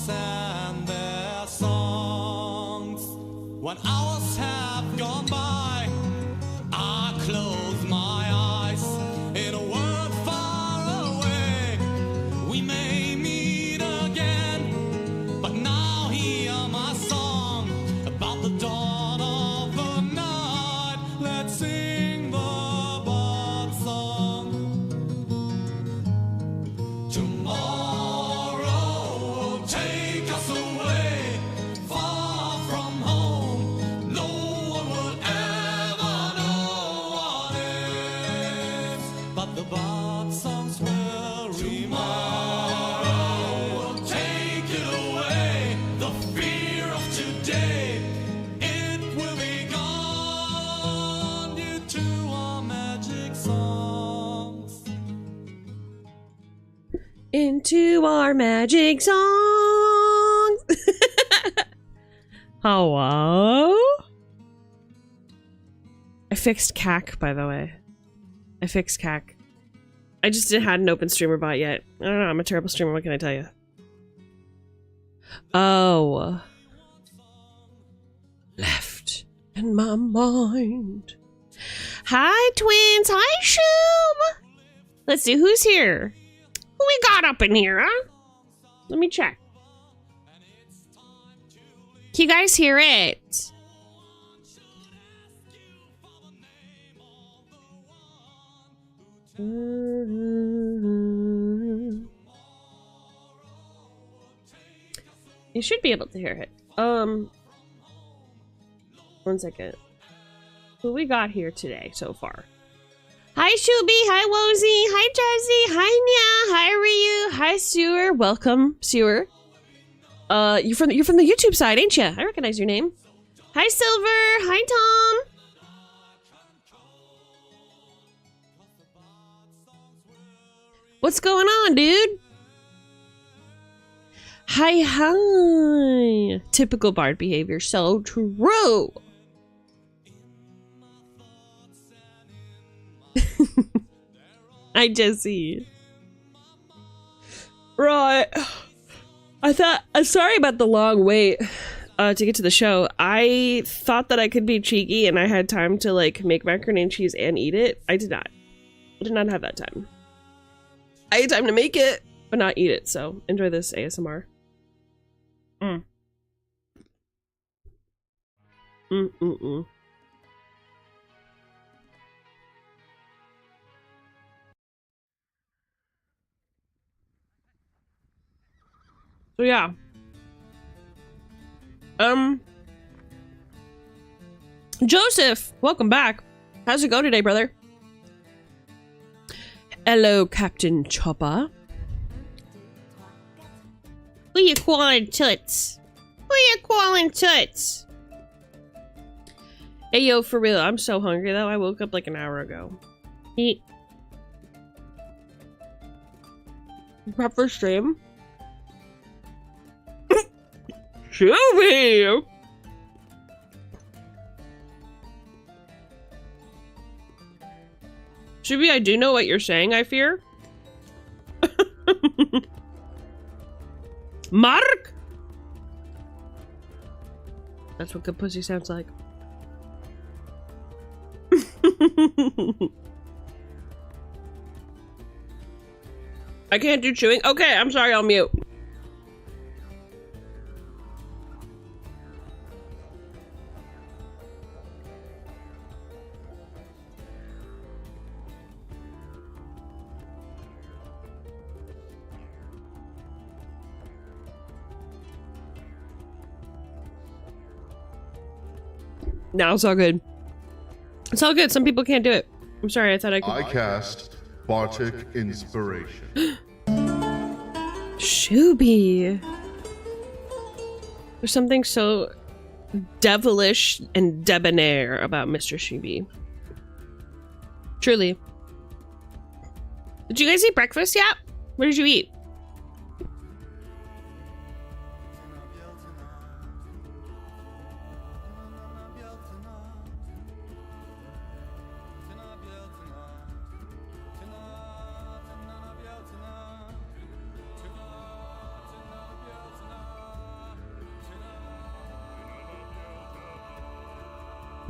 birds and their songs. When hours have gone by, I close my eyes. In a world far away, we may meet again. But now hear my song about the dawn of the night. Let's sing the bird song. Tomorrow will take us away, far from home. No one will ever know what is, but the bird songs will remind. Tomorrow will take it away, the fear of today. It will be gone due to our magic songs. Into our magic song. Hello? I fixed CAC, by the way. I fixed CAC. I just hadn't opened Streamer Bot yet. I don't know, I'm a terrible streamer, what can I tell you? Oh. Left in my mind. Hi, twins. Hi, Shub. Let's see, who's here? Who we got up in here, huh? Let me check. Can you guys hear it? You should be able to hear it. 1 second. Who we got here today so far? Hi Shubi, hi Wozy, hi Jazzy, hi Nya, hi Ryu, hi Sewer. Welcome, Sewer. You're from the YouTube side, ain't ya? I recognize your name. Hi Silver, hi Tom. What's going on, dude? Hi. Typical Bard behavior, so true. Hi, Jesse. Right. I'm sorry about the long wait to get to the show. I thought that I could be cheeky and I had time to like make macaroni and cheese and eat it. I did not. I did not have that time. I had time to make it, but not eat it, so enjoy this ASMR. So yeah. Joseph, welcome back. How's it go today, brother? Hello, Captain Chopper. Who you calling toots? Who you calling toots? Hey, yo, for real, I'm so hungry, though. I woke up like an hour ago. Eat. Prep for stream? Shuby! Shuby, I do know what you're saying, I fear. Mark? That's what good pussy sounds like. I can't do chewing. Okay, I'm sorry, I'll mute. No, it's all good. It's all good. Some people can't do it. I'm sorry, I thought I could. I cast Bardic Inspiration. Shuby. There's something so devilish and debonair about Mr. Shuby. Truly. Did you guys eat breakfast yet? What did you eat?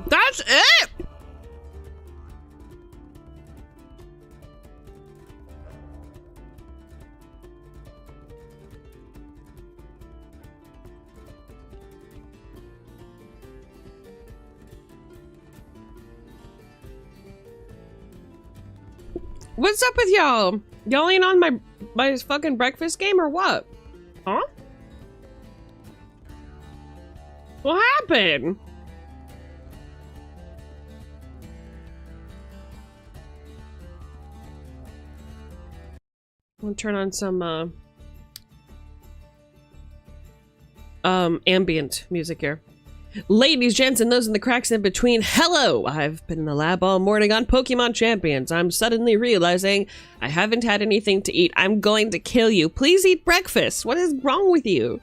That's it! What's up with y'all? Y'all ain't on my fucking breakfast game or what? Huh? What happened? I'm gonna turn on some ambient music here. Ladies, gents, and those in the cracks in between, hello! I've been in the lab all morning on Pokemon Champions. I'm suddenly realizing I haven't had anything to eat. I'm going to kill you. Please eat breakfast. What is wrong with you?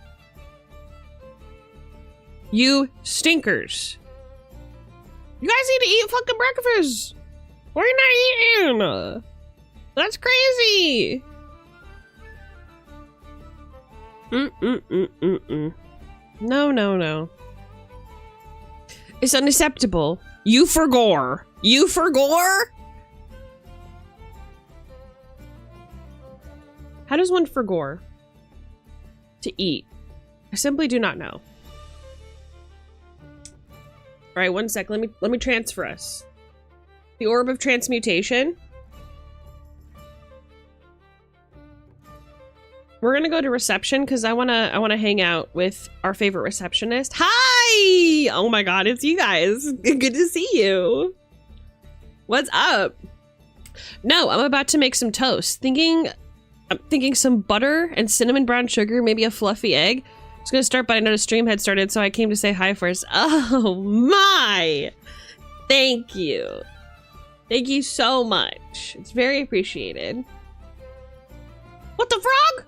You stinkers. You guys need to eat fucking breakfast. Why are you not eating? That's crazy. No, no, no. It's unacceptable. You forgore. You forgore? How does one forgore? To eat. I simply do not know. Alright, one sec. Let me transfer us. The Orb of Transmutation. We're gonna go to reception because I wanna hang out with our favorite receptionist. Hi! Oh my god, it's you guys. Good to see you. What's up? No, I'm about to make some toast. I'm thinking some butter and cinnamon brown sugar, maybe a fluffy egg. I was gonna start, but I noticed stream had started, so I came to say hi first. Oh my! Thank you. Thank you so much. It's very appreciated. What the frog?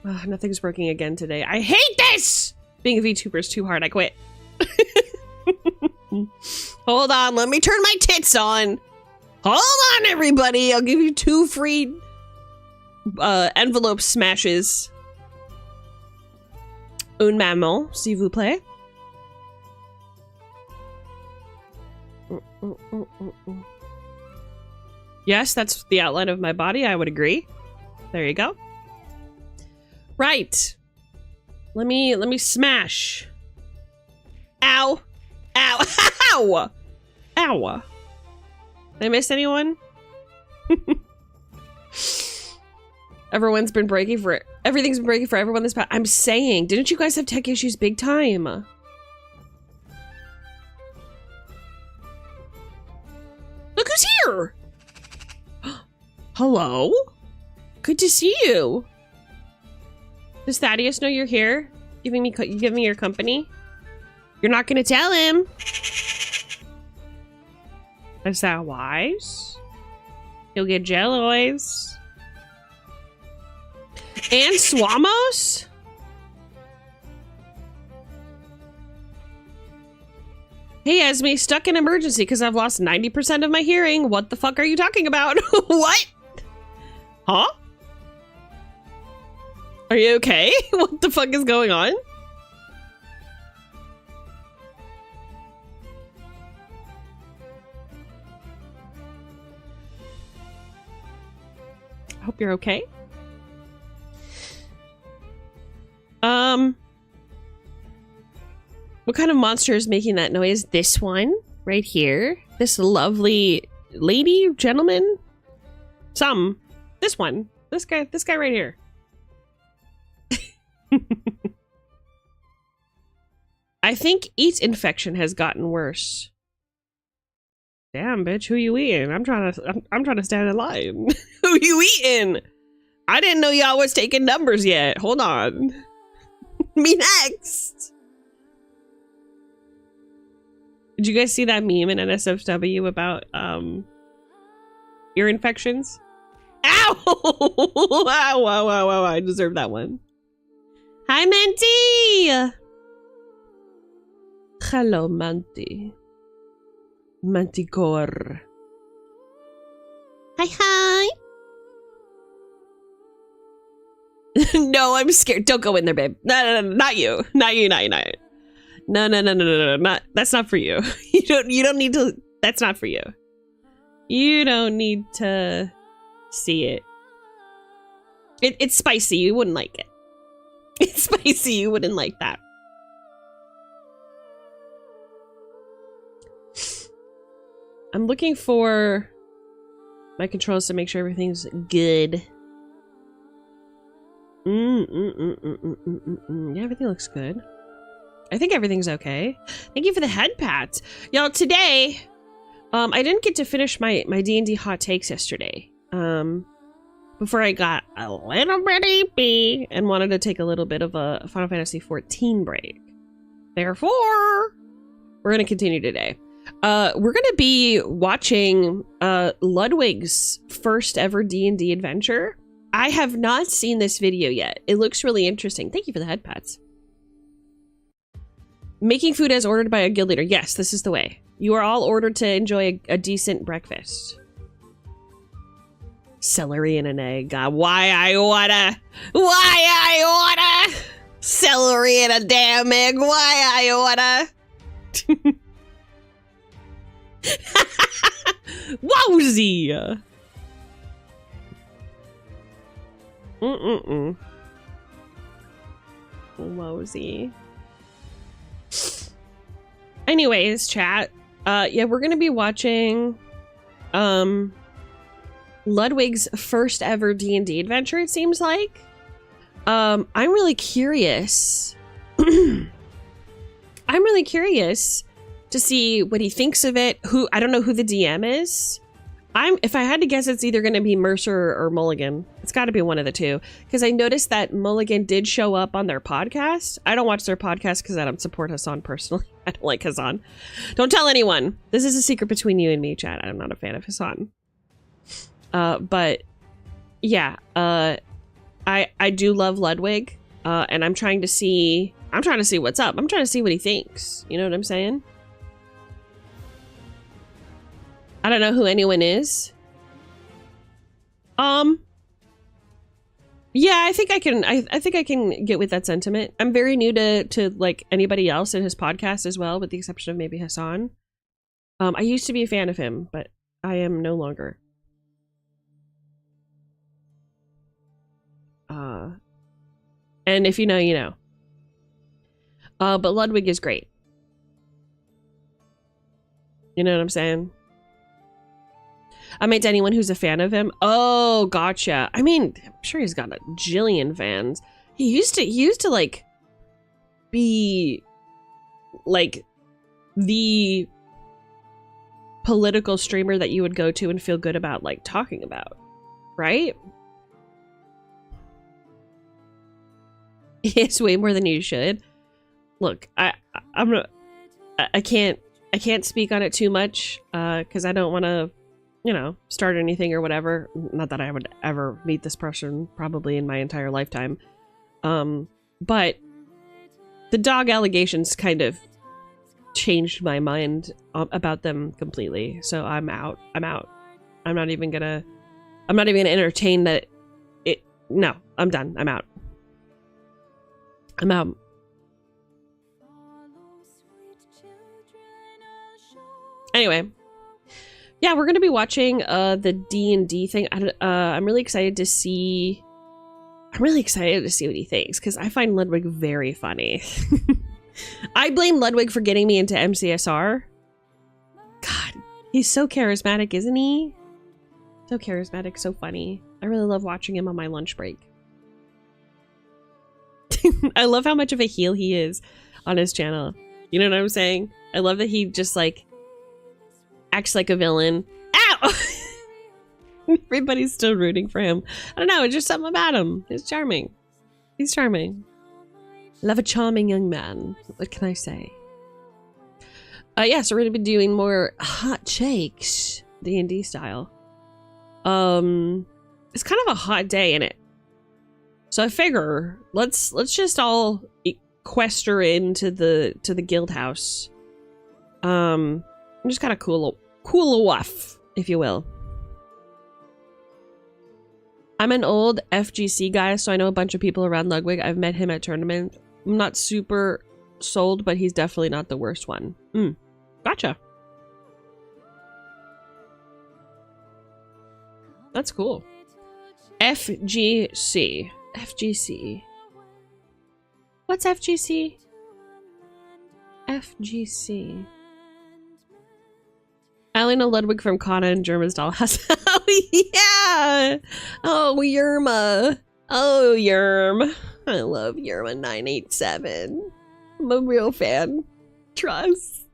Oh, nothing's working again today. I hate this! Being a VTuber is too hard. I quit. Hold on. Let me turn my tits on. Hold on, everybody. I'll give you 2 free envelope smashes. Un maman, s'il vous plaît. Yes, that's the outline of my body. I would agree. There you go. Right. Let me smash. Ow. Ow. Ow. Ow. Did I miss anyone? Everything's been breaking for everyone this past. I'm saying, didn't you guys have tech issues big time? Look who's here. Hello? Good to see you. Does Thaddeus know you're here? Giving me your company? You're not gonna tell him. Is that wise? He'll get jelloids. And Swamos? Hey, Esme, stuck in emergency because I've lost 90% of my hearing. What the fuck are you talking about? What? Huh? Are you okay? What the fuck is going on? I hope you're okay. What kind of monster is making that noise? This one right here. This lovely lady, gentleman, this one, this guy right here. I think eat infection has gotten worse. Damn, bitch, who you eating? I'm trying to stand in line. Who you eating? I didn't know y'all was taking numbers yet. Hold on. Me next. Did you guys see that meme in NSFW about ear infections? Ow! Ow, ow, ow, ow, I deserve that one. Hi, Menti! Hello, Menti. Manticore. Hi, hi! No, I'm scared. Don't go in there, babe. No, not you. Not you. No, no, no, no, no, no. Not, that's not for you. You don't need to, that's not for you. You don't need to see it. It's spicy. You wouldn't like it. It's spicy. You wouldn't like that. I'm looking for my controls to make sure everything's good. Yeah, everything looks good. I think everything's okay. Thank you for the head pats. Y'all, today, I didn't get to finish my D&D hot takes yesterday. Before I got a little bit EP and wanted to take a little bit of a Final Fantasy XIV break. Therefore, we're going to continue today. We're going to be watching Ludwig's first ever D&D adventure. I have not seen this video yet. It looks really interesting. Thank you for the head pats. Making food as ordered by a guild leader. Yes, this is the way. You are all ordered to enjoy a decent breakfast. Celery and an egg. Why I order celery and a damn egg. Why I order. Wowzy. Wowzy. Anyways, chat. Yeah, we're gonna be watching Ludwig's first ever D&D adventure, it seems like. I'm really curious. I'm really curious to see what he thinks of it. I don't know who the DM is. If I had to guess, it's either going to be Mercer or Mulligan. It's got to be one of the two. Because I noticed that Mulligan did show up on their podcast. I don't watch their podcast because I don't support Hassan personally. I don't like Hassan. Don't tell anyone. This is a secret between you and me, Chad. I'm not a fan of Hassan. But yeah, I do love Ludwig. And I'm trying to see what's up. I'm trying to see what he thinks. You know what I'm saying? I don't know who anyone is. Yeah, I think I can. I think I can get with that sentiment. I'm very new to like anybody else in his podcast as well, with the exception of maybe Hassan. I used to be a fan of him, but I am no longer. And if you know, you know. But Ludwig is great. You know what I'm saying? I mean, to anyone who's a fan of him. Oh, gotcha. I mean, I'm sure he's got a jillion fans. He used to like be like the political streamer that you would go to and feel good about like talking about, right? It's way more than you should. Look, I can't speak on it too much because I don't want to, you know, start anything or whatever. Not that I would ever meet this person probably in my entire lifetime. But the dog allegations kind of changed my mind about them completely. So I'm out. I'm not even gonna entertain that. No, I'm done. I'm out. Anyway. Yeah, we're going to be watching the D&D thing. I'm really excited to see... what he thinks, because I find Ludwig very funny. I blame Ludwig for getting me into MCSR. God, he's so charismatic, isn't he? So charismatic, so funny. I really love watching him on my lunch break. I love how much of a heel he is on his channel. You know what I'm saying? I love that he just like acts like a villain. Ow! Everybody's still rooting for him. I don't know, it's just something about him. He's charming. He's charming. Love a charming young man. What can I say? Yeah, so we're gonna be doing more hot shakes, D&D style. It's kind of a hot day in it. So I figure let's just all equester into the guild house. Just kind of cool off, if you will. I'm an old FGC guy, so I know a bunch of people around Ludwig. I've met him at tournaments. I'm not super sold, but he's definitely not the worst one. Gotcha. That's cool. FGC. FGC. What's FGC? FGC. I only know Ludwig from Kana and Germa's Dollhouse. Oh, yeah! Oh, Yerma. Oh, Yerm. I love Yerma 987. I'm a real fan. Trust.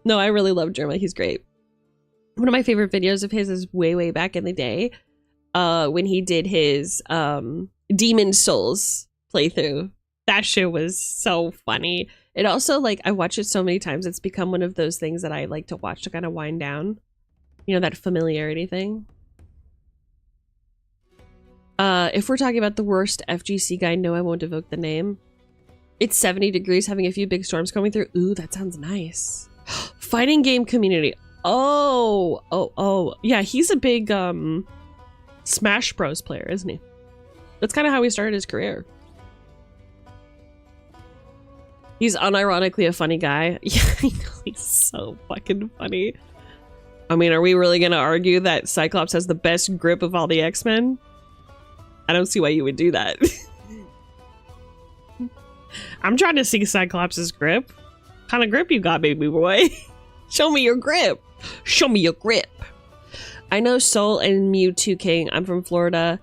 No, I really love Germa. He's great. One of my favorite videos of his is way back in the day. When he did his Demon Souls playthrough. That shit was so funny. It also, like, I watched it so many times, it's become one of those things that I like to watch to kind of wind down. You know, that familiarity thing. If we're talking about the worst FGC guy, no, I won't evoke the name. It's 70 degrees, having a few big storms coming through. Ooh, that sounds nice. Fighting game community. Oh. Yeah, he's a big, Smash Bros player, isn't he? That's kind of how he started his career. He's unironically a funny guy. Yeah, I know, he's so fucking funny. I mean, are we really gonna argue that Cyclops has the best grip of all the X-Men? I don't see why you would do that. I'm trying to see Cyclops' grip. What kind of grip you got, baby boy? Show me your grip. Show me your grip. I know Soul and Mewtwo King. I'm from Florida,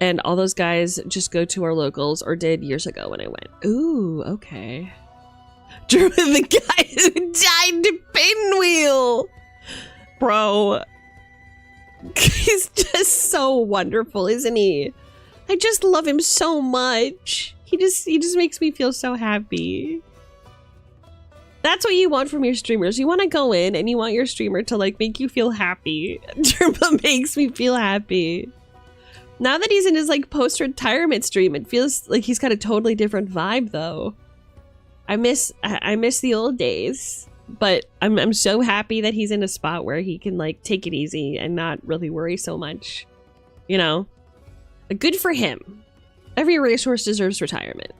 and all those guys just go to our locals, or did years ago when I went. Ooh, okay. Drew, the guy who died to Pinwheel. Bro. He's just so wonderful, isn't he? I just love him so much. He just makes me feel so happy. That's what you want from your streamers. You want to go in and you want your streamer to, like, make you feel happy. Germa makes me feel happy. Now that he's in his, like, post-retirement stream, it feels like he's got a totally different vibe, though. I miss the old days, but I'm so happy that he's in a spot where he can, like, take it easy and not really worry so much. You know? Good for him. Every racehorse deserves retirement.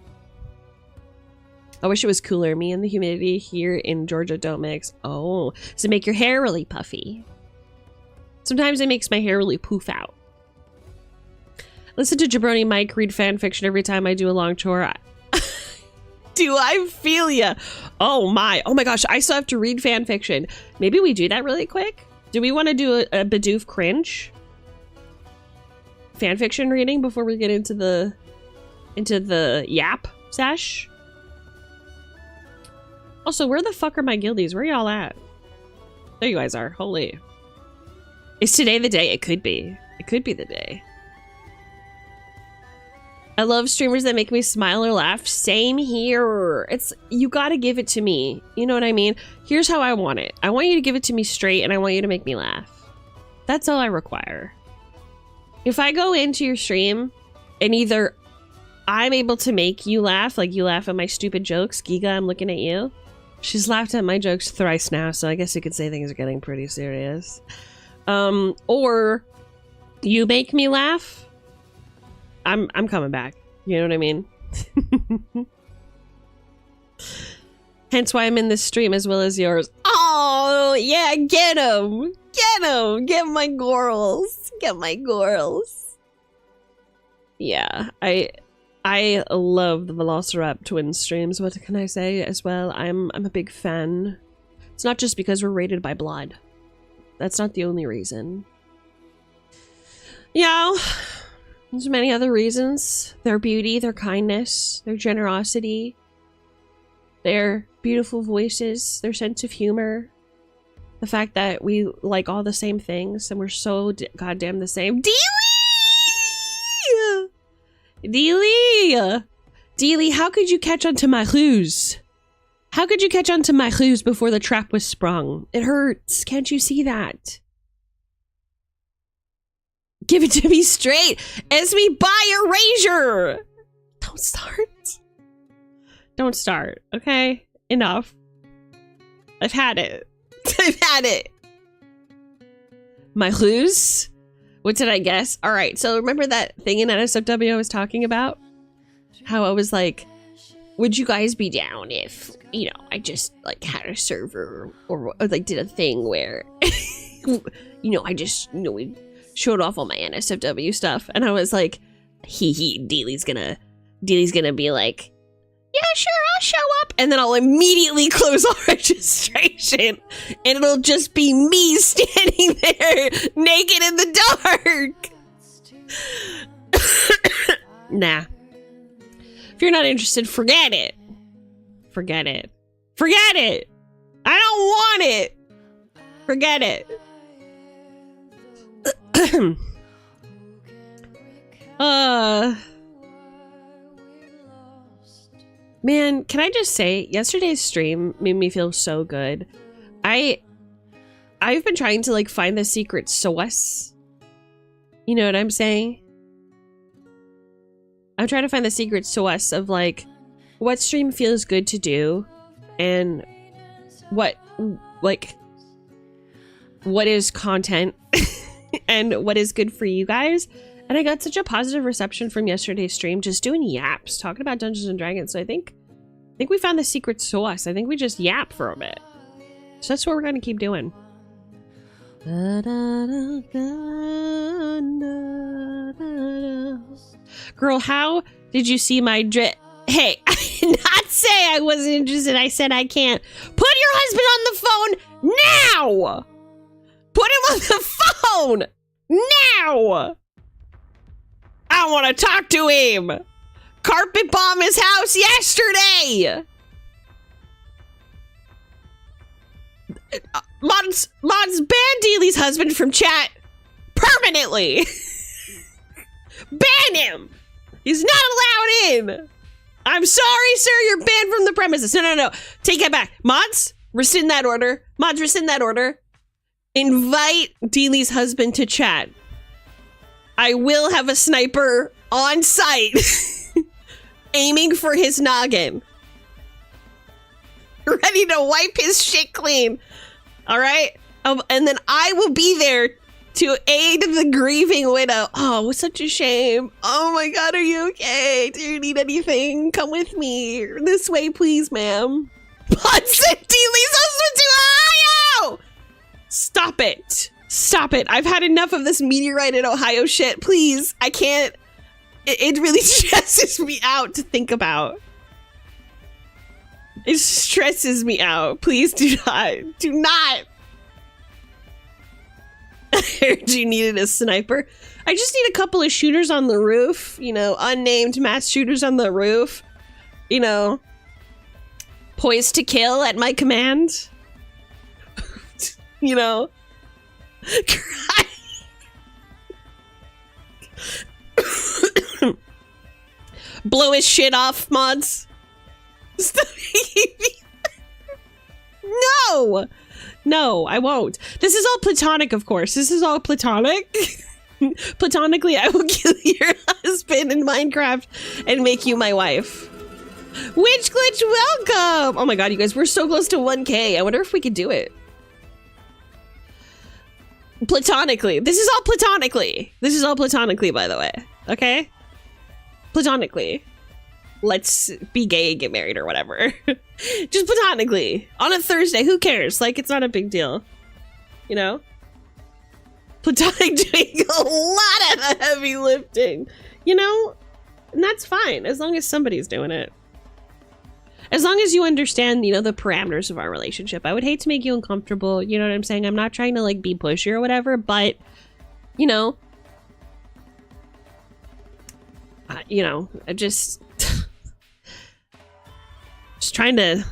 I wish it was cooler. Me and the humidity here in Georgia don't mix. Oh, does it make your hair really puffy? Sometimes it makes my hair really poof out. Listen to Jabroni Mike read fan fiction every time I do a long chore. Do I feel ya? Oh my gosh, I still have to read fan fiction. Maybe we do that really quick? Do we want to do a Bidoof cringe fan fiction reading before we get into the yap sesh? Also, where the fuck are my guildies? Where y'all at? There you guys are. Holy. Is today the day? It could be. It could be the day. I love streamers that make me smile or laugh. Same here. You gotta give it to me. You know what I mean? Here's how I want it. I want you to give it to me straight, and I want you to make me laugh. That's all I require. If I go into your stream and either I'm able to make you laugh, like you laugh at my stupid jokes, Giga, I'm looking at you. She's laughed at my jokes thrice now, so I guess you could say things are getting pretty serious. Or you make me laugh, I'm coming back. You know what I mean? Hence why I'm in this stream as well as yours. Oh, yeah, get him! Get him! Get my girls! Get my girls! Yeah, I love the Velociraptor twin streams. What can I say as well? I'm a big fan. It's not just because we're rated by blood. That's not the only reason. Yeah, there's many other reasons. Their beauty, their kindness, their generosity, their beautiful voices, their sense of humor. The fact that we like all the same things and we're so goddamn the same. Dealy, how could you catch onto my ruse? How could you catch onto my ruse before the trap was sprung? It hurts. Can't you see that? Give it to me straight as we buy erasure. Don't start. Don't start, okay? Enough. I've had it. I've had it. My ruse? What did I guess? All right, so remember that thing in NSFW I was talking about? How I was like, would you guys be down if, you know, I just like had a server or like did a thing where, you know, I just, you know, we showed off all my NSFW stuff, and I was like, Dealey's gonna be like, yeah, sure, I'll show up, and then I'll immediately close all registration, and it'll just be me standing there naked in the dark. Nah. If you're not interested, forget it. Forget it. Forget it. I don't want it. Forget it. Man, can I just say, yesterday's stream made me feel so good. I've been trying to like find the secret sauce. You know what I'm saying? I'm trying to find the secret sauce of like what stream feels good to do and what is content and what is good for you guys. And I got such a positive reception from yesterday's stream, just doing yaps, talking about Dungeons and Dragons. So I think we found the secret sauce. I think we just yap for a bit. So that's what we're gonna keep doing. Girl, how did you see my drip? Hey, I did not say I wasn't interested. I said I can't. Put your husband on the phone now! Put him on the phone now! I want to talk to him. Carpet bomb his house yesterday. Mods ban Dealey's husband from chat permanently. Ban him. He's not allowed in. I'm sorry, sir. You're banned from the premises. No. Take it back. Mods, rescind that order. Mods, rescind that order. Invite Dealey's husband to chat. I will have a sniper on site aiming for his noggin. Ready to wipe his shit clean. All right? And then I will be there to aid the grieving widow. Oh, it was such a shame. Oh my God, are you okay? Do you need anything? Come with me. This way, please, ma'am. Pod sent Dealey's husband to Ohio! Stop it. Stop it. I've had enough of this meteorite in Ohio shit. Please. I can't. It really stresses me out to think about. It stresses me out. Please do not. Do not. I heard you needed a sniper. I just need a couple of shooters on the roof. You know, unnamed mass shooters on the roof. You know, poised to kill at my command. You know. Blow his shit off, mods. No, I won't. This is all platonic, of course. This is all platonic. Platonically, I will kill your husband in Minecraft and make you my wife. Witch Glitch, welcome! Oh my God, you guys, we're so close to 1K. I wonder if we could do it. Platonically. This is all platonically. This is all platonically, by the way. Okay? Platonically. Let's be gay and get married or whatever. Just platonically. On a Thursday. Who cares? Like, it's not a big deal. You know? Platonic doing a lot of the heavy lifting. You know? And that's fine. As long as somebody's doing it. As long as you understand, you know, the parameters of our relationship. I would hate to make you uncomfortable. You know what I'm saying? I'm not trying to, like, be pushy or whatever, but, you know, I just trying to,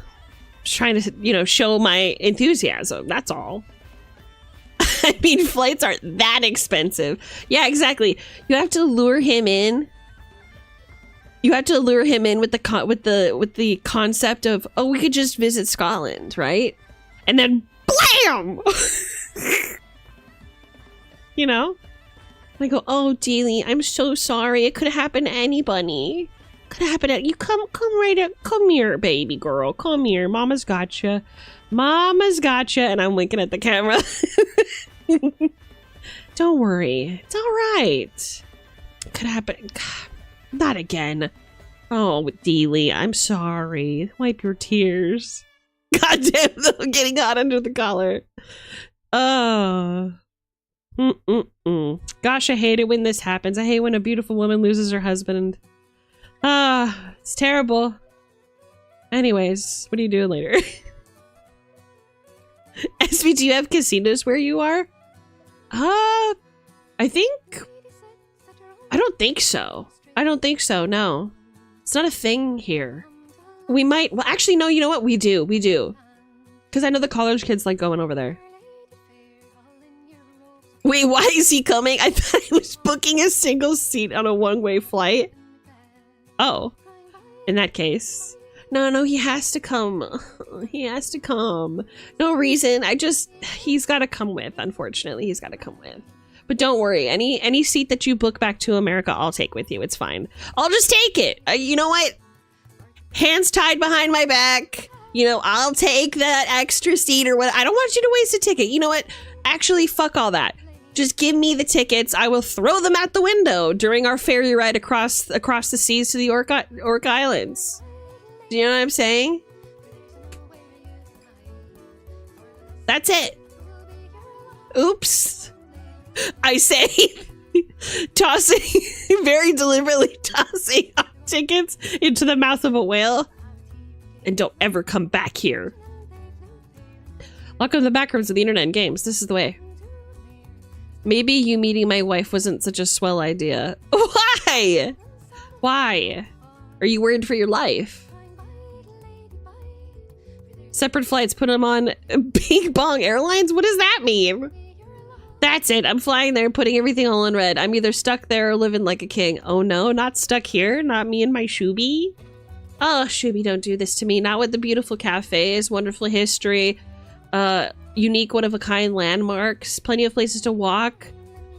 you know, show my enthusiasm. That's all. I mean, flights aren't that expensive. Yeah, exactly. You have to lure him in. You have to lure him in with the concept of, oh, we could just visit Scotland, right? And then blam! You know? I go, oh, Dealey, I'm so sorry. It could have happened to anybody. Could have happened to you. Come here, baby girl. Come here. Mama's gotcha. Mama's gotcha. And I'm winking at the camera. Don't worry. It's all right. Could happen. God, not again. Oh, Dealey, I'm sorry. Wipe your tears. God damn, I'm getting hot under the collar. Gosh, I hate it when this happens. I hate when a beautiful woman loses her husband. It's terrible. Anyways, what are you doing later? SB, do you have casinos where you are? I don't think so. I don't think so, no. It's not a thing here. We might, well, actually, no, you know what? We do. Because I know the college kids like going over there. Wait, why is he coming? I thought he was booking a single seat on a one-way flight. Oh, in that case. No, he has to come. He has to come. No reason. He's got to come with, unfortunately. He's got to come with. But don't worry. Any seat that you book back to America, I'll take with you. It's fine. I'll just take it. You know what? Hands tied behind my back. You know, I'll take that extra seat or what. I don't want you to waste a ticket. You know what? Actually, fuck all that. Just give me the tickets. I will throw them out the window during our ferry ride across the seas to the Orc Islands. Do you know what I'm saying? That's it. Oops. I say, very deliberately tossing our tickets into the mouth of a whale. And don't ever come back here. Welcome to the back rooms of the internet and games. This is the way. Maybe you meeting my wife wasn't such a swell idea. Why? Why? Are you worried for your life? Separate flights, put them on Bing Bong Airlines? What does that mean? That's it. I'm flying there, putting everything all in red. I'm either stuck there or living like a king. Oh no, not stuck here. Not me and my Shubi. Oh, Shubi, don't do this to me. Not with the beautiful cafes, wonderful history, unique one-of-a-kind landmarks, plenty of places to walk,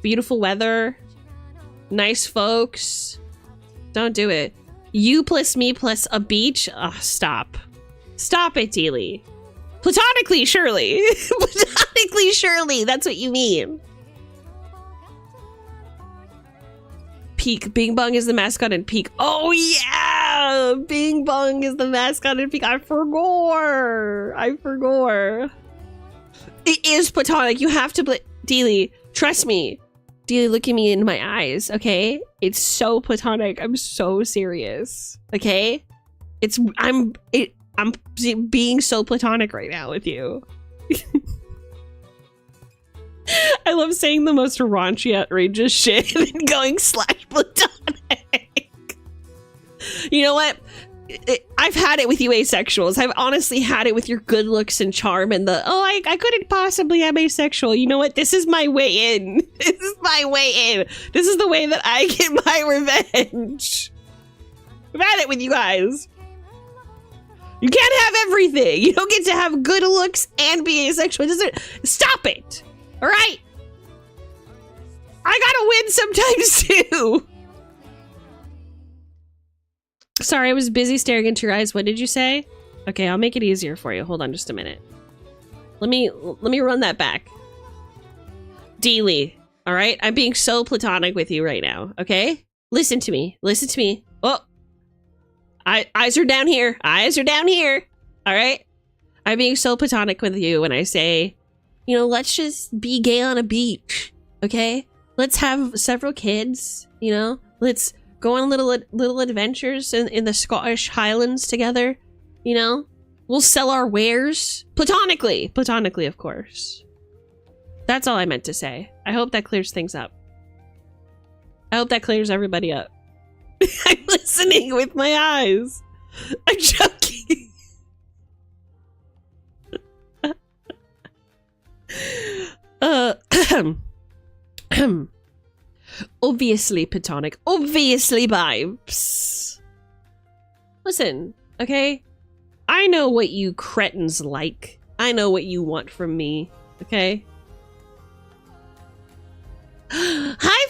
beautiful weather, nice folks. Don't do it. You plus me plus a beach? Oh, stop. Stop it, Dealey. Platonically, surely. Platonically, surely. That's what you mean. Peak. Bing Bong is the mascot in Peak. Oh, yeah! Bing Bong is the mascot in Peak. I forgot. It is platonic. You have to... Dealey, trust me. Dealey, look at me in my eyes, okay? It's so platonic. I'm so serious, okay? I'm being so platonic right now with you. I love saying the most raunchy, outrageous shit and going /platonic. You know what? I've had it with you asexuals. I've honestly had it with your good looks and charm and I couldn't possibly am asexual. You know what? This is my way in. This is my way in. This is the way that I get my revenge. I've had it with you guys. You can't have everything. You don't get to have good looks and be asexual. Stop it. All right? I gotta win sometimes too. Sorry, I was busy staring into your eyes. What did you say? Okay, I'll make it easier for you. Hold on just a minute. Let me run that back. Dealey, all right? I'm being so platonic with you right now, okay? Listen to me. Listen to me. Oh. Eyes are down here. Eyes are down here. All right? I'm being so platonic with you when I say, you know, let's just be gay on a beach, okay? Let's have several kids, you know? Let's go on little adventures in the Scottish Highlands together, you know? We'll sell our wares. Platonically, of course. That's all I meant to say. I hope that clears things up. I hope that clears everybody up. I'm listening with my eyes. I'm joking. Obviously platonic. Obviously vibes. Listen, okay? I know what you cretins like. I know what you want from me, okay? Hi,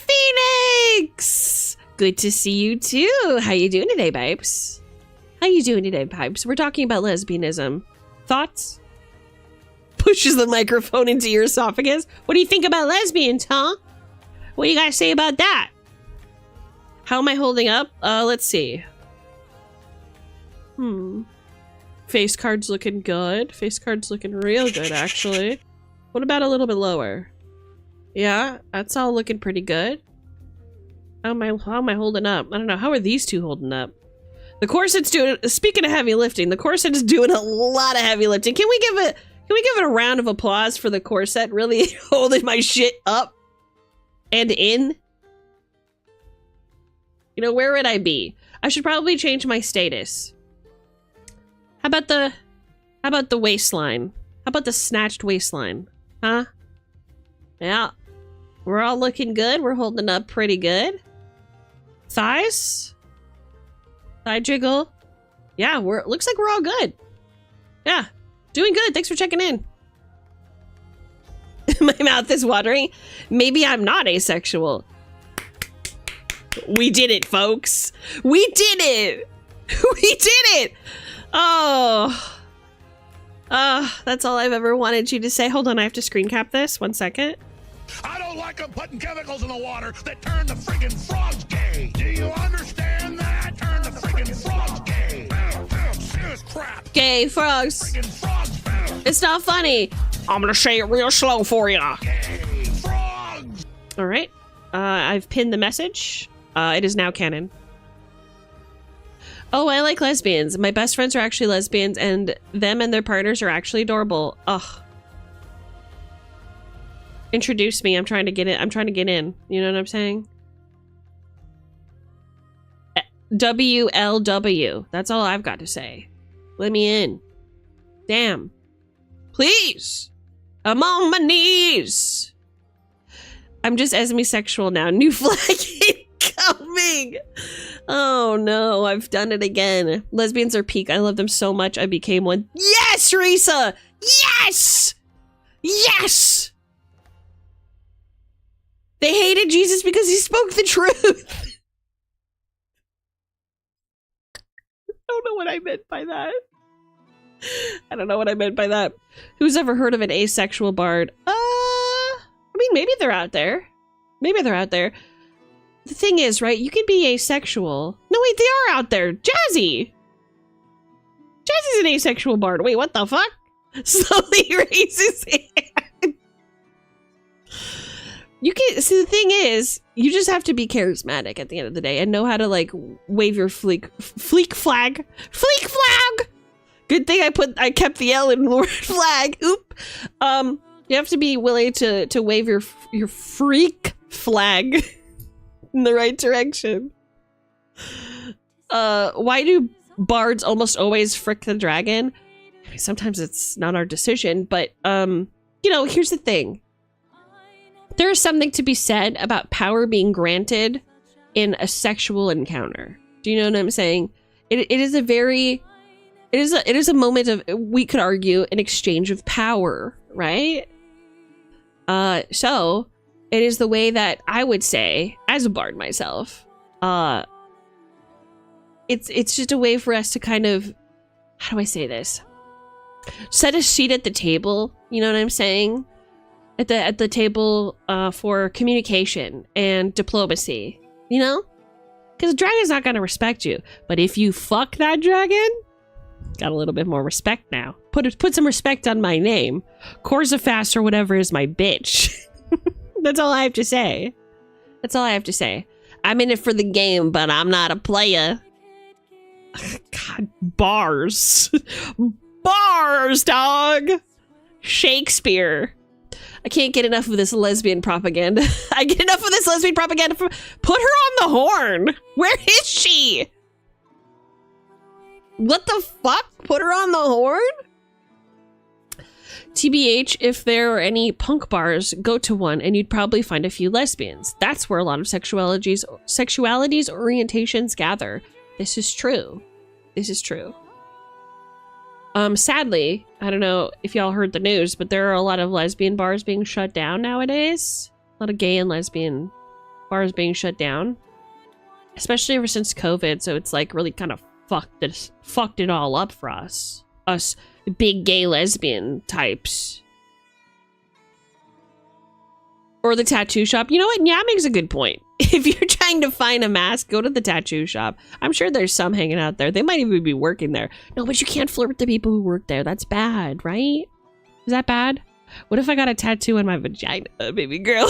Phoenix! Good to see you too. How you doing today, babes? How you doing today, pipes? We're talking about lesbianism. Thoughts? Pushes the microphone into your esophagus. What do you think about lesbians, huh? What do you guys say about that? How am I holding up? Let's see. Face card's looking good. Face card's looking real good, actually. What about a little bit lower? Yeah, that's all looking pretty good. How am I holding up? I don't know. How are these two holding up? The corset's doing, speaking of heavy lifting, the corset is doing a lot of heavy lifting. Can we give it a round of applause for the corset really holding my shit up and in? You know, where would I be? I should probably change my status. How about the waistline? How about the snatched waistline? Huh? Yeah. We're all looking good. We're holding up pretty good. Thighs? Thigh jiggle? Yeah, looks like we're all good. Yeah. Doing good. Thanks for checking in. My mouth is watering. Maybe I'm not asexual. We did it, folks. We did it. We did it. Oh. That's all I've ever wanted you to say. Hold on, I have to screen cap this. 1 second. I don't like them putting chemicals in the water that turn the friggin' frogs gay. Do you understand that? Turn the friggin' frogs gay. Serious crap. Gay frogs. Friggin' frogs. It's not funny. I'm gonna say it real slow for you. Gay frogs. All right. I've pinned the message. It is now canon. Oh, I like lesbians. My best friends are actually lesbians, and them and their partners are actually adorable. Ugh. Introduce me. I'm trying to get in. I'm trying to get in. You know what I'm saying? WLW. That's all I've got to say. Let me in. Damn. Please. I'm on my knees. I'm just esmisexual now. New flag incoming. Oh no, I've done it again. Lesbians are peak. I love them so much. I became one. Yes, Risa. Yes. Yes. They hated Jesus because he spoke the truth. I don't know what I meant by that. I don't know what I meant by that. Who's ever heard of an asexual bard? I mean, maybe they're out there. Maybe they're out there. The thing is, right, you can be asexual. No, wait, they are out there. Jazzy! Jazzy's an asexual bard. Wait, what the fuck? Slowly raises his hand. You can see, the thing is, you just have to be charismatic at the end of the day and know how to like wave your fleek flag. Fleek flag! Good thing I kept the L in the word flag. Oop. You have to be willing to wave your freak flag in the right direction. Why do bards almost always frick the dragon? I mean, sometimes it's not our decision, but you know, here's the thing. There is something to be said about power being granted in a sexual encounter. Do you know what I'm saying? It is a moment of, we could argue, an exchange of power, right? So it is the way that I would say, as a bard myself, it's just a way for us to kind of, how do I say this? Set a seat at the table, you know what I'm saying? At the table for communication and diplomacy, you know? Because the dragon's not going to respect you. But if you fuck that dragon, got a little bit more respect now. Put some respect on my name. Korzafast or whatever is my bitch. That's all I have to say. That's all I have to say. I'm in it for the game, but I'm not a player. God, bars. Bars, dog! Shakespeare. I can't get enough of this lesbian propaganda. I get enough of this lesbian propaganda. Put her on the horn. Where is she? What the fuck? Put her on the horn? TBH, if there are any punk bars, go to one and you'd probably find a few lesbians. That's where a lot of sexualities, orientations gather. This is true. This is true. Sadly, I don't know if y'all heard the news, but there are a lot of lesbian bars being shut down nowadays. A lot of gay and lesbian bars being shut down. Especially ever since COVID, so it's like really kind of fucked it all up for us. Us big gay lesbian types. Or the tattoo shop. You know what? Yeah, makes a good point. If you're trying to find a mask, go to the tattoo shop. I'm sure there's some hanging out there. They might even be working there. No, but you can't flirt with the people who work there. That's bad, right? Is that bad? What if I got a tattoo on my vagina, baby girl?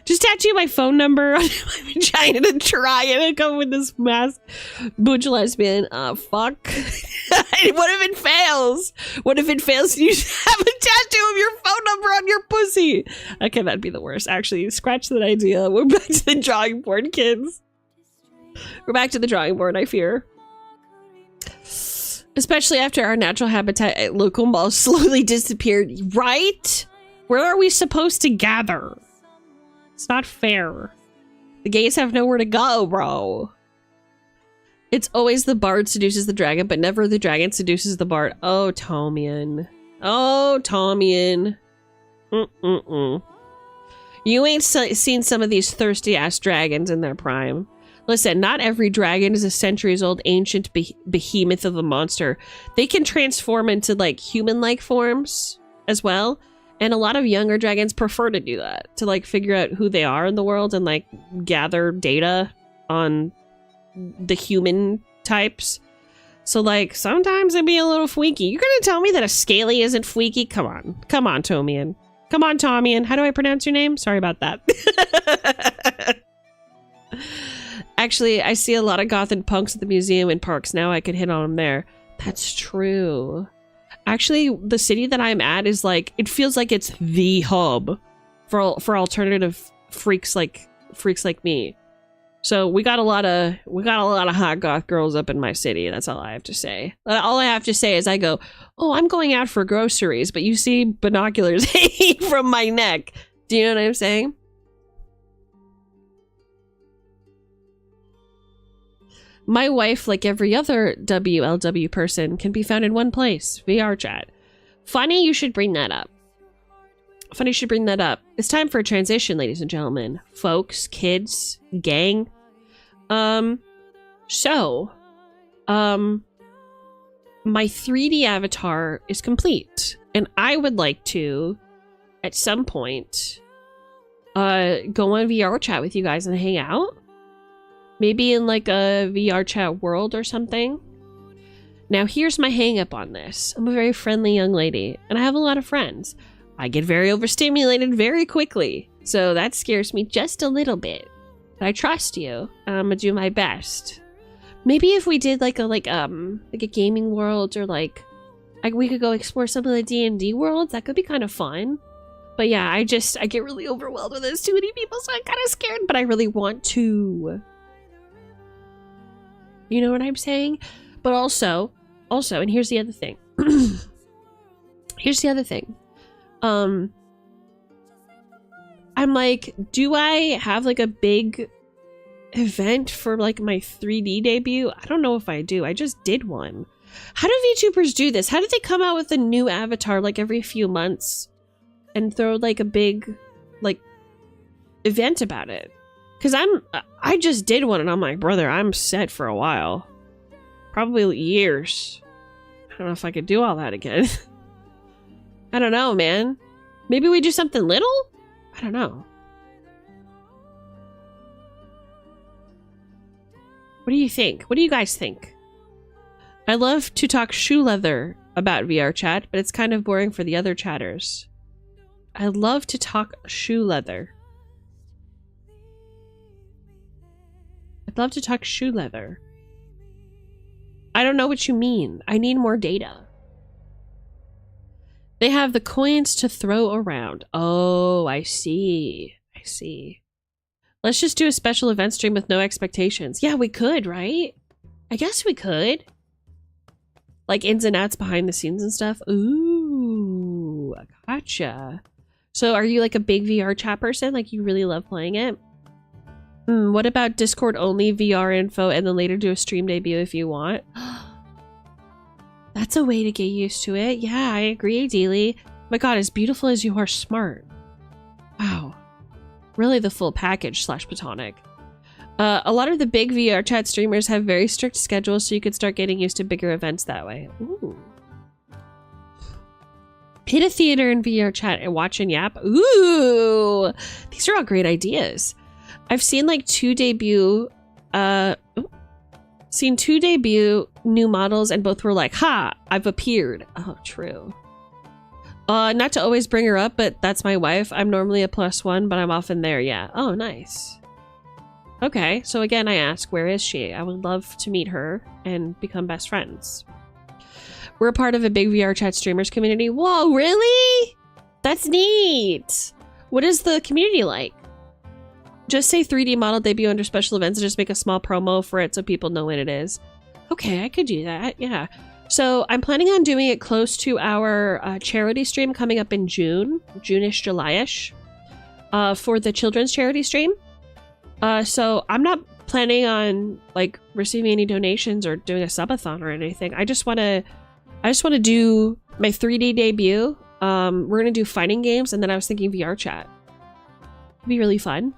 Just tattoo my phone number on my vagina to try it and come with this mask. Butch lesbian. Fuck. What if it fails? What if it fails and you have a tattoo of your phone number on your pussy? Okay, that'd be the worst. Actually, scratch that idea. We're back to the drawing board, kids. We're back to the drawing board, I fear. Especially after our natural habitat at local malls slowly disappeared. Right? Where are we supposed to gather? It's not fair. The gays have nowhere to go, bro. It's always the bard seduces the dragon, but never the dragon seduces the bard. Oh, Tomian. Oh, Tomian. You ain't seen some of these thirsty-ass dragons in their prime. Listen, not every dragon is a centuries-old ancient behemoth of a monster. They can transform into, like, human-like forms as well. And a lot of younger dragons prefer to do that, to like figure out who they are in the world and like gather data on the human types. So like sometimes it'd be a little freaky. You're gonna tell me that a scaly isn't freaky? Come on, Tomian. Come on, Tomian. How do I pronounce your name? Sorry about that. Actually, I see a lot of goth and punks at the museum and parks now. I could hit on them there. That's true. Actually, the city that I'm at is like, it feels like it's the hub for alternative freaks like me. So we got a lot of hot goth girls up in my city. That's all I have to say. All I have to say is I go, oh, I'm going out for groceries, but you see binoculars hanging from my neck. Do you know what I'm saying? My wife, like every other WLW person, can be found in one place, VR chat. Funny you should bring that up. Funny you should bring that up. It's time for a transition, ladies and gentlemen. Folks, kids, gang. My 3D avatar is complete. And I would like to, at some point, go on VR chat with you guys and hang out. Maybe in like a VR chat world or something. Now here's my hang up on this. I'm a very friendly young lady and I have a lot of friends. I get very overstimulated very quickly. So that scares me just a little bit. But I trust you and I'm gonna do my best. Maybe if we did like a gaming world or like we could go explore some of the D&D worlds, that could be kind of fun. But yeah, I get really overwhelmed with there's too many people, so I'm kind of scared, but I really want to. You know what I'm saying? But also, and here's the other thing. Here's the other thing. I'm like, do I have like a big event for like my 3D debut? I don't know if I do. I just did one. How do VTubers do this? How do they come out with a new avatar like every few months and throw like a big like event about it? Because I just did one and I'm like, brother, I'm set for a while. Probably years. I don't know if I could do all that again. I don't know, man. Maybe we do something little? I don't know. What do you think? What do you guys think? I love to talk shoe leather about VR chat, but it's kind of boring for the other chatters. I love to talk shoe leather. I'd love to talk shoe leather. I don't know what you mean. I need more data. They have the coins to throw around. Oh, I see. I see. Let's just do a special event stream with no expectations. Yeah, we could, right? I guess we could. Like ins and outs behind the scenes and stuff. Ooh, gotcha. So are you like a big VR chat person? Like you really love playing it? What about Discord only VR info and then later do a stream debut if you want? That's a way to get used to it. Yeah, I agree, Dealey. My god, as beautiful as you are smart. Wow. Really the full package / platonic. A lot of the big VR chat streamers have very strict schedules, so you could start getting used to bigger events that way. Ooh. Hit a theater in VR chat and watch and yap. Ooh, these are all great ideas. I've seen like two debut new models and both were like, ha, I've appeared. Oh, true. Not to always bring her up, but that's my wife. I'm normally a +1, but I'm often there. Yeah. Oh, nice. Okay. So again, I ask, where is she? I would love to meet her and become best friends. We're a part of a big VR chat streamers community. Whoa, really? That's neat. What is the community like? Just say 3D model debut under special events and just make a small promo for it so people know when it is. Okay, I could do that. Yeah. So I'm planning on doing it close to our charity stream coming up in June-ish, July-ish, for the children's charity stream. So I'm not planning on like receiving any donations or doing a subathon or anything. I just want to do my 3D debut. We're gonna do fighting games, and then I was thinking VR chat. It'd be really fun.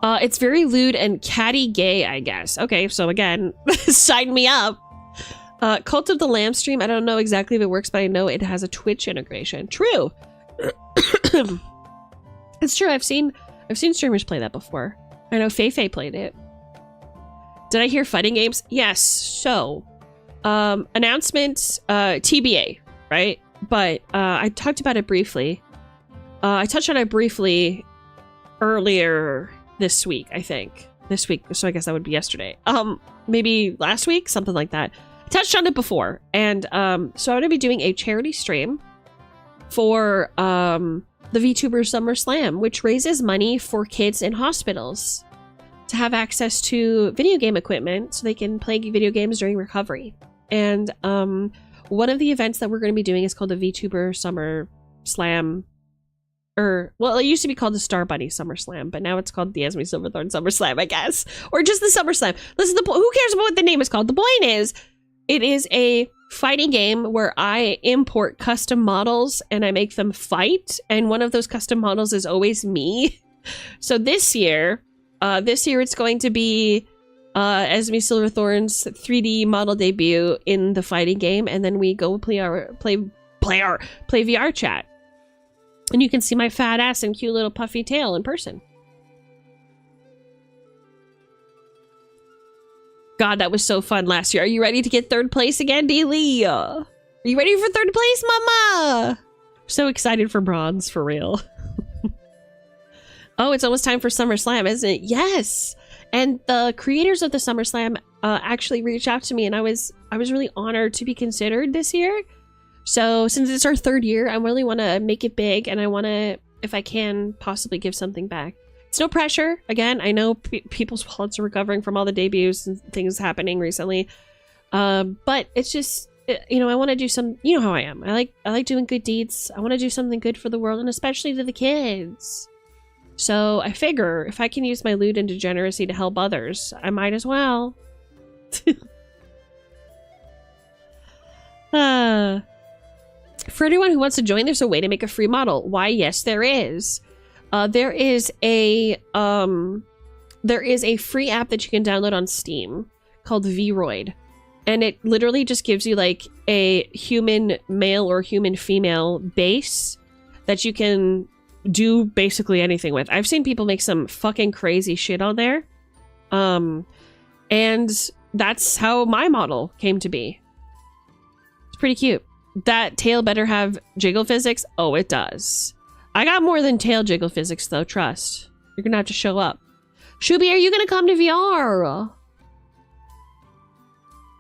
It's very lewd and catty gay, I guess. Okay, so again, sign me up. Cult of the Lamb stream. I don't know exactly if it works, but I know it has a Twitch integration. True. It's true. I've seen streamers play that before. I know Feifei played it. Did I hear fighting games? Yes. So, announcement, TBA, right? But I talked about it briefly. I touched on it briefly earlier this week, I think. This week, so I guess that would be yesterday. Maybe last week, something like that. I touched on it before, and so I'm gonna be doing a charity stream for the VTuber Summer Slam, which raises money for kids in hospitals to have access to video game equipment so they can play video games during recovery. And one of the events that we're going to be doing is called the VTuber Summer Slam. Well, it used to be called the Star Bunny Summer Slam, but now it's called the Esme Silverthorne Summer Slam, I guess. Or just the Summer Slam. Listen, who cares about what the name is called? The point is, it is a fighting game where I import custom models and I make them fight. And one of those custom models is always me. So this year it's going to be Esme Silverthorne's 3D model debut in the fighting game. And then we go play VR chat. And you can see my fat ass and cute little puffy tail in person. God, that was so fun last year. Are you ready to get 3rd place again, D-Lee? Are you ready for 3rd place, mama? So excited for bronze, for real. Oh, it's almost time for Summer Slam, isn't it? Yes! And the creators of the Summer Slam actually reached out to me, and I was really honored to be considered this year. So since it's our 3rd year, I really want to make it big, and I want to, if I can, possibly give something back. It's no pressure. Again, I know people's wallets are recovering from all the debuts and things happening recently. But it's just, you know, I want to do some, you know how I am. I like doing good deeds. I want to do something good for the world, and especially to the kids. So I figure if I can use my lewd and degeneracy to help others, I might as well. For anyone who wants to join, there's a way to make a free model. Why, yes, there is. There is a free app that you can download on Steam called Vroid. And it literally just gives you like a human male or human female base that you can do basically anything with. I've seen people make some fucking crazy shit on there. And that's how my model came to be. It's pretty cute. That tail better have jiggle physics? Oh, it does. I got more than tail jiggle physics, though. Trust. You're gonna have to show up. Shubi, are you gonna come to VR?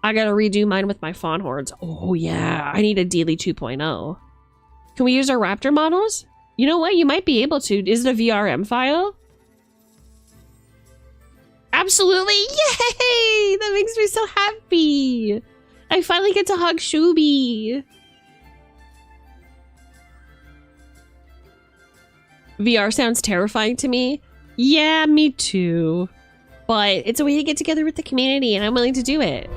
I gotta redo mine with my fawn hordes. Oh, yeah. I need a Dealy 2.0. Can we use our raptor models? You know what? You might be able to. Is it a VRM file? Absolutely. Yay! That makes me so happy. I finally get to hug Shubi. VR sounds terrifying to me. Yeah, me too. But it's a way to get together with the community, and I'm willing to do it.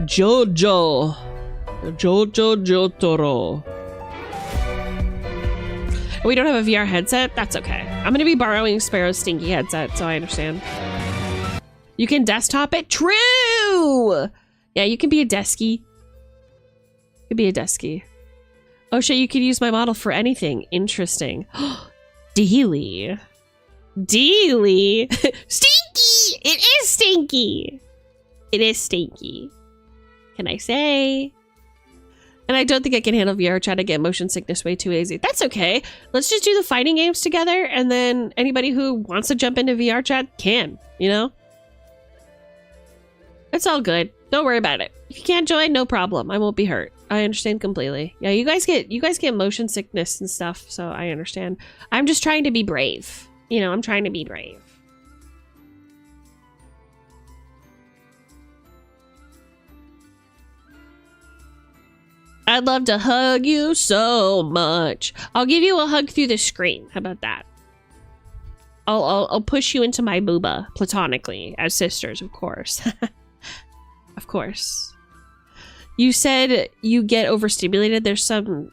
Jojo Jotaro. We don't have a VR headset? That's okay. I'm gonna be borrowing Sparrow's stinky headset, so I understand. You can desktop it? True! Ooh! Yeah, you can be a deskie. You can be a deskie. Oh shit, you could use my model for anything. Interesting. Deely. Deely. Stinky! It is stinky! It is stinky. Can I say? And I don't think I can handle VR chat. I get motion sickness way too easy. That's okay. Let's just do the fighting games together, and then anybody who wants to jump into VR chat can, you know? It's all good. Don't worry about it. If you can't join, no problem. I won't be hurt. I understand completely. Yeah, you guys get motion sickness and stuff, so I understand. I'm just trying to be brave. You know, I'm trying to be brave. I'd love to hug you so much. I'll give you a hug through the screen. How about that? I'll push you into my booba platonically as sisters, of course. Of course. You said you get overstimulated. There's some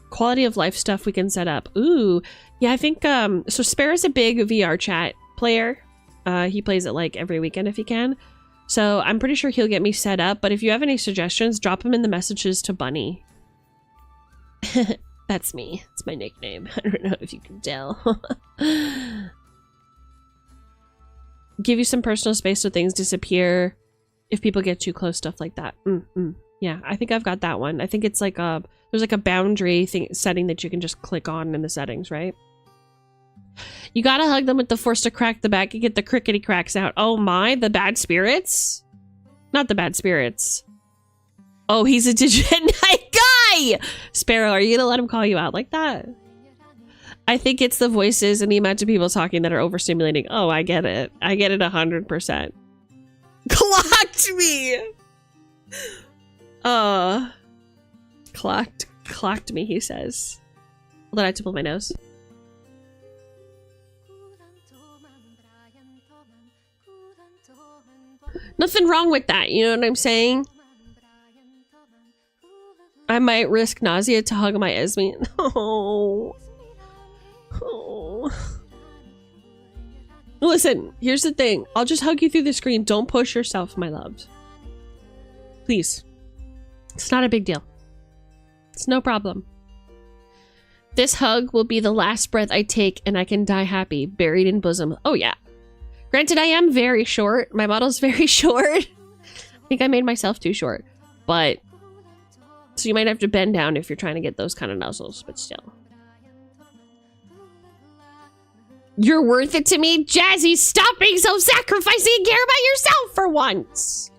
quality of life stuff we can set up. Ooh, yeah. I think so. Sparrow's a big VR chat player. He plays it like every weekend if he can. So I'm pretty sure he'll get me set up, but if you have any suggestions, drop them in the messages to Bunny. That's me. It's my nickname. I don't know if you can tell. Give you some personal space so things disappear if people get too close, stuff like that. Yeah, I think I've got that one. I think it's like there's like a boundary setting that you can just click on in the settings, right? You gotta hug them with the force to crack the back and get the crickety cracks out. Oh my, the bad spirits? Not the bad spirits. Oh, he's a digit night guy! Sparrow, are you gonna let him call you out like that? I think it's the voices and the amount of people talking that are overstimulating. Oh, I get it. I get it 100%. Clocked me! Clocked me, he says. Hold on, I have to pull my nose. Nothing wrong with that, you know what I'm saying? I might risk nausea to hug my Esme. Oh. Listen, here's the thing. I'll just hug you through the screen. Don't push yourself, my loves. Please. It's not a big deal. It's no problem. This hug will be the last breath I take and I can die happy, buried in bosom. Oh yeah. Granted, I am very short. My model's very short. I think I made myself too short. But, so you might have to bend down if you're trying to get those kind of nuzzles, but still. You're worth it to me, Jazzy. Stop being self-sacrificing and care about yourself for once.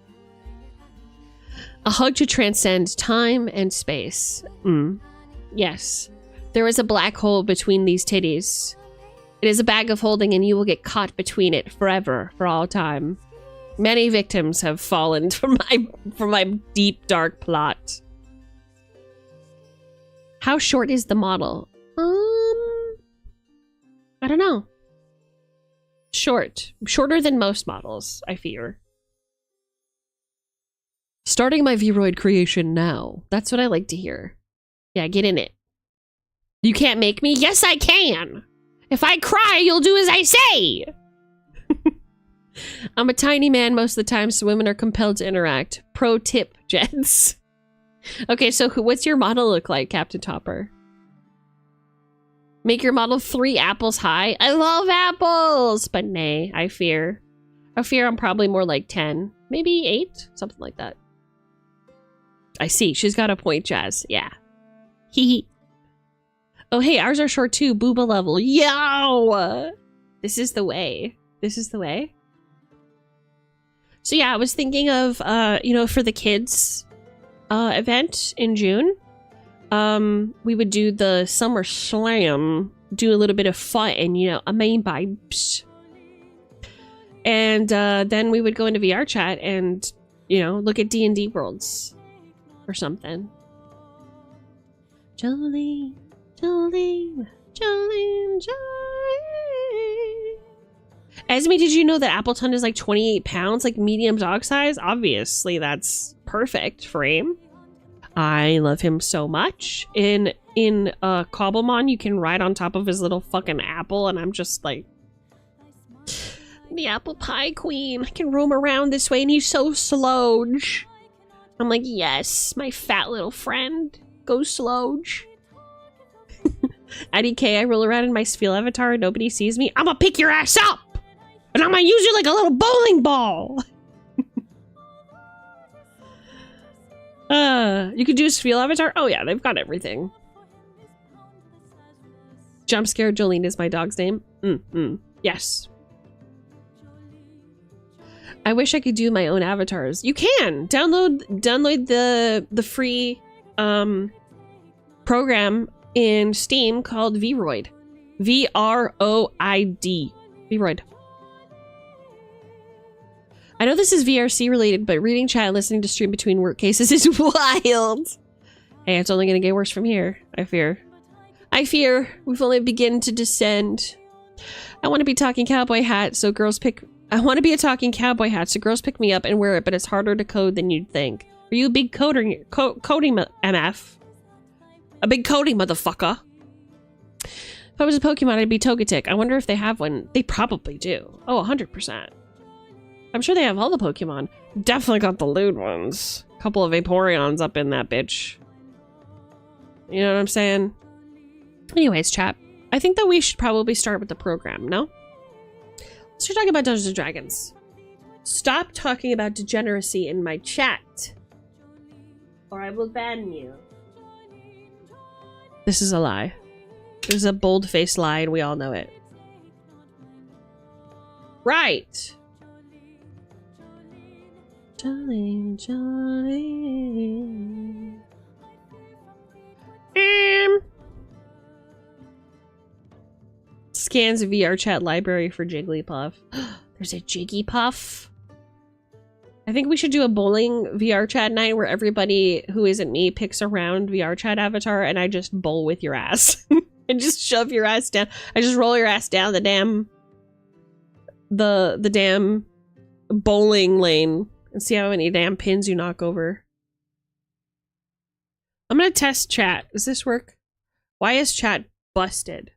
A hug to transcend time and space. Yes. There is a black hole between these titties. It is a bag of holding and you will get caught between it forever, for all time. Many victims have fallen from my deep, dark plot. How short is the model? I don't know. Shorter than most models, I fear. Starting my Vroid creation now. That's what I like to hear. Yeah, get in it. You can't make me? Yes, I can! If I cry, you'll do as I say! I'm a tiny man most of the time, so women are compelled to interact. Pro tip, gents. Okay, so what's your model look like, Captain Topper? Make your model 3 apples high. I love apples! But nay, I fear. I fear I'm probably more like 10. Maybe 8? Something like that. I see. She's got a point, Jazz. Yeah. Hee hee. Oh, hey, ours are short too. Booba level. Yo! This is the way. This is the way. So yeah, I was thinking of, you know, for the kids event in June, we would do the Summer Slam, do a little bit of fun, and, you know, I mean vibes. And then we would go into VR chat and, you know, look at D&D worlds or something. Jolene, Jolene, Jolene, Jolene. Esme, did you know that Appleton is like 28 pounds, like medium dog size? Obviously, that's perfect for him. I love him so much. In Cobblemon, you can ride on top of his little fucking apple, and I'm just like... The apple pie queen. I can roam around this way and he's so slowge. I'm like, yes, my fat little friend. Go slowge. At EK, I roll around in my Sphere avatar and nobody sees me. I'm gonna pick your ass up! And I'm gonna use you like a little bowling ball! You could do a Sphere avatar? Oh yeah, they've got everything. Jump Scare Jolene is my dog's name. Yes. I wish I could do my own avatars. You can! Download the free program in Steam called Vroid. V-R-O-I-D. Vroid. I know this is VRC related, but reading chat and listening to stream between work cases is wild. Hey, it's only gonna get worse from here, I fear. I fear we've only begun to descend. I want to be talking cowboy hat, so girls pick... I want to be a talking cowboy hat, so girls pick me up and wear it, but it's harder to code than you'd think. Are you a big coding MF? A big coding motherfucker. If I was a Pokemon, I'd be Togetic. I wonder if they have one. They probably do. Oh, 100%. I'm sure they have all the Pokemon. Definitely got the lewd ones. A couple of Vaporeons up in that bitch. You know what I'm saying? Anyways, chat. I think that we should probably start with the program, no? Let's start talking about Dungeons & Dragons. Stop talking about degeneracy in my chat, or I will ban you. This is a lie. This is a bold-faced lie, and we all know it. Right. Jolene, Jolene. Scans VR chat library for Jigglypuff. There's a Jigglypuff. I think we should do a bowling VR chat night where everybody who isn't me picks a round VR chat avatar and I just bowl with your ass. And just shove your ass down. I just roll your ass down the damn... The damn bowling lane and see how many damn pins you knock over. I'm gonna test chat. Does this work? Why is chat busted?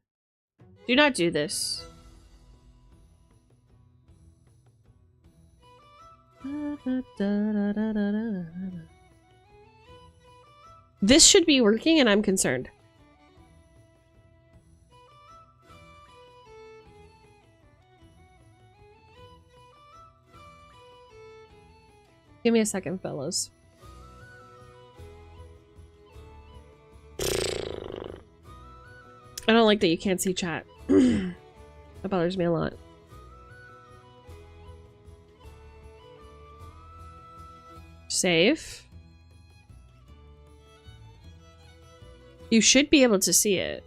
Do not do this. This should be working and I'm concerned. Give me a second, fellas. I don't like that you can't see chat. That bothers me a lot. Save. You should be able to see it.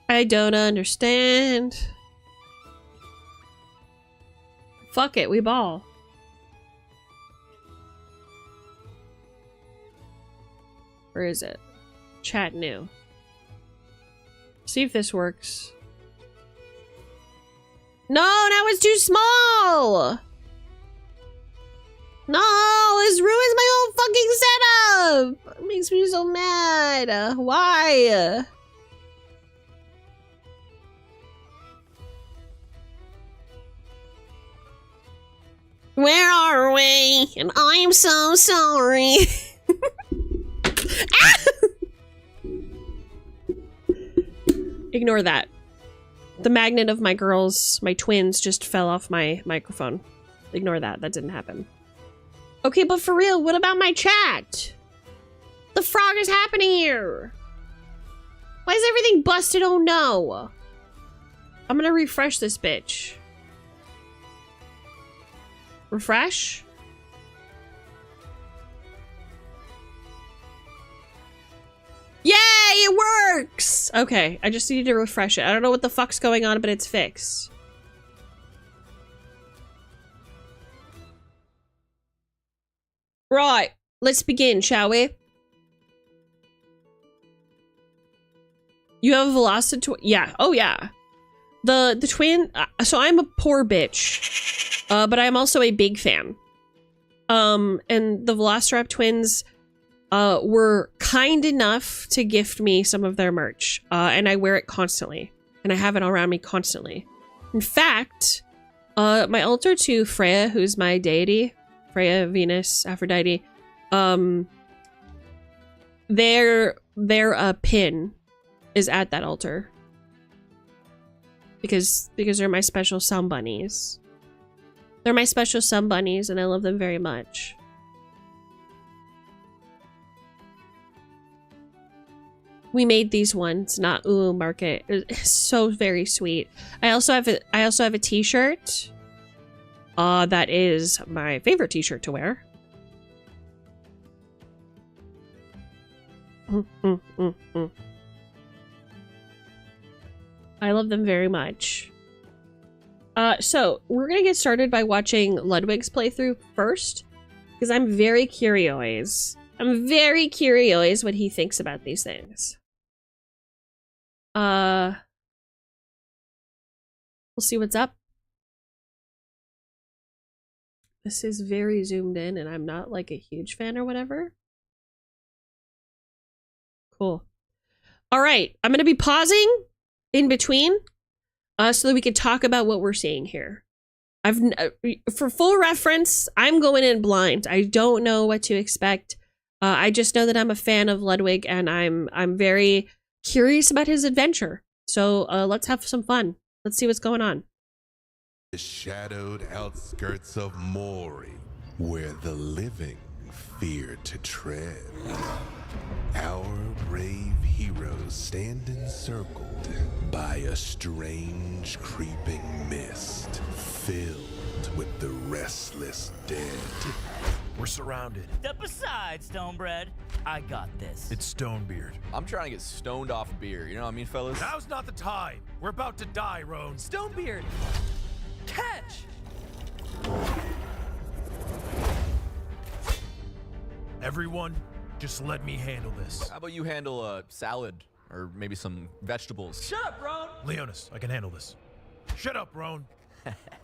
I don't understand. Fuck it, we ball. Where is it? Chat new. See if this works. No, now it's too small! No, this ruins my whole fucking setup! It makes me so mad. Why? Where are we? And I'm so sorry. Ah! Ignore that. The magnet of my girls, my twins, just fell off my microphone. Ignore that. That didn't happen. Okay, but for real, what about my chat? The frog is happening here. Why is everything busted? Oh no. I'm gonna refresh this bitch. Refresh? Yay, it works! Okay, I just needed to refresh it. I don't know what the fuck's going on, but it's fixed. Right, let's begin, shall we? You have a Velocity... Yeah, oh yeah. The twin... so I'm a poor bitch. But I'm also a big fan. And the Velociraptor twins were kind enough to gift me some of their merch. And I wear it constantly. And I have it around me constantly. In fact, my altar to Freya, who's my deity, Freya, Venus, Aphrodite, their pin is at that altar. Because they're my special sun bunnies. They're my special sun bunnies, and I love them very much. We made these ones, not Ulu Market. It's so very sweet. I also have a t-shirt. That is my favorite t-shirt to wear. I love them very much. So we're gonna get started by watching Ludwig's playthrough first, because I'm very curious. I'm very curious what he thinks about these things. We'll see what's up. This is very zoomed in, and I'm not like a huge fan or whatever. Cool. All right, I'm gonna be pausing in between, so that we can talk about what we're seeing here. For full reference, I'm going in blind. I don't know what to expect. I just know that I'm a fan of Ludwig, and I'm very curious about his adventure. So let's have some fun. Let's see what's going on. The shadowed outskirts of Mori, where the living fear to tread. Our brave heroes stand encircled by a strange creeping mist, filled with the restless dead. We're surrounded. Step aside, Stonebread. I got this. It's Stonebeard. I'm trying to get stoned off beer. You know what I mean, fellas? Now's not the time. We're about to die, Roan. Stonebeard. Catch! Everyone, just let me handle this. How about you handle a salad or maybe some vegetables? Shut up, Roan! Leonis, I can handle this. Shut up, Roan.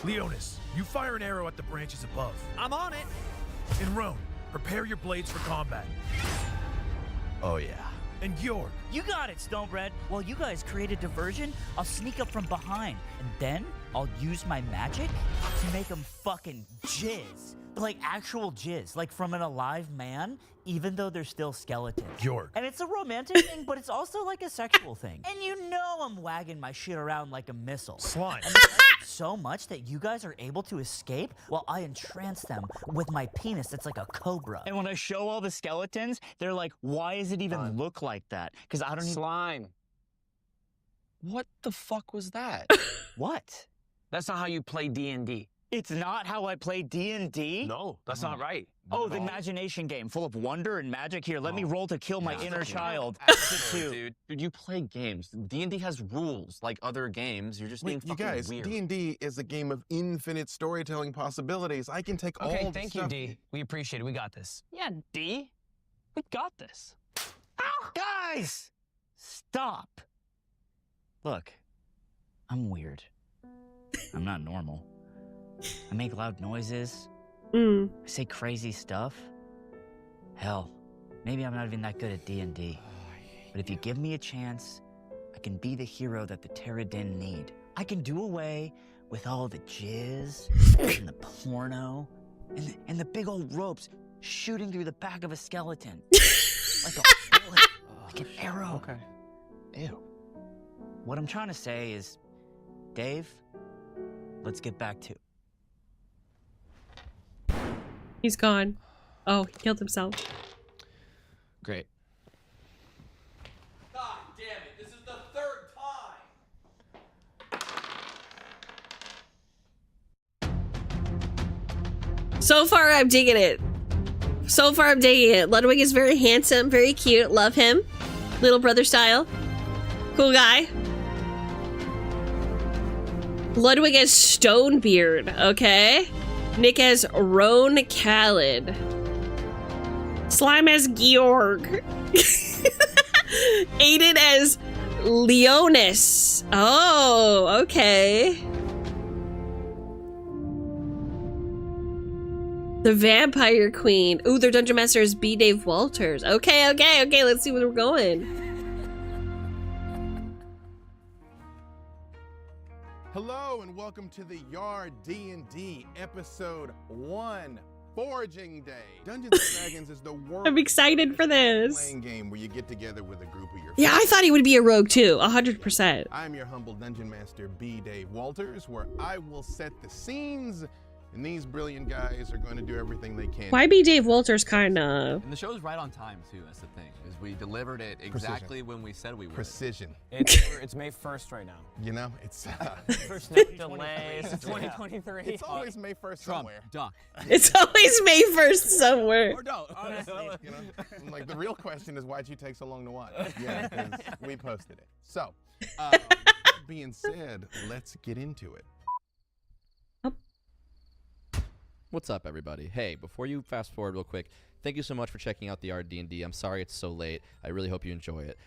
Leonis, you fire an arrow at the branches above. I'm on it. And Roan, prepare your blades for combat. Oh, yeah. And York, You got it, Stonebread. While you guys create a diversion, I'll sneak up from behind. And then I'll use my magic to make them fucking jizz. But like actual jizz, like from an alive man, even though they're still skeletons. York. And it's a romantic thing, but it's also like a sexual thing. And you know I'm wagging my shit around like a missile. Slime. And they like it so much that you guys are able to escape while I entrance them with my penis that's like a cobra. And when I show all the skeletons, they're like, why does it even look like that? Because I don't even... Slime. What the fuck was that? What? That's not how you play D&D. It's not how I play D&D? No, that's not right. Oh, the imagination game, full of wonder and magic. Here, let me roll to kill my inner child. Dude, you play games. D&D has rules like other games. You're just being you fucking guys, weird. D&D is a game of infinite storytelling possibilities. I can take all Okay, the thank you, stuff- D. We appreciate it. We got this. Yeah, D. We got this. Ow! Guys! Stop. Look, I'm weird. I'm not normal. I make loud noises. I say crazy stuff. Hell, maybe I'm not even that good at D&D. But if you give me a chance, I can be the hero that the Terradin need. I can do away with all the jizz and the porno and the big old ropes shooting through the back of a skeleton. Like a bullet, like an arrow. Okay. Ew. What I'm trying to say is, Dave, let's get back to. He's gone. Oh, he killed himself. Great. God damn it, this is the third time! So far, I'm digging it. So far, I'm digging it. Ludwig is very handsome, very cute. Love him. Little brother style. Cool guy. Ludwig has Stonebeard, okay? Nick has Roan Khaled. Slime as Georg. Aiden as Leonis. Oh, okay. The Vampire Queen. Ooh, their Dungeon Master is B. Dave Walters. Okay, let's see where we're going. Hello and welcome to the Yard D&D episode 1, Foraging Day. Dungeons & Dragons is the world I'm excited for this. playing game where you get together with a group of your Yeah, I thought he would be a rogue too, 100%. I'm your humble Dungeon Master, B. Dave Walters, where I will set the scenes, and these brilliant guys are going to do everything they can. Why be Dave Walters kinda? And the show's right on time too. That's the thing. Is we delivered it exactly when we said we would. Precision. It's May 1st right now. You know, it's First delay. 2023. it's always May 1st Trump, somewhere. duck. It's always May 1st somewhere. Or don't. Honestly. You know, like the real question is why'd you take so long to watch? Yeah, because we posted it. So, that being said, let's get into it. What's up, everybody? Hey, before you fast forward real quick, thank you so much for checking out the RD&D. I'm sorry it's so late. I really hope you enjoy it.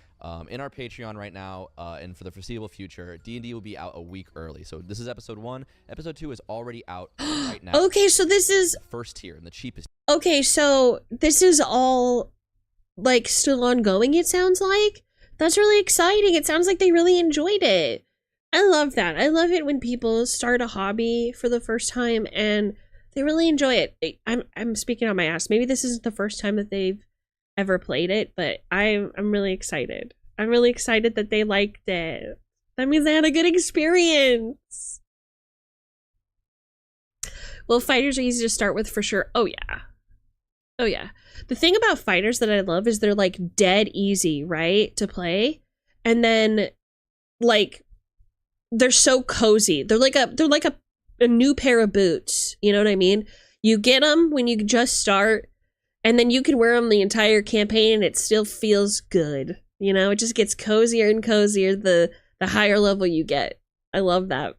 In our Patreon right now, and for the foreseeable future, D&D will be out a week early. So this is episode 1. Episode 2 is already out right now. Okay, so this is... First tier and the cheapest. Okay, so this is all, like, still ongoing, it sounds like? That's really exciting. It sounds like they really enjoyed it. I love that. I love it when people start a hobby for the first time and they really enjoy it. I'm speaking on my ass. Maybe this isn't the first time that they've ever played it, but I'm really excited. I'm really excited that they liked it. That means they had a good experience. Well, fighters are easy to start with for sure. Oh yeah. Oh yeah. The thing about fighters that I love is they're like dead easy, right? To play. And then like they're so cozy. They're like a new pair of boots. You know what I mean? You get them when you just start, and then you can wear them the entire campaign and it still feels good. You know, it just gets cozier and cozier the higher level you get. I love that.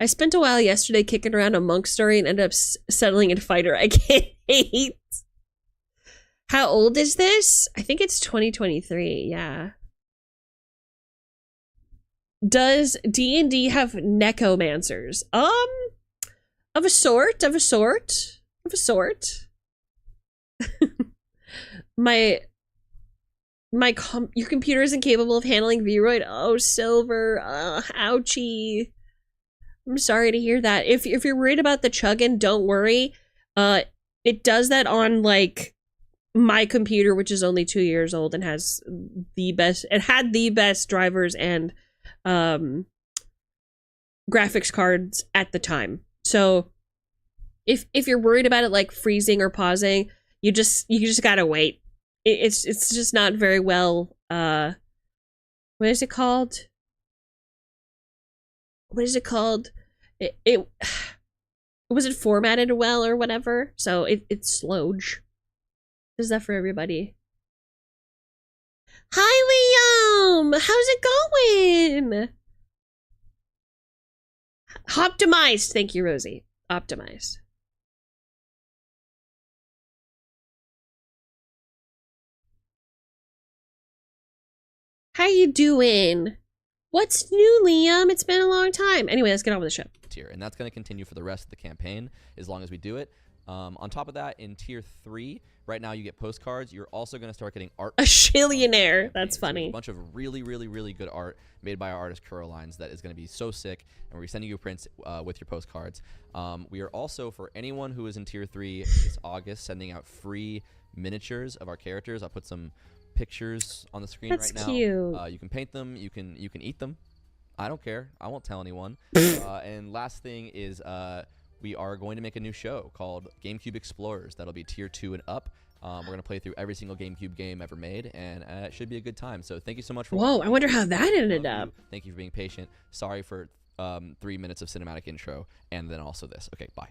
I spent a while yesterday kicking around a monk story and ended up settling in fighter I can't hate. How old is this? I think it's 2023, yeah. Does D&D have necromancers? Of a sort. Your computer isn't capable of handling Vroid. Oh, Silver. Ouchie. I'm sorry to hear that. If you're worried about the chugging, don't worry. It does that on like my computer, which is only 2 years old and has the best. It had the best drivers and graphics cards at the time. So if you're worried about it like freezing or pausing, you just gotta wait. It's just not very well. What is it called? It wasn't formatted well or whatever, so it's slowed. Is that for everybody? Hi, Liam! How's it going? Optimized. Thank you, Rosie. Optimized. How you doing? What's new, Liam? It's been a long time. Anyway, let's get on with the show. Tier, and that's going to continue for the rest of the campaign as long as we do it. On top of that, in tier 3, right now you get postcards. You're also going to start getting art. A shillionaire. That's funny. A bunch of really, really, really good art made by our artist Curlines that is going to be so sick, and we're sending you prints with your postcards. We are also, for anyone who is in tier 3 this August, sending out free miniatures of our characters. I'll put some pictures on the screen right now. That's cute. You can paint them. You can eat them. I don't care. I won't tell anyone. And last thing is we are going to make a new show called GameCube Explorers. That'll be tier 2 and up. We're going to play through every single GameCube game ever made, and it should be a good time. So thank you so much for Whoa, watching. I wonder how that ended up. Thank you for being patient. Sorry for 3 minutes of cinematic intro, and then also this. Okay, bye.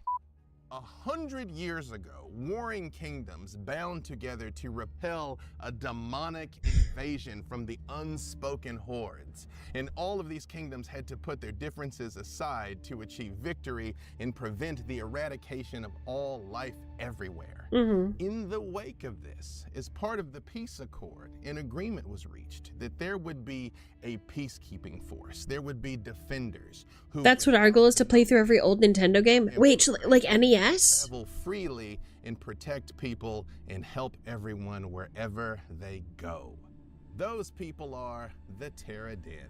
100 years ago, warring kingdoms bound together to repel a demonic invasion from the unspoken hordes. And all of these kingdoms had to put their differences aside to achieve victory and prevent the eradication of all life everywhere. Mm-hmm. In the wake of this, as part of the peace accord, an agreement was reached that there would be a peacekeeping force. There would be defenders who That's what our goal is, to play through every old Nintendo game. Wait, like NES? travel freely and protect people and help everyone wherever they go. Those people are the Terradin,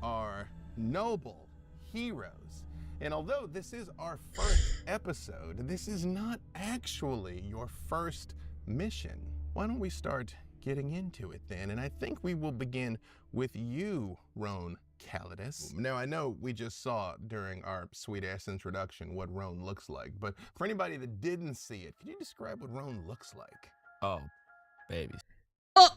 our noble heroes. And although this is our first episode, this is not actually your first mission. Why don't we start getting into it then? And I think we will begin with you, Roan Calidus. Now, I know we just saw during our sweet-ass introduction what Roan looks like, but for anybody that didn't see it, could you describe what Roan looks like? Oh, babies. Oh,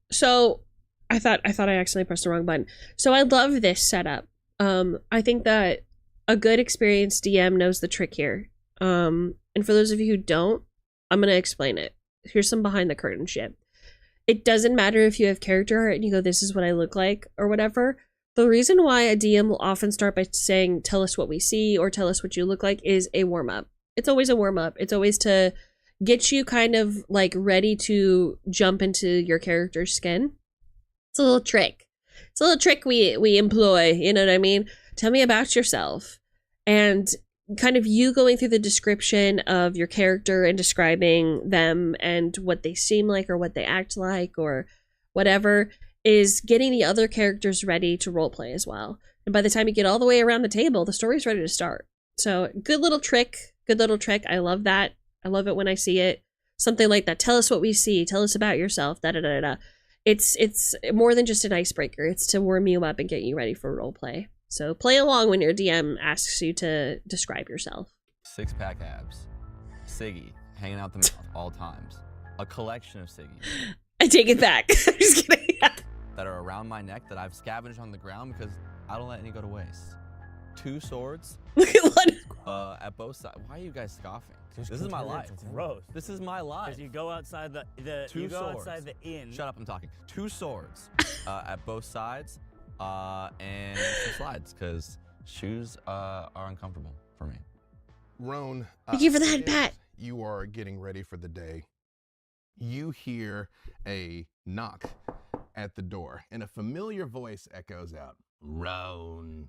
so I thought I accidentally pressed the wrong button. So I love this setup. I think that a good experienced DM knows the trick here. And for those of you who don't, I'm going to explain it. Here's some behind the curtain shit. It doesn't matter if you have character art and you go, this is what I look like or whatever. The reason why a DM will often start by saying, tell us what we see or tell us what you look like is a warm up. It's always a warm up. It's always to get you kind of like ready to jump into your character's skin. It's a little trick. It's a little trick we employ, you know what I mean? Tell me about yourself. And kind of you going through the description of your character and describing them and what they seem like or what they act like or whatever is getting the other characters ready to roleplay as well. And by the time you get all the way around the table, the story's ready to start. So good little trick. Good little trick. I love that. I love it when I see it. Something like that. Tell us what we see. Tell us about yourself. Da da da da. It's more than just an icebreaker. It's to warm you up and get you ready for roleplay. So play along when your DM asks you to describe yourself. 6-pack abs. Siggy, hanging out the mouth all times. A collection of Siggies. I take it back. I'm just kidding. That are around my neck that I've scavenged on the ground because I don't let any go to waste. 2 swords. Look at one. At both sides. Why are you guys scoffing? This is my life. Gross. This is my life. Because you go outside the Two you go swords. outside the inn. Shut up, I'm talking. 2 swords at both sides and some slides because shoes are uncomfortable for me. Roan, Thank you for that, Pat. You are getting ready for the day. You hear a knock at the door, and a familiar voice echoes out. Roan,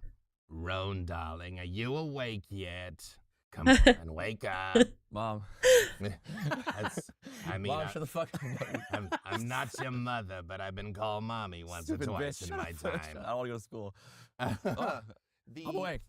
darling, are you awake yet? Come on, wake up. Mom. Mom, shut the fuck up. I'm not your mother, but I've been called mommy once or twice in my time. I don't want to go to school. The I'm awake.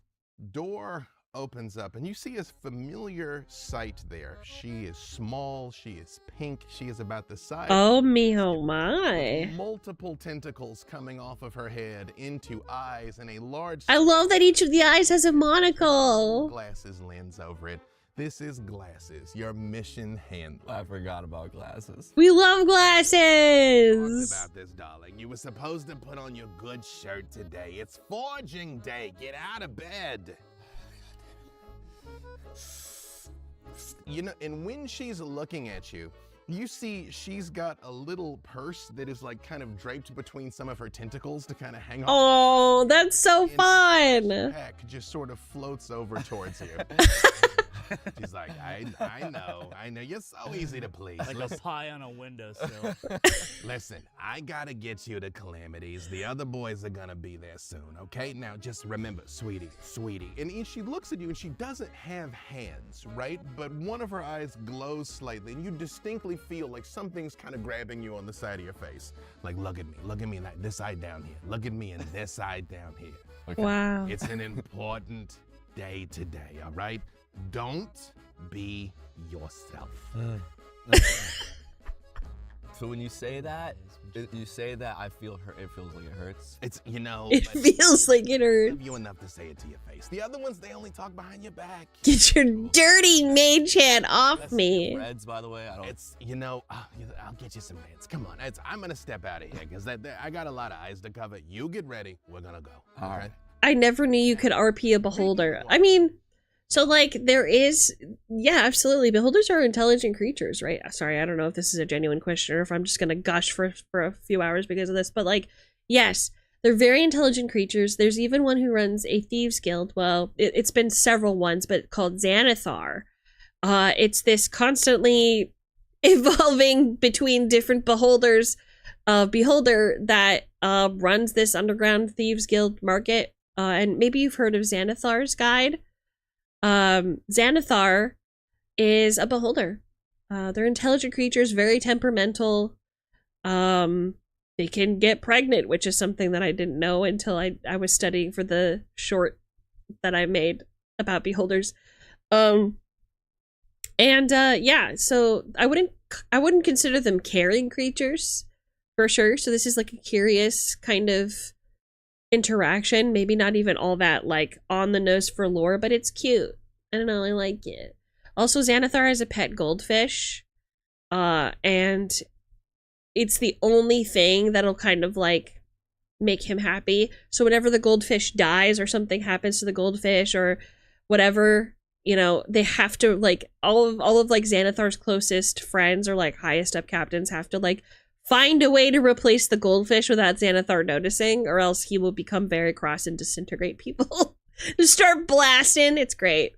door opens up, and you see a familiar sight there. She is small, she is pink, she is about the size. Oh me, oh my. Multiple tentacles coming off of her head into eyes and a large... I love that each of the eyes has a monocle. Glasses lens over it. This is Glasses, your mission handler. I forgot about Glasses. We love glasses. Talk about this, darling. You were supposed to put on your good shirt today. It's forging day. Get out of bed. You know, and when she's looking at you, you see she's got a little purse that is like kind of draped between some of her tentacles to kind of hang off. Oh, that's so fun. Pack just sort of floats over towards you. She's like, I know, you're so easy to please. Like a pie on a windowsill. Listen, I gotta get you to Calamities. The other boys are gonna be there soon, okay? Now just remember, sweetie. And she looks at you and she doesn't have hands, right? But one of her eyes glows slightly and you distinctly feel like something's kind of grabbing you on the side of your face. Like, look at me, like this eye down here. Look at me and this eye down here. Okay. Wow. It's an important day today, all right? Don't be yourself. So when you say that, I feel hurt. It feels like it hurts. It's, you know. It feels like it hurts. You enough to say it to your face. The other ones, they only talk behind your back. Get your dirty mage hand off me. Reds, by the way, I don't. It's, you know, I'll get you some meds. Come on, I'm gonna step out of here because I got a lot of eyes to cover. You get ready. We're gonna go. All right. I never knew you could RP a beholder. I mean, so like there is, yeah, absolutely. Beholders are intelligent creatures, right? Sorry, I don't know if this is a genuine question or if I'm just gonna gush for a few hours because of this, but like, yes, they're very intelligent creatures. There's even one who runs a thieves guild. Well, it's been several ones, but called Xanathar. It's this constantly evolving between different beholder that runs this underground thieves guild market. And maybe you've heard of Xanathar's Guide. Xanathar is a beholder. They're intelligent creatures, very temperamental. They can get pregnant, which is something that I didn't know until I was studying for the short that I made about beholders. Yeah, so I wouldn't consider them caring creatures for sure. So this is like a curious kind of interaction, maybe not even all that like on the nose for lore, but it's cute. I don't know, I like it. Also, Xanathar has a pet goldfish, and it's the only thing that'll kind of like make him happy. So whenever the goldfish dies or something happens to the goldfish or whatever, you know, they have to like all of like Xanathar's closest friends or like highest up captains have to like find a way to replace the goldfish without Xanathar noticing, or else he will become very cross and disintegrate people. Just start blasting. It's great.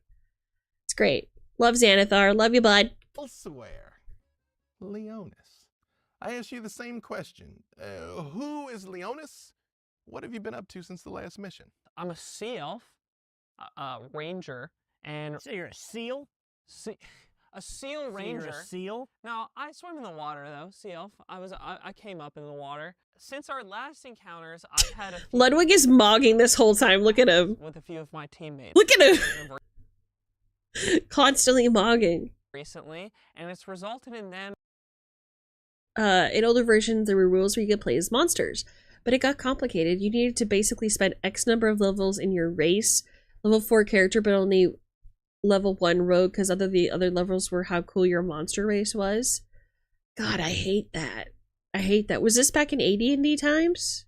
It's great. Love Xanathar. Love you, bud. Elsewhere, Leonis. I ask you the same question. Who is Leonis? What have you been up to since the last mission? I'm a sea elf, ranger, and... So you're a seal? A seal ranger. So you're a seal? Now, I swim in the water, though, sea elf. I came up in the water. Since our last encounters, I've had a few... Ludwig is mogging this whole time. Look at him. With a few of my teammates. Look at him! Constantly mogging. Recently, and it's resulted in them... In older versions, there were rules where you could play as monsters, but it got complicated. You needed to basically spend X number of levels in your race, level 4 character, but only level 1 rogue, because the other levels were how cool your monster race was. God, I hate that. I hate that. Was this back in AD&D times?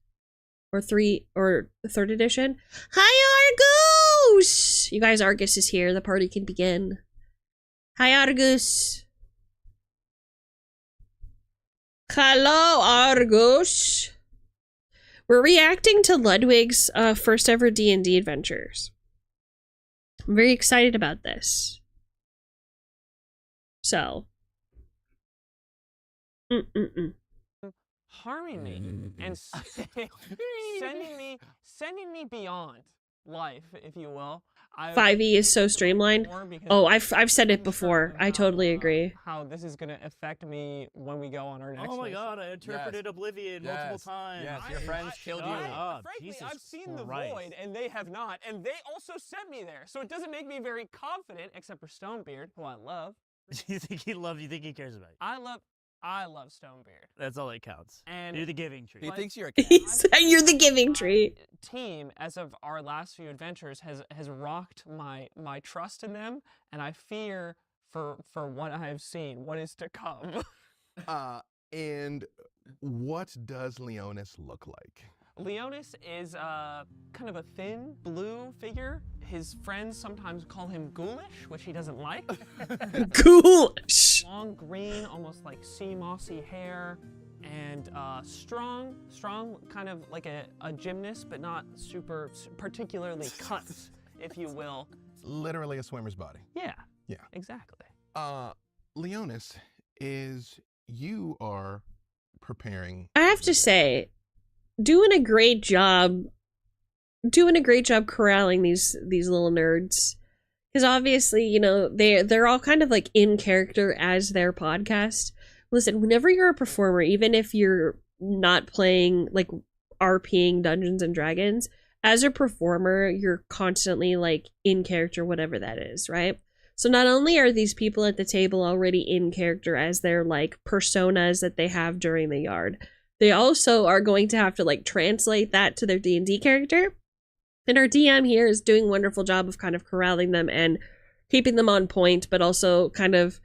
Or 3rd edition? Hi, Argus! You guys, Argus is here. The party can begin. Hi, Argus. Hello, Argus. We're reacting to Ludwig's first ever D&D adventures. I'm very excited about this. So. harming me and sending me beyond life, if you will. 5e is so streamlined. Oh, I've said it before. I totally agree. How this is going to affect me when we go on our next Oh my mission. god, I interpreted Oblivion multiple times. Yes, your friends killed you. Frankly, Jesus I've seen the Christ. void, and they have not, and they also sent me there. So it doesn't make me very confident, except for Stonebeard, who I love. You think he loves you? Think he cares about you? I love Stonebeard. That's all that counts. And you're the giving tree. He thinks you're a You're the giving tree. Team, as of our last few adventures, has rocked my trust in them, and I fear for what I have seen, what is to come. And what does Leonis look like? Leonis is kind of a thin blue figure. His friends sometimes call him ghoulish, which he doesn't like. Ghoulish. Long green, almost like sea mossy hair, and strong, kind of like a gymnast, but not super particularly cut, if you will. Literally a swimmer's body. Yeah. Yeah. Exactly. Leonis, you are preparing. I have to say, doing a great job corralling these little nerds, because obviously, you know, they're all kind of like in character as their podcast. Listen, whenever you're a performer, even if you're not playing like RPing Dungeons and Dragons, as a performer, you're constantly like in character, whatever that is, right? So not only are these people at the table already in character as their like personas that they have during the yard, they also are going to have to like translate that to their D&D character. And our DM here is doing a wonderful job of kind of corralling them and keeping them on point, but also kind of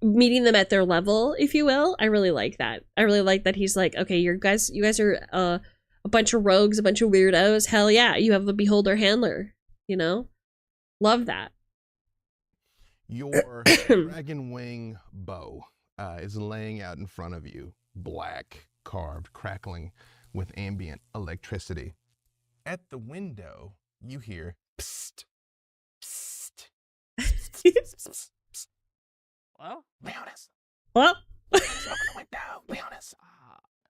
meeting them at their level, if you will. I really like that. I really like that he's like, okay, you guys are a bunch of rogues, a bunch of weirdos. Hell yeah, you have a beholder handler, you know? Love that. Your dragon wing bow is laying out in front of you, black, carved, crackling with ambient electricity. At the window, you hear psst, psst, psst, Well, Leonis. Well, Open the window, Leonis.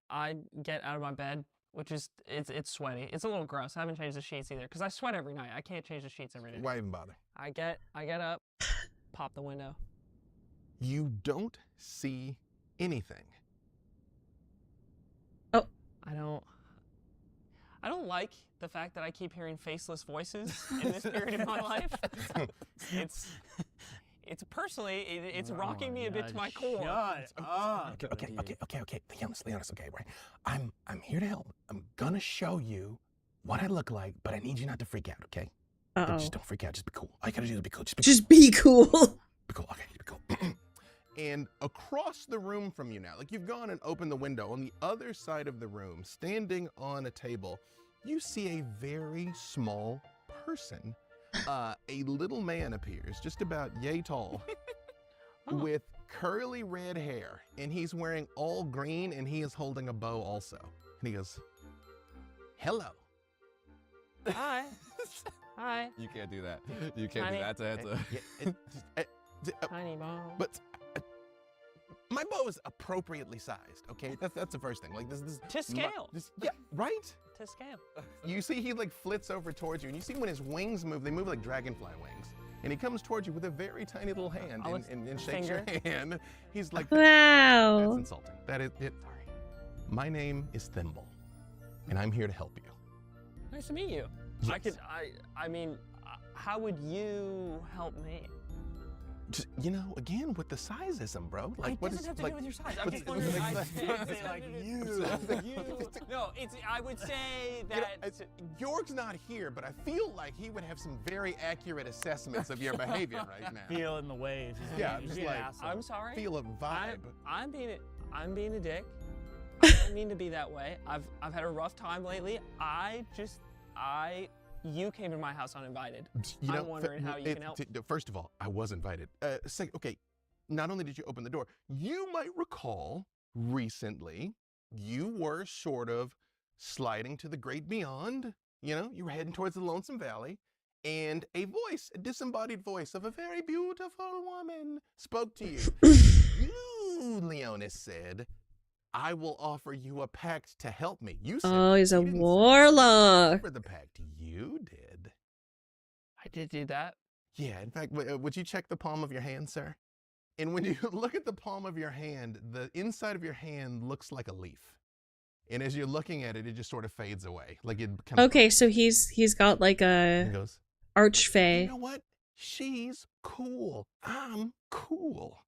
I get out of my bed, which is it's sweaty. It's a little gross. I haven't changed the sheets either because I sweat every night. I can't change the sheets every day. Why even bother? I get up, pop the window. You don't see anything. Oh, I don't like the fact that I keep hearing faceless voices in this period of my life. It's personally, it's rocking me a bit to my core. Shut up. Okay. Leonis, okay, right? I'm here to help. I'm gonna show you what I look like, but I need you not to freak out, okay? Just don't freak out. Just be cool. All you gotta do is be cool. Just be cool. Be cool. Okay, be cool. And across the room from you now, like you've gone and opened the window, on the other side of the room, standing on a table, you see a very small person. A little man appears, just about yay tall, with curly red hair, and he's wearing all green, and he is holding a bow also. And he goes, "Hello." Hi. Hi. You can't do that. You can't do that. That's a... Tiny bow. But my bow is appropriately sized, okay? That's the first thing. Like this To scale. yeah, right? To scale. You see he like flits over towards you, and you see when his wings move, they move like dragonfly wings. And he comes towards you with a very tiny little hand and shakes your hand. He's like, wow. That's insulting. That is it. Sorry. My name is Thimble, and I'm here to help you. Nice to meet you. Yes. I mean, how would you help me? Just, again, with the sizeism, bro. Like, It what doesn't have to do with your size. I'm just what's- wondering. I like- say like you. No, I would say that. York's not here, but I feel like he would have some very accurate assessments of your behavior right now. Feel in the waves. Yeah, He's just being an like, asshole. I'm sorry. Feel a vibe. I'm being a dick. I don't mean to be that way. I've had a rough time lately. You came to my house uninvited. I'm wondering how you can help. First of all, I was invited. Second, okay, not only did you open the door, you might recall recently you were sort of sliding to the great beyond. You were heading towards the Lonesome Valley, and a disembodied voice of a very beautiful woman spoke to you. You, Leonis, said, "I will offer you a pact to help me." You said, Oh, he's a warlock. for the pact. You did. I did do that. Yeah, in fact, would you check the palm of your hand, sir? And when you look at the palm of your hand, the inside of your hand looks like a leaf. And as you're looking at it, it just sort of fades away. Like it becomes... Okay, so he's got like a archfey. You know what? She's cool. I'm cool.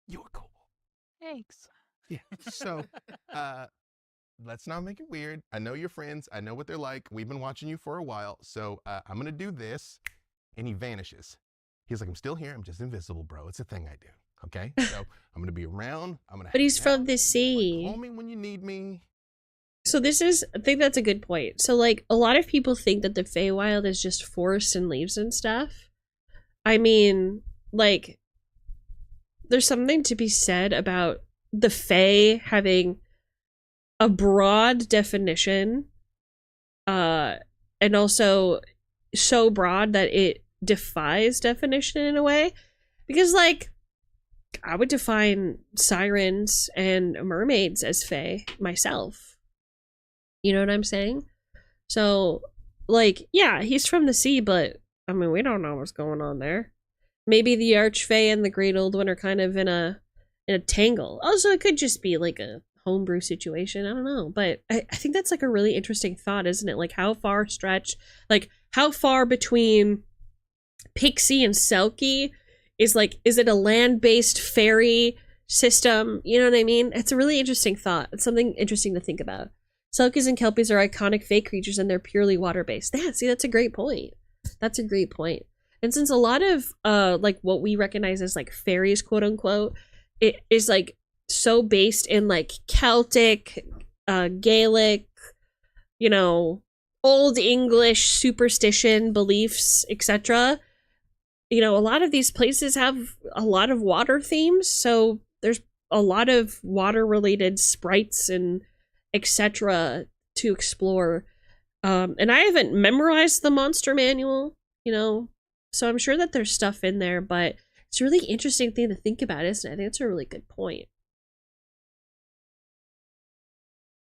You're cool. Thanks. Yeah. So, let's not make it weird. I know your friends. I know what they're like. We've been watching you for a while. So I'm going to do this. And he vanishes. He's like, "I'm still here. I'm just invisible, bro. It's a thing I do." Okay? So I'm going to be around. I'm going to But he's from the sea. Call me when you need me. So I think that's a good point. So like a lot of people think that the Feywild is just forest and leaves and stuff. I mean, like, there's something to be said about the Fey having a broad definition, and also so broad that it defies definition in a way. Because, like, I would define sirens and mermaids as Fey myself. You know what I'm saying? So, like, yeah, he's from the sea, but, I mean, we don't know what's going on there. Maybe the Archfey and the Great Old One are kind of in a tangle. Also, it could just be, like, a homebrew situation. I don't know. But I think that's, like, a really interesting thought, isn't it? Like, how far between Pixie and Selkie is it a land-based fairy system? You know what I mean? It's a really interesting thought. It's something interesting to think about. Selkies and Kelpies are iconic Fey creatures, and they're purely water-based. Yeah, see, that's a great point. That's a great point. And since a lot of like what we recognize as like fairies, quote unquote, it is like so based in like Celtic, Gaelic, Old English superstition beliefs, etc. A lot of these places have a lot of water themes, so there's a lot of water related sprites and etc. to explore. And I haven't memorized the monster manual, So I'm sure that there's stuff in there, but it's a really interesting thing to think about, isn't it? I think it's a really good point.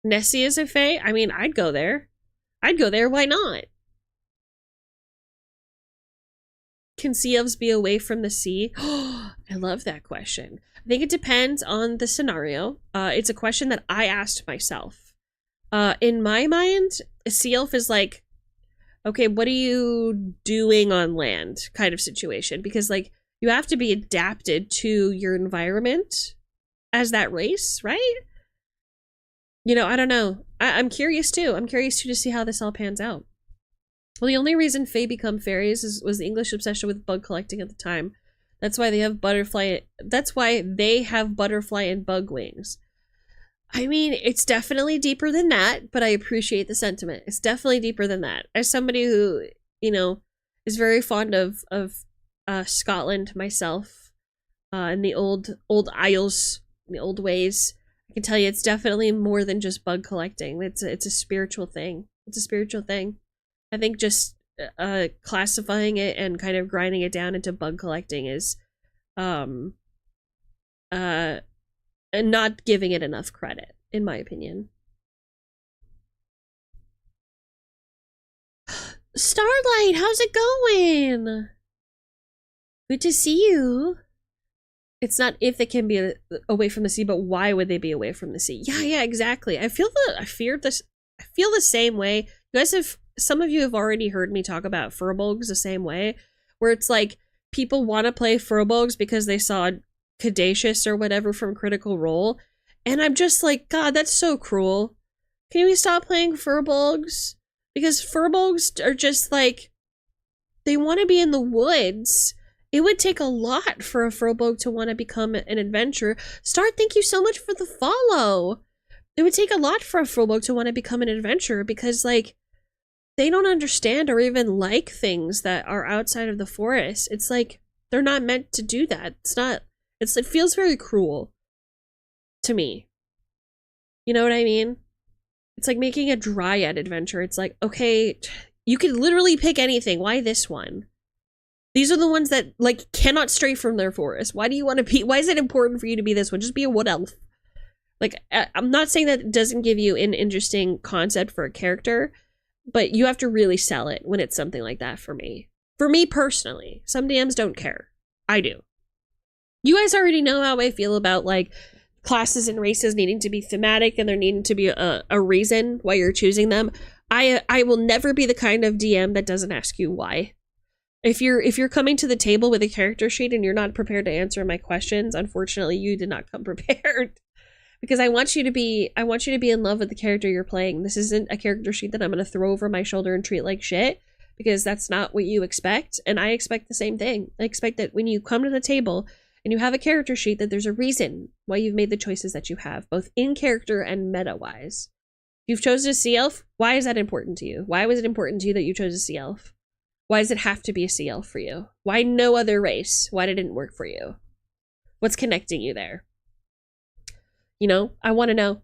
Nessie is a fae? I mean, I'd go there. I'd go there, why not? Can sea elves be away from the sea? I love that question. I think it depends on the scenario. It's a question that I asked myself. In my mind, a sea elf is like, okay, what are you doing on land kind of situation? Because like, you have to be adapted to your environment as that race, right? You know, I don't know. I'm curious too. I'm curious too to see how this all pans out. Well, the only reason fae become fairies was the English obsession with bug collecting at the time. That's why they have butterfly. That's why they have butterfly and bug wings. I mean, it's definitely deeper than that, but I appreciate the sentiment. It's definitely deeper than that. As somebody who, you know, is very fond of Scotland myself, and the old Isles, the old ways, I can tell you it's definitely more than just bug collecting. It's a spiritual thing. It's a spiritual thing. I think just classifying it and kind of grinding it down into bug collecting is and not giving it enough credit, in my opinion. Starlight, how's it going? Good to see you. It's not if they can be away from the sea, but why would they be away from the sea? Yeah, exactly. I feel the same way. You guys have, some of you have already heard me talk about furbolgs the same way, where it's like people want to play furbolgs because they saw Caduceus or whatever from Critical Role, and I'm just like, God, that's so cruel. Can we stop playing furbolgs? Because furbolgs are just like, they want to be in the woods. It would take a lot for a furbolg to want to become an adventurer. Star, thank you so much for the follow. It would take a lot for a furbolg to want to become an adventurer because, like, they don't understand or even like things that are outside of the forest. It's like, they're not meant to do that. It feels very cruel to me. You know what I mean? It's like making a dryad adventure. It's like, okay, you could literally pick anything. Why this one? These are the ones that, like, cannot stray from their forest. Why do you want to be, why is it important for you to be this one? Just be a wood elf. Like, I'm not saying that it doesn't give you an interesting concept for a character, but you have to really sell it when it's something like that for me. For me personally. Some DMs don't care. I do. You guys already know how I feel about, like, classes and races needing to be thematic and there needing to be a reason why you're choosing them. I will never be the kind of DM that doesn't ask you why. If you're coming to the table with a character sheet and you're not prepared to answer my questions, unfortunately, you did not come prepared. Because I want you to be in love with the character you're playing. This isn't a character sheet that I'm going to throw over my shoulder and treat like shit, because that's not what you expect, and I expect the same thing. I expect that when you come to the table and you have a character sheet, that there's a reason why you've made the choices that you have, both in character and meta-wise. If you've chosen a sea elf, why is that important to you? Why was it important to you that you chose a sea elf? Why does it have to be a sea elf for you? Why no other race? Why did it didn't work for you? What's connecting you there? You know, I want to know.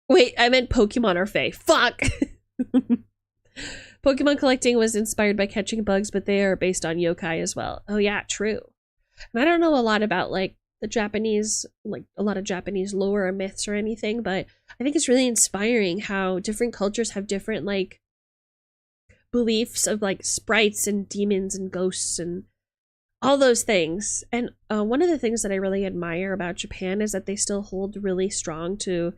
Wait, I meant Pokemon or Fae. Fuck! Pokemon collecting was inspired by catching bugs, but they are based on yokai as well. Oh yeah, true. And I don't know a lot about, like, the Japanese, like, a lot of Japanese lore or myths or anything, but I think it's really inspiring how different cultures have different, like, beliefs of, like, sprites and demons and ghosts and all those things. And one of the things that I really admire about Japan is that they still hold really strong to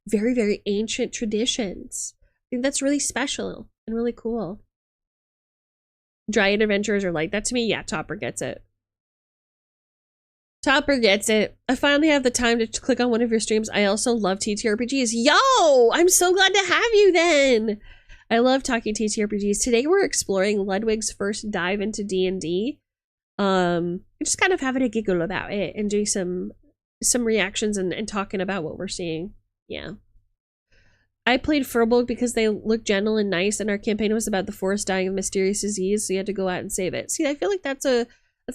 very, very ancient traditions. I think that's really special and really cool. Dryad adventurers are like that to me. Yeah, Topper gets it. Topper gets it. I finally have the time to click on one of your streams. I also love TTRPGs. Yo! I'm so glad to have you then! I love talking TTRPGs. Today we're exploring Ludwig's first dive into D&D. Just kind of having a giggle about it and doing some reactions and talking about what we're seeing. Yeah. I played Furbolg because they look gentle and nice, and our campaign was about the forest dying of mysterious disease, so you had to go out and save it. See, I feel like that's a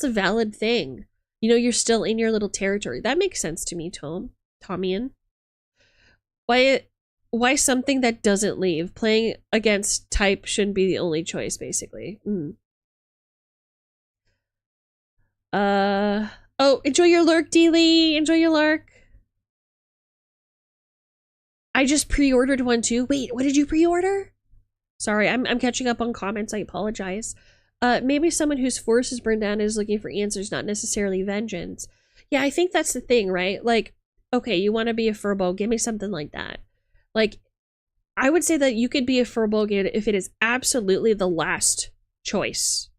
valid thing. You know, you're still in your little territory. That makes sense to me, Tomian. Why something that doesn't leave? Playing against type shouldn't be the only choice, basically. Oh, enjoy your lurk, Deely. Enjoy your lurk. I just pre-ordered one too. Wait, what did you pre-order? Sorry, I'm catching up on comments. I apologize. Maybe someone whose force is burned down is looking for answers, not necessarily vengeance. Yeah, I think that's the thing, right? Like, okay, you want to be a furbo, give me something like that. Like, I would say that you could be a furbo if it is absolutely the last choice,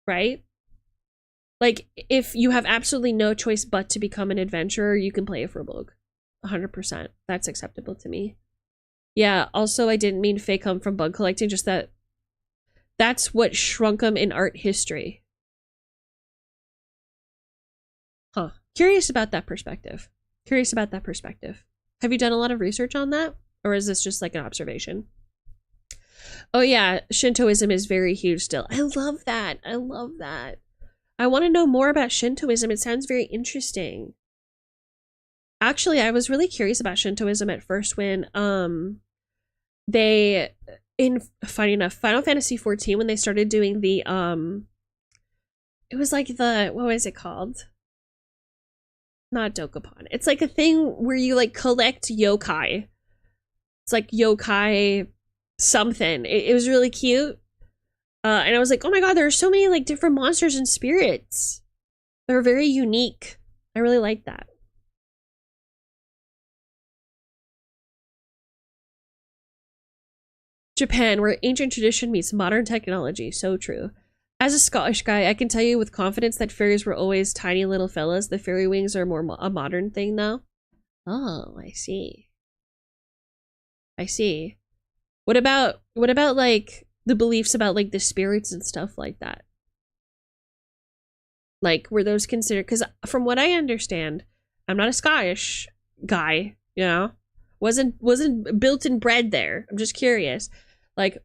right? Like, if you have absolutely no choice but to become an adventurer, you can play a furbolg. 100%. That's acceptable to me. Yeah, also, I didn't mean fake come from bug collecting, just that that's what shrunk them in art history. Huh. Curious about that perspective. Curious about that perspective. Have you done a lot of research on that? Or is this just like an observation? Oh yeah, Shintoism is very huge still. I love that. I love that. I want to know more about Shintoism. It sounds very interesting. Actually, I was really curious about Shintoism at first when funny enough, Final Fantasy 14, when they started doing the it was like the, what was it called? Not Dokapon. It's like a thing where you like collect yokai. It's like yokai something. It was really cute. And I was like, oh my god, there are so many like different monsters and spirits. They're very unique. I really like that. Japan, where ancient tradition meets modern technology. So true. As a Scottish guy, I can tell you with confidence that fairies were always tiny little fellas. The fairy wings are more a modern thing now. Oh, I see. I see. What about like the beliefs about like the spirits and stuff like that? Like, were those considered? Because from what I understand, I'm not a Scottish guy, you know, wasn't built and bred there. I'm just curious. Like,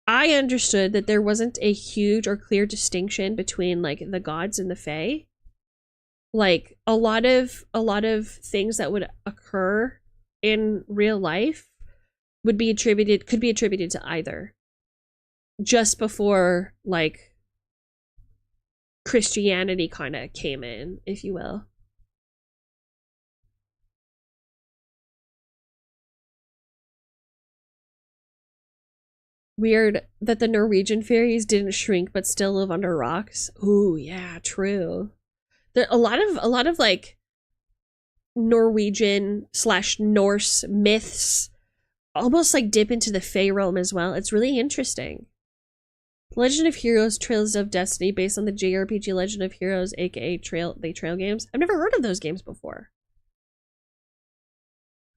I understood that there wasn't a huge or clear distinction between like the gods and the fae. Like a lot of things that would occur in real life could be attributed to either. Just before like Christianity kind of came in, if you will. Weird that the Norwegian fairies didn't shrink but still live under rocks. Ooh, yeah, true. There a lot of like Norwegian / Norse myths almost like dip into the fae realm as well. It's really interesting. Legend of Heroes Trails of Destiny, based on the JRPG Legend of Heroes, aka Trail games. I've never heard of those games before.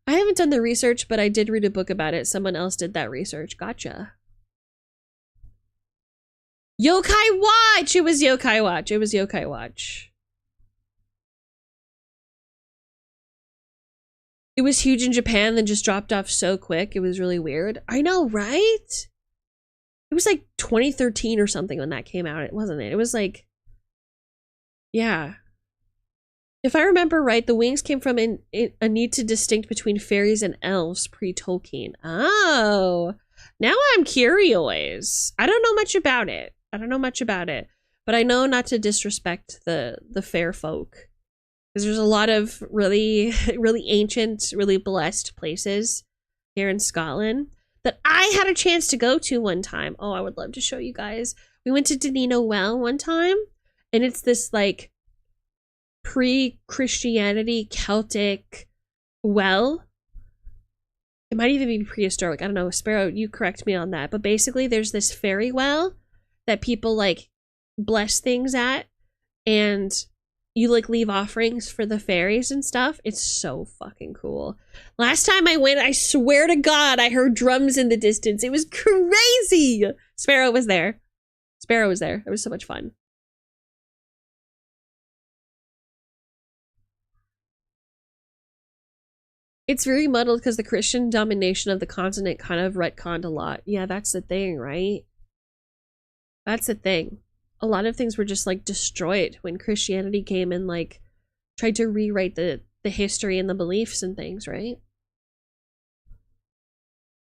I haven't done the research, but I did read a book about it. Someone else did that research. Gotcha. Yokai Watch! It was Yokai Watch. It was Yokai Watch. It was huge in Japan, then just dropped off so quick. It was really weird. I know, right? It was like 2013 or something when that came out, wasn't it? It was like, yeah. If I remember right, the wings came from a need to distinct between fairies and elves pre-Tolkien. Oh, now I'm curious. I don't know much about it. But I know not to disrespect the fair folk. Because there's a lot of really, really ancient, really blessed places here in Scotland that I had a chance to go to one time. Oh, I would love to show you guys. We went to Denino Well one time, and it's this like pre-Christianity Celtic well. It might even be prehistoric. I don't know. Sparrow, you correct me on that. But basically, there's this fairy well that people like bless things at, and you like leave offerings for the fairies and stuff. It's so fucking cool. Last time I went, I swear to God, I heard drums in the distance. It was crazy. Sparrow was there. It was so much fun. It's very muddled because the Christian domination of the continent kind of retconned a lot. Yeah, that's the thing, right? That's the thing. A lot of things were just like destroyed when Christianity came and like tried to rewrite the history and the beliefs and things, right?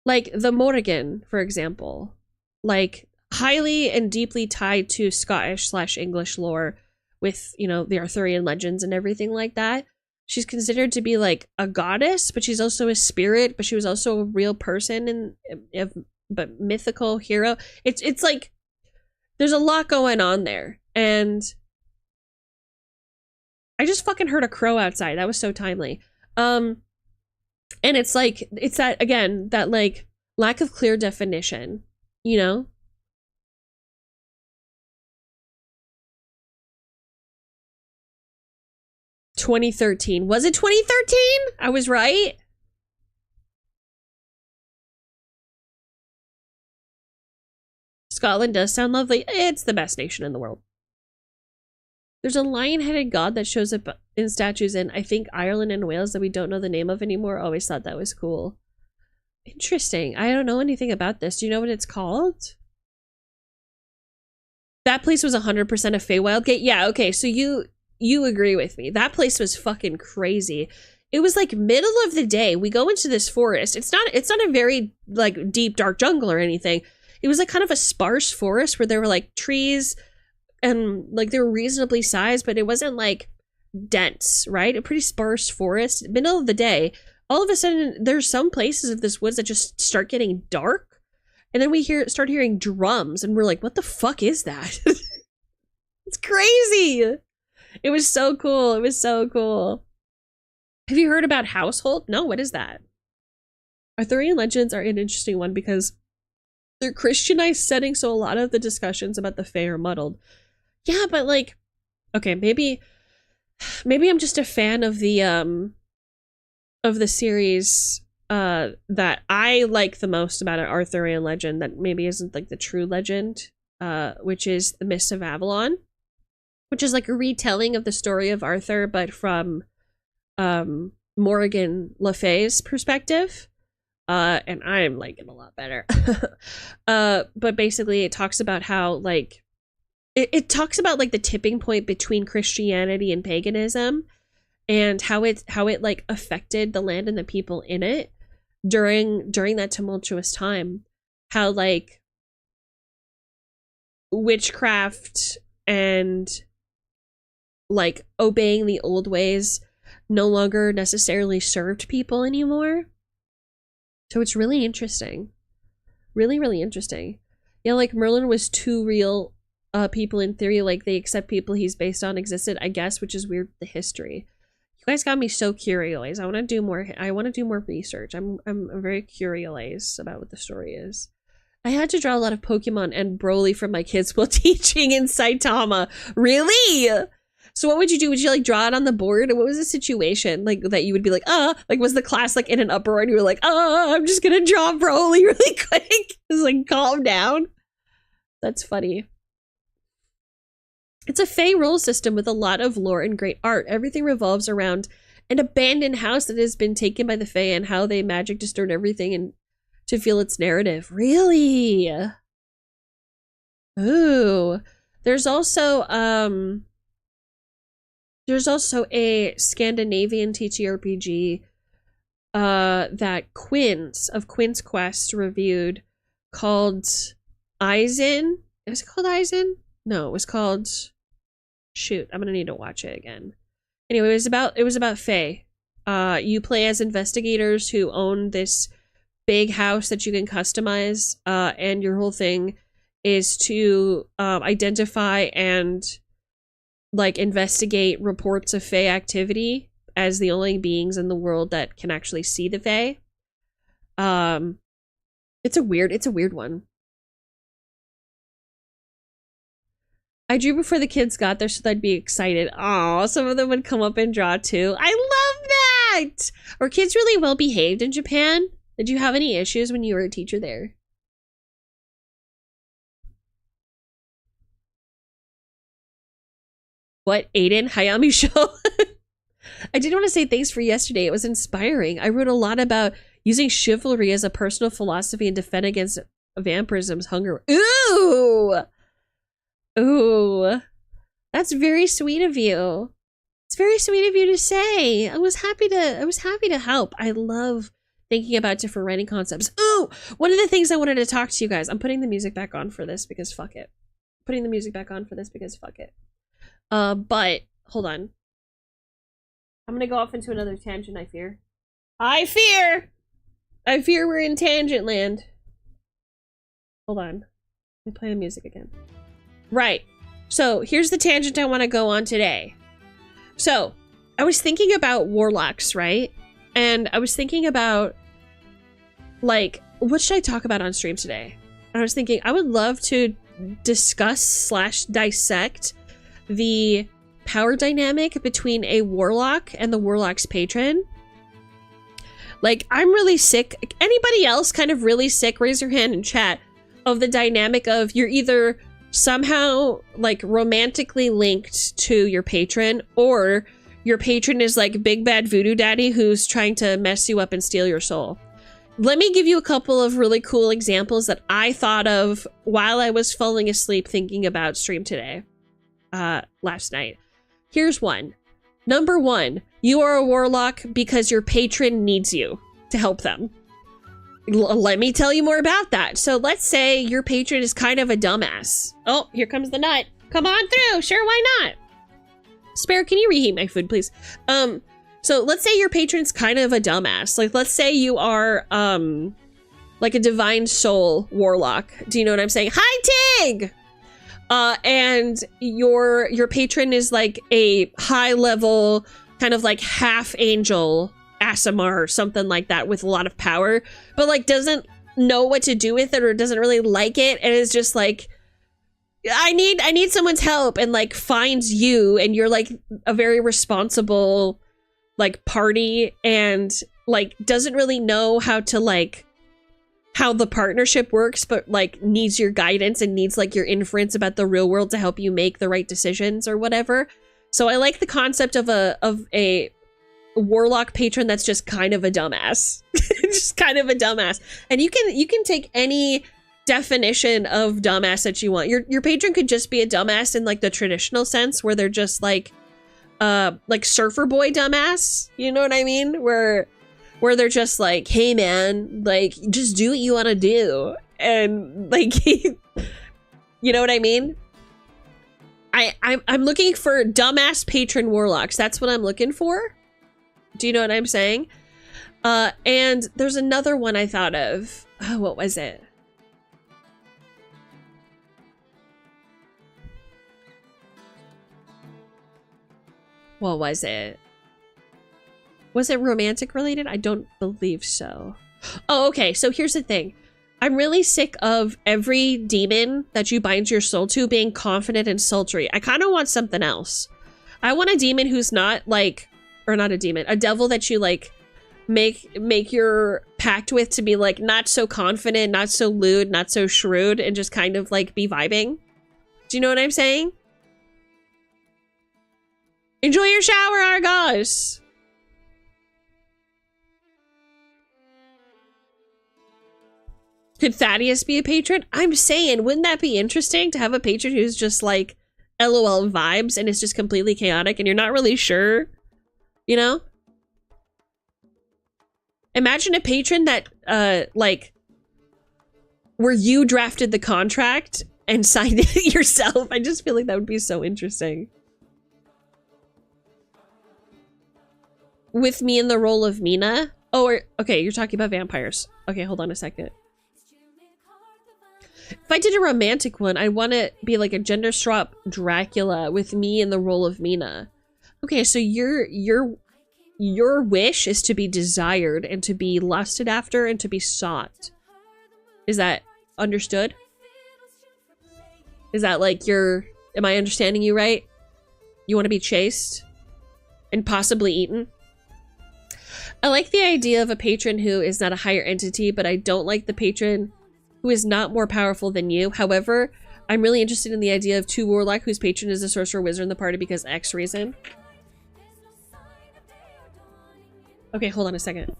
like the Morrigan, for example, like highly and deeply tied to Scottish/English lore with, you know, the Arthurian legends and everything like that. She's considered to be like a goddess, but she's also a spirit, but she was also a real person but mythical hero. It's like there's a lot going on there. And I just fucking heard a crow outside. That was so timely. And it's like, it's that, again, that like lack of clear definition, you know? "2013. Was it 2013? I was right. Scotland does sound lovely. It's the best nation in the world. There's a lion-headed god that shows up in statues in, I think, Ireland and Wales that we don't know the name of anymore. Always thought that was cool. Interesting. I don't know anything about this. Do you know what it's called? That place was 100% a Feywild gate. Yeah, okay, so you agree with me. That place was fucking crazy. It was like middle of the day. We go into this forest. It's not a very like deep, dark jungle or anything. It was like kind of a sparse forest where there were like trees and like they were reasonably sized, but it wasn't like dense, right? A pretty sparse forest. Middle of the day. All of a sudden, there's some places of this woods that just start getting dark. And then we start hearing drums and we're like, what the fuck is that? It's crazy. It was so cool. It was so cool. Have you heard about Household? No, what is that? Arthurian legends are an interesting one because they're Christianized setting, so a lot of the discussions about the Fae are muddled. Yeah, but like, okay, maybe I'm just a fan of the series that I like the most about an Arthurian legend that maybe isn't like the true legend, which is The Mists of Avalon, which is like a retelling of the story of Arthur, but from Morgan Le Fay's perspective. And I'm liking a lot better. But basically it talks about how like it talks about like the tipping point between Christianity and paganism and how it like affected the land and the people in it during that tumultuous time. How like witchcraft and like obeying the old ways no longer necessarily served people anymore. So it's really interesting. Really, really interesting. Yeah, like Merlin was two real people in theory, like they accept people he's based on existed, I guess, which is weird, the history. You guys got me so curious. I want to do more research. I'm very curious about what the story is. I had to draw a lot of Pokemon and Broly for my kids while teaching in Saitama. Really? So what would you do? Would you like draw it on the board? What was the situation like that you would be like, like was the class like in an uproar and you were like, I'm just gonna draw Broly really quick? Just like calm down. That's funny. It's a Fey role system with a lot of lore and great art. Everything revolves around an abandoned house that has been taken by the Fey and how they magic distort everything and to feel its narrative. Really? Ooh. There's also a Scandinavian TTRPG that Quinns of Quinn's Quest reviewed called Eisen. Was it called Eisen? No, it was called... Shoot, I'm gonna need to watch it again. Anyway, it was about Fae. You play as investigators who own this big house that you can customize, and your whole thing is to identify and like investigate reports of Fae activity as the only beings in the world that can actually see the Fae. It's a weird one. I drew before the kids got there so they'd be excited. Aw, some of them would come up and draw too. I love that! Were kids really well behaved in Japan? Did you have any issues when you were a teacher there? What, Aiden? Hayami show? I did want to say thanks for yesterday. It was inspiring. I wrote a lot about using chivalry as a personal philosophy and defend against vampirism's hunger. Ooh! Ooh. That's very sweet of you. It's very sweet of you to say. I was happy to help. I love thinking about different writing concepts. Ooh, one of the things I wanted to talk to you guys. I'm putting the music back on for this because fuck it. Putting the music back on for this because fuck it. But hold on. I'm gonna go off into another tangent, I fear. I fear we're in tangent land. Hold on. Let me play the music again. Right. So here's the tangent I want to go on today. So I was thinking about warlocks, right? And I was thinking about, like, what should I talk about on stream today? I was thinking I would love to discuss / dissect the power dynamic between a warlock and the warlock's patron. Like, I'm really sick. Anybody else kind of really sick? Raise your hand in chat of the dynamic of you're either somehow like romantically linked to your patron, or your patron is like big bad voodoo daddy who's trying to mess you up and steal your soul. Let me give you a couple of really cool examples that I thought of while I was falling asleep thinking about stream today, last night. Here's one. Number one, you are a warlock because your patron needs you to help them. Let me tell you more about that. So let's say your patron is kind of a dumbass. Oh, here comes the nut. Come on through. Sure, why not? Spare, can you reheat my food, please? So let's say your patron's kind of a dumbass. Like, let's say you are, like a divine soul warlock. Do you know what I'm saying? Hi, Tig! And your patron is like a high level, kind of like half angel Asimar or something like that with a lot of power, but like doesn't know what to do with it or doesn't really like it and is just like, I need someone's help, and like finds you, and you're like a very responsible like party, and like doesn't really know how to like how the partnership works, but like needs your guidance and needs like your inference about the real world to help you make the right decisions or whatever. So I like the concept of a warlock patron that's just kind of a dumbass. Just kind of a dumbass. And you can take any definition of dumbass that you want. Your patron could just be a dumbass in like the traditional sense, where they're just like surfer boy dumbass, you know what I mean? Where they're just like, hey man, like just do what you want to do, and like you know what I mean? I'm looking for dumbass patron warlocks. That's what I'm looking for. Do you know what I'm saying? And there's another one I thought of. Oh, what was it? What was it? Was it romantic related? I don't believe so. Oh, okay. So here's the thing. I'm really sick of every demon that you bind your soul to being confident and sultry. I kind of want something else. I want a demon who's not like, or not a demon, a devil that you like make your pact with to be like not so confident, not so lewd, not so shrewd, and just kind of like be vibing. Do you know what I'm saying? Enjoy your shower, Argos. Could Thaddeus be a patron? I'm saying, wouldn't that be interesting to have a patron who's just like LOL vibes and it's just completely chaotic and you're not really sure, you know? Imagine a patron that, like, where you drafted the contract and signed it yourself. I just feel like that would be so interesting. With me in the role of Mina? Oh, okay, you're talking about vampires. Okay, hold on a second. If I did a romantic one, I'd want to be like a gender swap Dracula with me in the role of Mina. Okay, so your wish is to be desired and to be lusted after and to be sought. Is that understood? Is that like am I understanding you right? You want to be chased and possibly eaten? I like the idea of a patron who is not a higher entity, but I don't like the patron who is not more powerful than you. However, I'm really interested in the idea of two warlock whose patron is a sorcerer wizard in the party because X reason. Okay, hold on a second.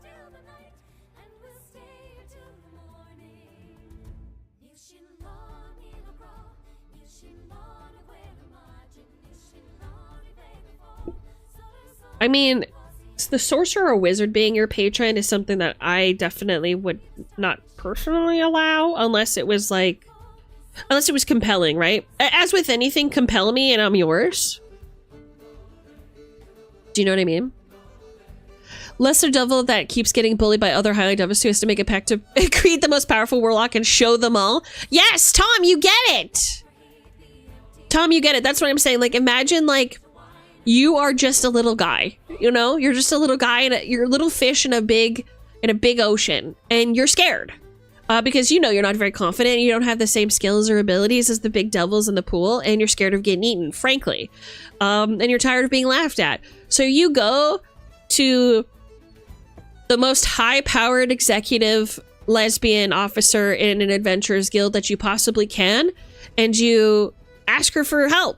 I mean, the sorcerer or wizard being your patron is something that I definitely would not personally allow unless it was like, unless it was compelling, right? As with anything, compel me and I'm yours. Do you know what I mean? Lesser devil that keeps getting bullied by other highly devils who has to make a pact to create the most powerful warlock and show them all. Yes, Tom, you get it. Tom, you get it. That's what I'm saying. Like, imagine like you are just a little guy, you know? You're just a little guy and you're a little fish in a big ocean and you're scared. Because you know you're not very confident, you don't have the same skills or abilities as the big devils in the pool, and you're scared of getting eaten, frankly. And you're tired of being laughed at. So you go to the most high-powered executive lesbian officer in an adventurers guild that you possibly can, and you ask her for help.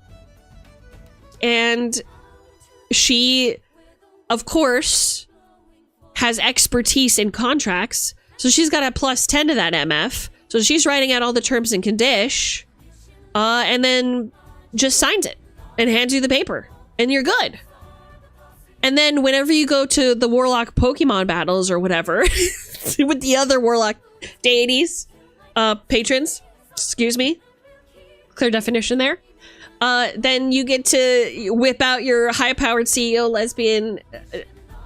And she, of course, has expertise in contracts, so she's got a +10 to that MF. So she's writing out all the terms and conditions, and then just signs it and hands you the paper, and you're good. And then whenever you go to the Warlock Pokemon battles or whatever, with the other Warlock deities, patrons, excuse me, clear definition there, then you get to whip out your high-powered CEO lesbian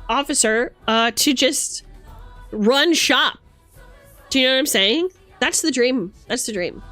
officer to just run shop. Do you know what I'm saying? That's the dream. That's the dream.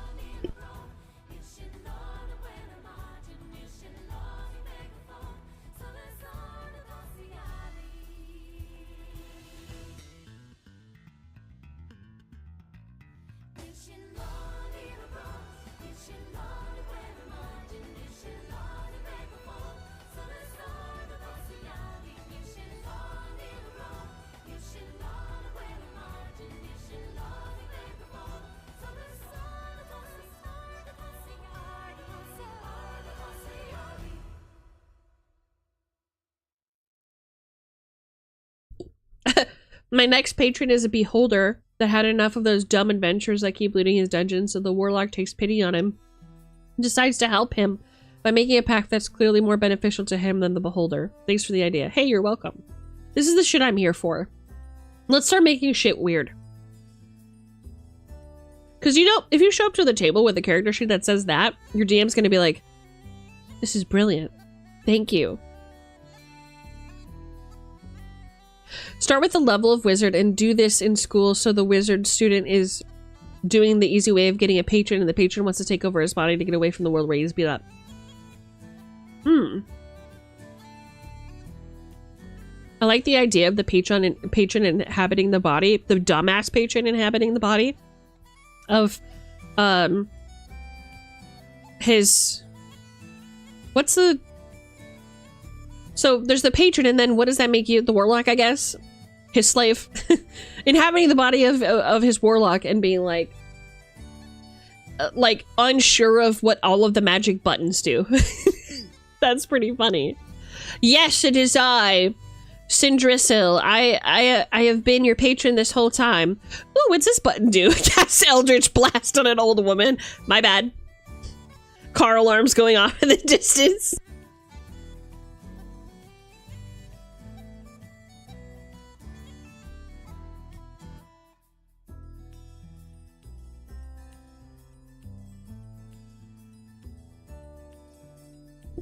My next patron is a beholder that had enough of those dumb adventures that keep looting his dungeon, so the warlock takes pity on him and decides to help him by making a pact that's clearly more beneficial to him than the beholder. Thanks for the idea. Hey, you're welcome. This is the shit I'm here for. Let's start making shit weird. Because, you know, if you show up to the table with a character sheet that says that, your DM's gonna be like, this is brilliant. Thank you. Start with the level of wizard and do this in school so the wizard student is doing the easy way of getting a patron and the patron wants to take over his body to get away from the world where he's beat up. I like the idea of the patron inhabiting the body, the dumbass patron inhabiting the body of his, what's the, so there's the patron, and then what does that make you? The warlock, I guess? His slave. Inhabiting the body of his warlock and being like unsure of what all of the magic buttons do. That's pretty funny. Yes, it is I, Sindrisil. I have been your patron this whole time. Ooh, what's this button do? Cast Eldritch Blast on an old woman. My bad. Car alarms going off in the distance.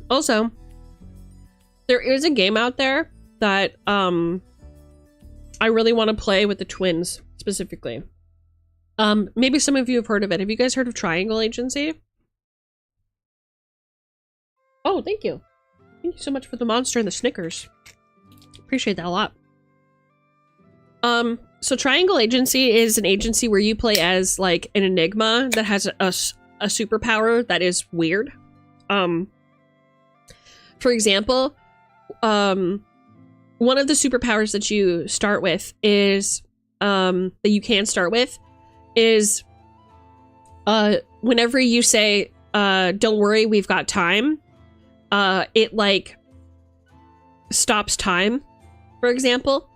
Also, there is a game out there that I really want to play with the twins specifically. Maybe some of you have heard of it. Have you guys heard of Triangle Agency? Oh, thank you. Thank you so much for the monster and the Snickers. Appreciate that a lot. So Triangle Agency is an agency where you play as like an enigma that has a superpower that is weird. For example, one of the superpowers that you start with is, that you can start with, is, whenever you say, don't worry, we've got time, it, like, stops time, for example.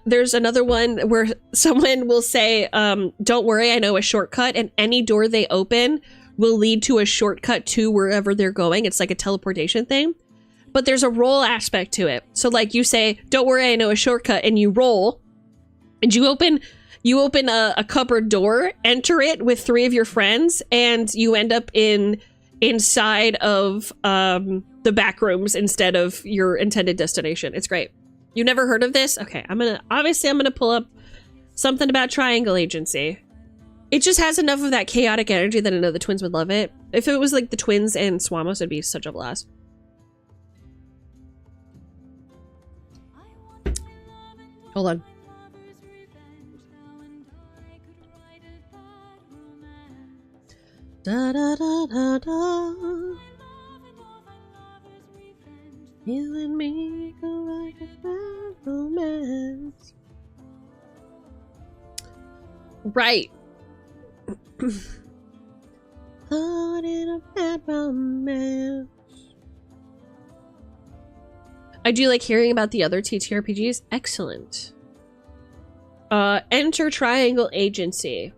There's another one where someone will say, don't worry, I know a shortcut, and any door they open will lead to a shortcut to wherever they're going. It's like a teleportation thing. but there's a roll aspect to it. So like you say, don't worry, I know a shortcut, and you roll, and you open a cupboard door, enter it with 3 of your friends, and you end up inside of the back rooms instead of your intended destination. It's great. You never heard of this? Okay, I'm gonna pull up something about Triangle Agency. It just has enough of that chaotic energy that I know the twins would love it. If it was like the twins and Swamos, it'd be such a blast. Hold on. Da da da da da. You and me go like a bad romance. Right. Caught in a bad romance. I do like hearing about the other TTRPGs. Excellent. Enter Triangle Agency.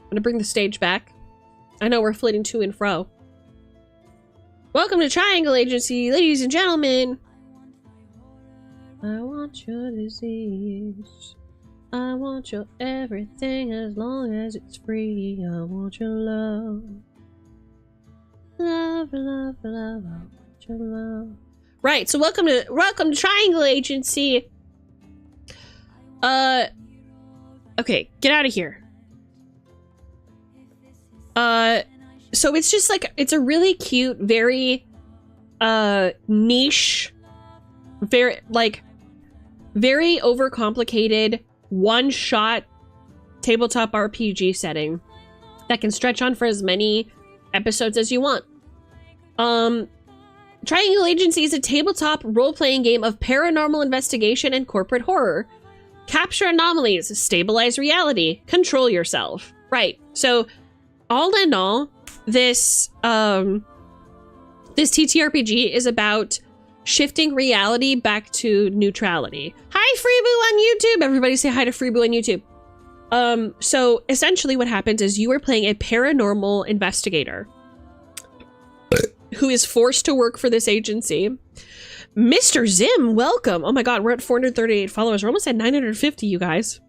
I'm gonna bring the stage back. I know we're flitting to and fro. Welcome to Triangle Agency, ladies and gentlemen. I want your disease. I want your everything as long as it's free. I want your love. Love, love, love, I want your love. Right, so welcome to Triangle Agency. Okay, get out of here. So it's just like, it's a really cute, very, niche, very overcomplicated, one-shot tabletop RPG setting that can stretch on for as many episodes as you want. Triangle Agency is a tabletop role-playing game of paranormal investigation and corporate horror. Capture anomalies, stabilize reality, control yourself. Right, so all in all, this TTRPG is about shifting reality back to neutrality. Hi, Freeboo on YouTube! Everybody say hi to Freeboo on YouTube. So essentially what happens is you are playing a paranormal investigator who is forced to work for this agency. Mr. Zim, welcome! Oh my god, we're at 438 followers. We're almost at 950, you guys.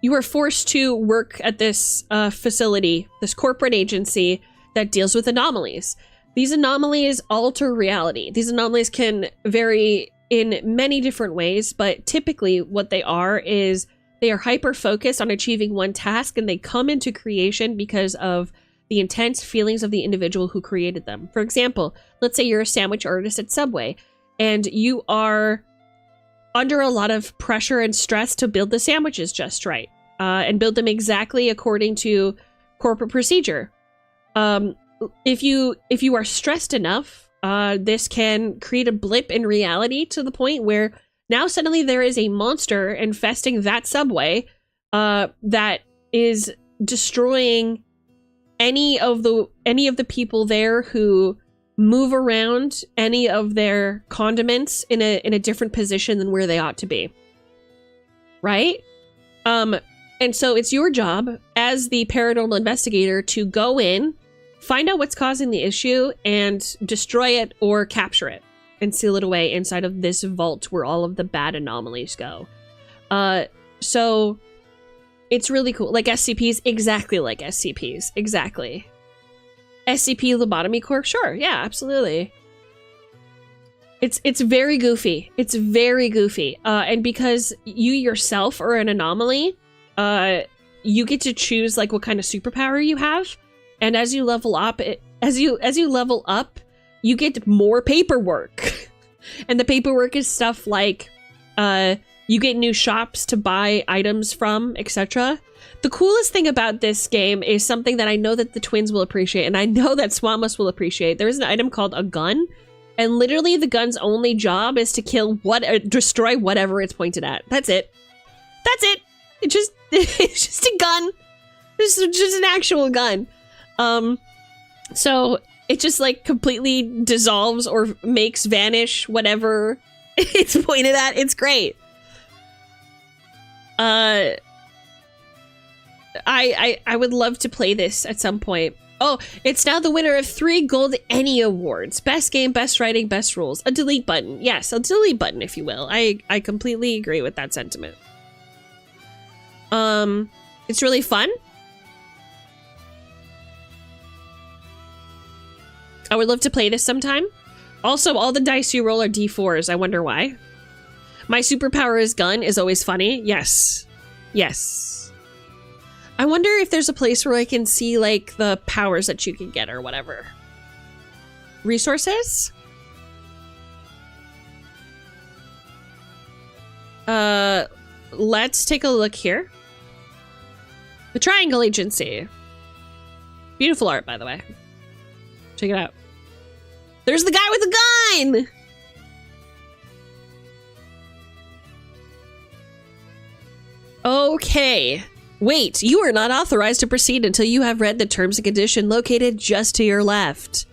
You are forced to work at this facility, this corporate agency that deals with anomalies. These anomalies alter reality. These anomalies can vary in many different ways, but typically what they are is they are hyper-focused on achieving one task, and they come into creation because of the intense feelings of the individual who created them. For example, let's say you're a sandwich artist at Subway, and you are under a lot of pressure and stress to build the sandwiches just right, and build them exactly according to corporate procedure. If you are stressed enough, this can create a blip in reality to the point where now suddenly there is a monster infesting that Subway that is destroying any of the people there who move around any of their condiments in a different position than where they ought to be. Right? And so it's your job as the paranormal investigator to go in, find out what's causing the issue, and destroy it or capture it and seal it away inside of this vault where all of the bad anomalies go. So it's really cool. Like SCPs, exactly like SCPs. Exactly. SCP Lobotomy Corp? Sure, yeah, absolutely. It's very goofy. It's very goofy. And because you yourself are an anomaly, you get to choose like what kind of superpower you have. And as you level up, you get more paperwork. And the paperwork is stuff like you get new shops to buy items from, etc. The coolest thing about this game is something that I know that the twins will appreciate, and I know that Swamos will appreciate. There is an item called a gun, and literally the gun's only job is to destroy whatever it's pointed at. That's it. That's it. It's just a gun. It's just an actual gun. So it just like completely dissolves or makes vanish whatever it's pointed at. It's great. I would love to play this at some point. Oh, it's now the winner of 3 Gold Annie Awards. Best game, best writing, best rules. A delete button. Yes, a delete button, if you will. I completely agree with that sentiment. It's really fun. I would love to play this sometime. Also, all the dice you roll are D4s. I wonder why. My superpower is gun is always funny. Yes. Yes. I wonder if there's a place where I can see, like, the powers that you can get or whatever. Resources? Let's take a look here. The Triangle Agency. Beautiful art, by the way. Check it out. There's the guy with the gun! Okay. Wait, you are not authorized to proceed until you have read the terms and conditions located just to your left.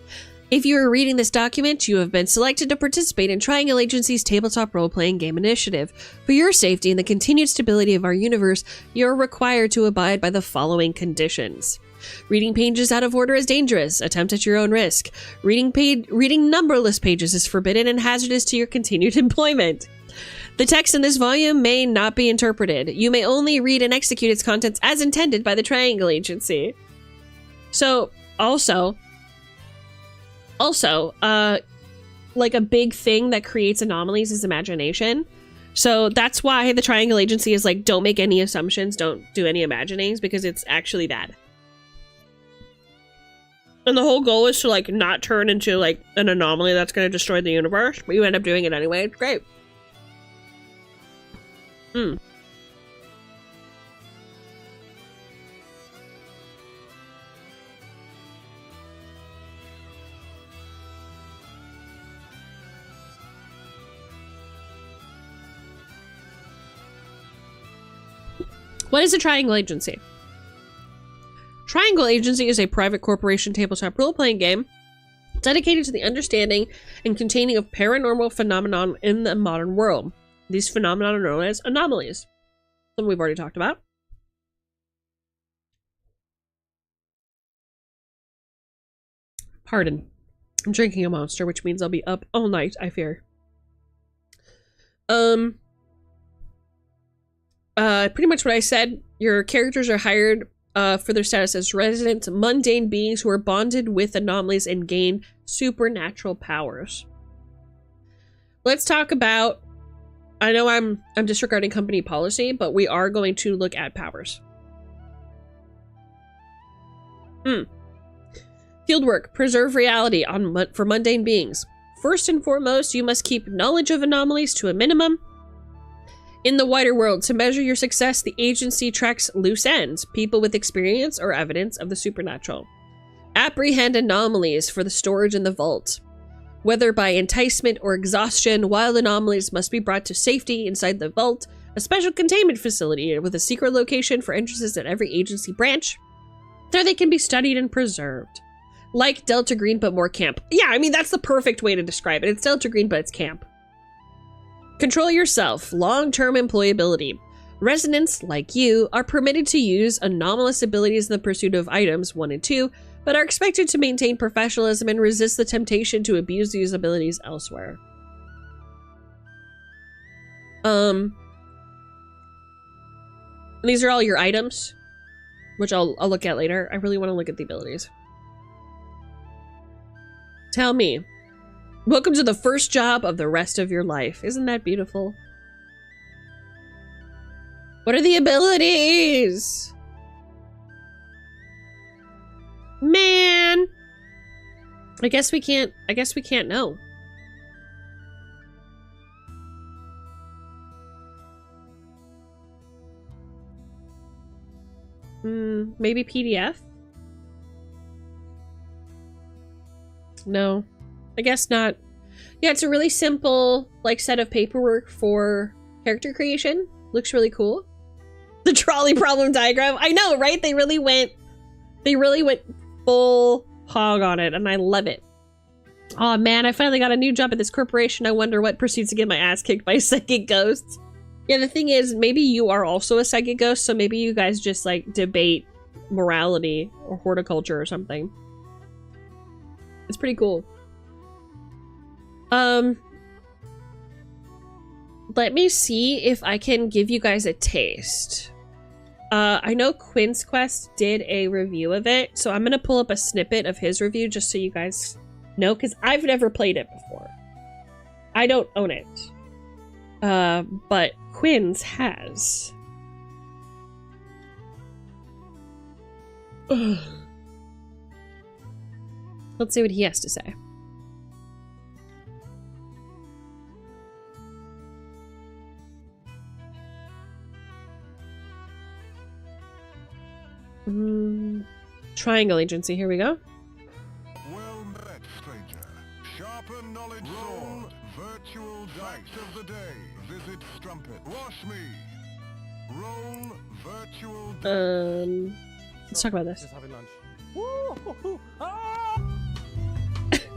If you are reading this document, you have been selected to participate in Triangle Agency's tabletop role-playing game initiative. For your safety and the continued stability of our universe, you are required to abide by the following conditions. Reading pages out of order is dangerous. Attempt at your own risk. Reading numberless pages is forbidden and hazardous to your continued employment. The text in this volume may not be interpreted. You may only read and execute its contents as intended by the Triangle Agency. So, also, like a big thing that creates anomalies is imagination. So that's why the Triangle Agency is like, don't make any assumptions, don't do any imaginings, because it's actually bad. And the whole goal is to like not turn into like an anomaly that's going to destroy the universe, but you end up doing it anyway. It's great. What is a Triangle Agency? Triangle Agency is a private corporation tabletop role-playing game dedicated to the understanding and containing of paranormal phenomenon in the modern world. These phenomena are known as anomalies. Something we've already talked about. Pardon. I'm drinking a monster, which means I'll be up all night, I fear. Pretty much what I said. Your characters are hired for their status as resident mundane beings who are bonded with anomalies and gain supernatural powers. Let's talk about, I know I'm disregarding company policy, but we are going to look at powers. Fieldwork. Preserve reality for mundane beings. First and foremost, you must keep knowledge of anomalies to a minimum. In the wider world, to measure your success, the agency tracks loose ends, people with experience or evidence of the supernatural. Apprehend anomalies for the storage in the vault. Whether by enticement or exhaustion, wild anomalies must be brought to safety inside the vault, a special containment facility with a secret location for entrances at every agency branch. There they can be studied and preserved. Like Delta Green, but more camp. Yeah, I mean, that's the perfect way to describe it. It's Delta Green, but it's camp. Control yourself. Long-term employability. Residents, like you, are permitted to use anomalous abilities in the pursuit of items 1 and 2, but are expected to maintain professionalism and resist the temptation to abuse these abilities elsewhere. These are all your items, which I'll look at later. I really want to look at the abilities. Tell me. Welcome to the first job of the rest of your life. Isn't that beautiful? What are the abilities? Man. I guess we can't know. Maybe PDF? No. I guess not. Yeah, it's a really simple, like, set of paperwork for character creation. Looks really cool. The trolley problem diagram. I know, right? They really went full hog on it, and I love it. Oh man, I finally got a new job at this corporation. I wonder what proceeds to get my ass kicked by psychic ghosts. Yeah, the thing is, maybe you are also a psychic ghost, so maybe you guys just, like, debate morality or horticulture or something. It's pretty cool. Let me see if I can give you guys a taste. I know Quinn's Quest did a review of it, so I'm gonna pull up a snippet of his review just so you guys know, because I've never played it before. I don't own it. But Quinn's has. Ugh. Let's see what he has to say. Triangle Agency, here we go. Well met, stranger. Sharpen knowledge roll. Virtual dice of the day. Visit Strumpet. Wash me. Roll virtual Let's talk about this. Just having lunch. Woo!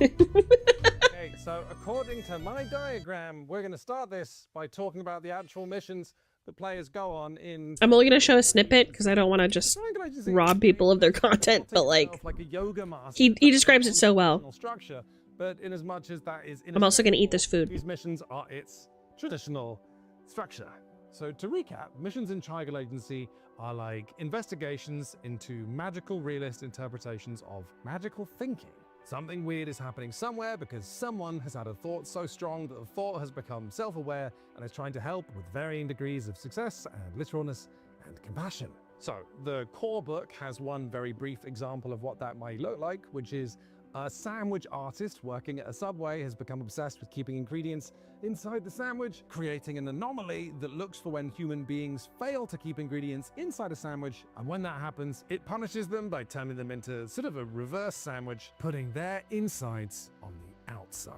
Okay, so according to my diagram, we're going to start this by talking about the actual missions that players go on in... I'm only going to show a snippet because I don't want to just rob people of their content, but like, a yoga master, he describes it so well. structure, but in as much as that is... I'm also going to eat this food. These missions are its traditional structure. So to recap, missions in Triangle Agency are like investigations into magical realist interpretations of magical thinking. Something weird is happening somewhere because someone has had a thought so strong that the thought has become self-aware and is trying to help with varying degrees of success and literalness and compassion. So the core book has one very brief example of what that might look like, which is a sandwich artist working at a Subway has become obsessed with keeping ingredients inside the sandwich, creating an anomaly that looks for when human beings fail to keep ingredients inside a sandwich, and when that happens, it punishes them by turning them into sort of a reverse sandwich, putting their insides on the outside.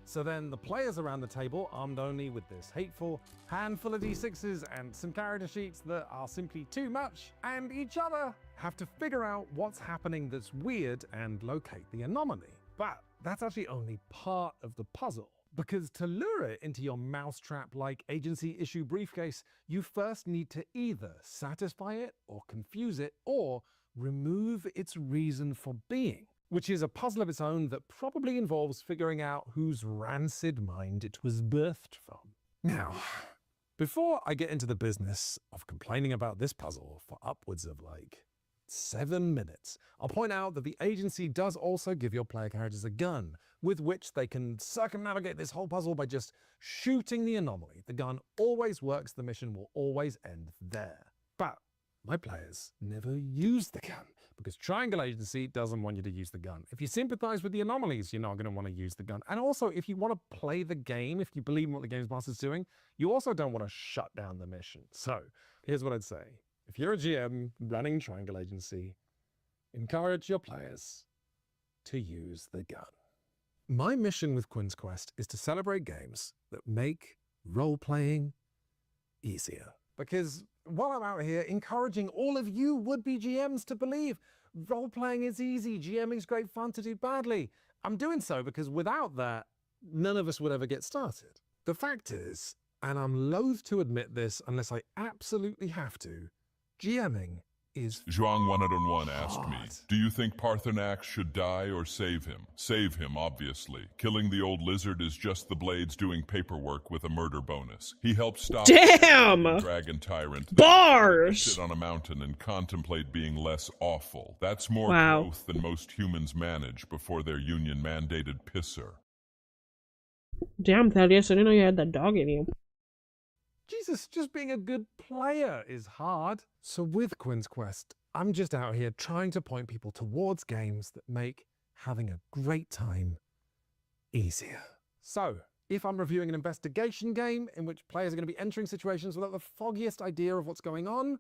So then the players around the table, armed only with this hateful handful of d6s and some character sheets that are simply too much, and each other have to figure out what's happening that's weird and locate the anomaly. But that's actually only part of the puzzle, because to lure it into your mousetrap-like agency issue briefcase, you first need to either satisfy it or confuse it or remove its reason for being, which is a puzzle of its own that probably involves figuring out whose rancid mind it was birthed from. Now, before I get into the business of complaining about this puzzle for upwards of like 7 minutes, I'll point out that the agency does also give your player characters a gun, with which they can circumnavigate this whole puzzle by just shooting the anomaly. The gun always works, the mission will always end there. But my players never use the gun, because Triangle Agency doesn't want you to use the gun. If you sympathize with the anomalies, you're not going to want to use the gun. And also, if you want to play the game, if you believe in what the game's master's doing, you also don't want to shut down the mission. So, here's what I'd say. If you're a GM running Triangle Agency, encourage your players to use the gun. My mission with Quinn's Quest is to celebrate games that make role-playing easier. Because while I'm out here encouraging all of you would-be GMs to believe role-playing is easy, GMing's great fun to do badly, I'm doing so because without that, none of us would ever get started. The fact is, and I'm loath to admit this unless I absolutely have to, GMing is Zhuang101 asked me, do you think Parthenax should die or save him? Save him, obviously. Killing the old lizard is just the Blades doing paperwork with a murder bonus. He helped stop the dragon tyrant. Bars! Sit on a mountain and contemplate being less awful. That's more Wow. growth than most humans manage before their union-mandated pisser. Damn, Thaddeus, I didn't know you had that dog in you. Jesus, just being a good player is hard. So with Quinn's Quest, I'm just out here trying to point people towards games that make having a great time easier. So, if I'm reviewing an investigation game in which players are going to be entering situations without the foggiest idea of what's going on,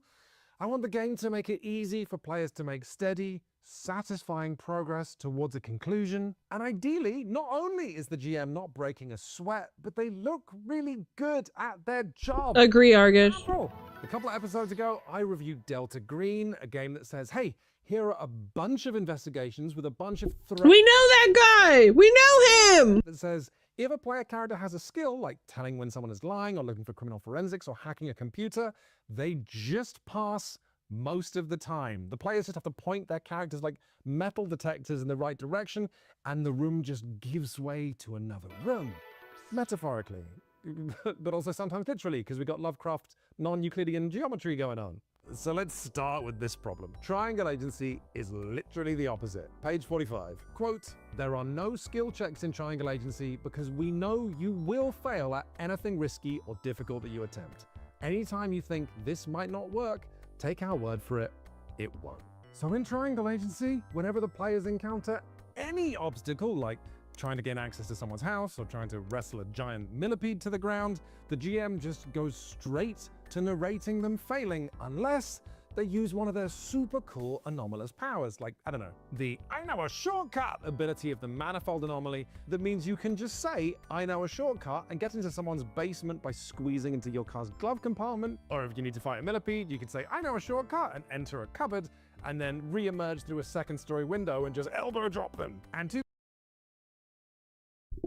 I want the game to make it easy for players to make steady, satisfying progress towards a conclusion. And ideally, not only is the GM not breaking a sweat, but they look really good at their job. Agree, Argus. A couple of episodes ago, I reviewed Delta Green, a game that says, hey, here are a bunch of investigations with a bunch of threats. We know that guy! We know him! That says, if a player character has a skill, like telling when someone is lying or looking for criminal forensics or hacking a computer, they just pass most of the time. The players just have to point their characters like metal detectors in the right direction, and the room just gives way to another room. Metaphorically, but also sometimes literally, because we got Lovecraft non-Euclidean geometry going on. So let's start with this problem. Triangle agency is literally the opposite. Page 45. Quote, "There are no skill checks in triangle agency because we know you will fail at anything risky or difficult that you attempt. Anytime you think this might not work, take our word for it, it won't." So in triangle agency, whenever the players encounter any obstacle, like trying to gain access to someone's house or trying to wrestle a giant millipede to the ground, the GM just goes straight to narrating them failing unless they use one of their super cool anomalous powers, like, I don't know, the "I know a shortcut" ability of the manifold anomaly that means you can just say "I know a shortcut" and get into someone's basement by squeezing into your car's glove compartment. Or if you need to fight a millipede, you can say "I know a shortcut" and enter a cupboard and then re-emerge through a second-story window and just elbow drop them. And to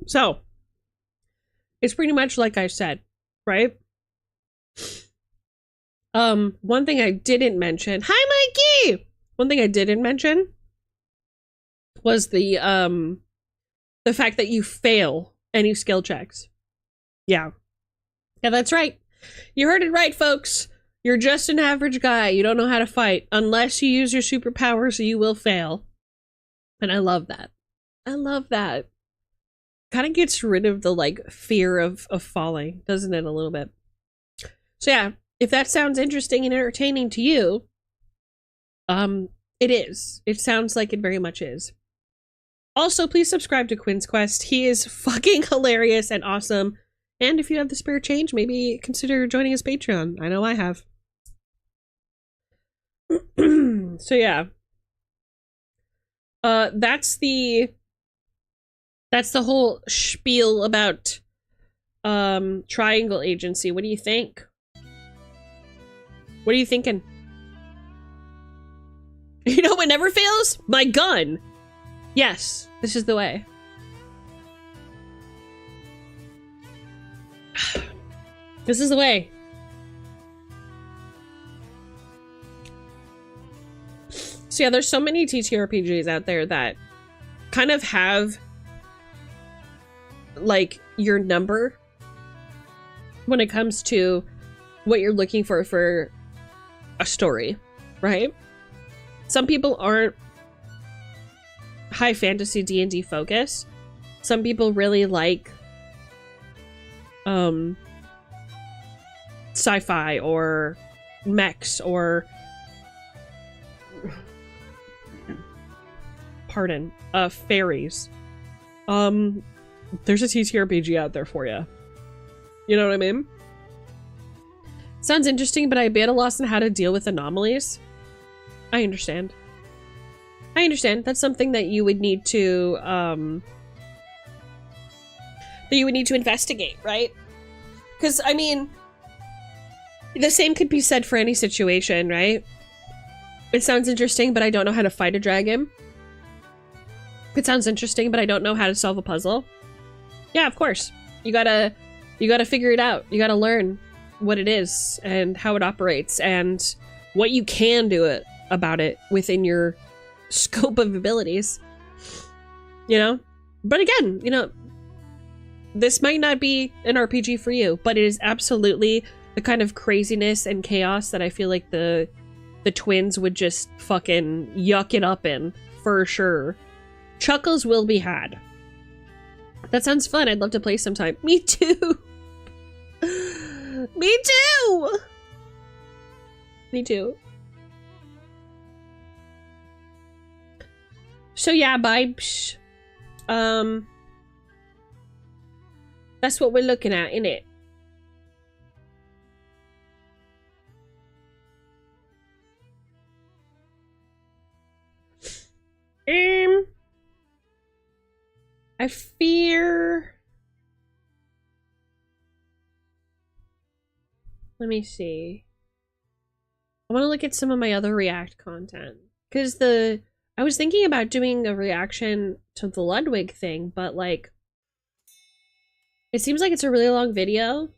So, it's pretty much like I said, right? One thing I didn't mention, hi Mikey! One thing I didn't mention was the fact that you fail any skill checks. Yeah. Yeah, that's right. You heard it right, folks. You're just an average guy. You don't know how to fight. Unless you use your superpowers, you will fail. And I love that. I love that. Kind of gets rid of the, like, fear of falling, doesn't it, a little bit? So yeah, if that sounds interesting and entertaining to you, it is. It sounds like it very much is. Also, please subscribe to Quinn's Quest. He is fucking hilarious and awesome. And if you have the spare change, maybe consider joining his Patreon. I know I have. So yeah. That's the whole spiel about triangle agency. What do you think? What are you thinking? You know what never fails? My gun. Yes, this is the way. This is the way. So yeah, there's so many TTRPGs out there that kind of have like your number when it comes to what you're looking for a story, right? Some people aren't high fantasy D&D focused. Some people really like sci-fi or mechs or fairies. There's a TTRPG out there for you. You know what I mean? Sounds interesting, but I'd be at a loss on how to deal with anomalies. I understand. I understand. That's something that you would need to investigate, right? Because, I mean, the same could be said for any situation, right? It sounds interesting, but I don't know how to fight a dragon. It sounds interesting, but I don't know how to solve a puzzle. Yeah, of course. You gotta figure it out. You gotta learn what it is and how it operates and what you can do about it within your scope of abilities. You know? But again, you know, this might not be an RPG for you, but it is absolutely the kind of craziness and chaos that I feel like the twins would just fucking yuck it up in, for sure. Chuckles will be had. That sounds fun. I'd love to play sometime. Me too. Me too. Me too. So yeah, vibes. That's what we're looking at, innit? I fear... Let me see. I want to look at some of my other React content. Because I was thinking about doing a reaction to the Ludwig thing, but like... It seems like it's a really long video.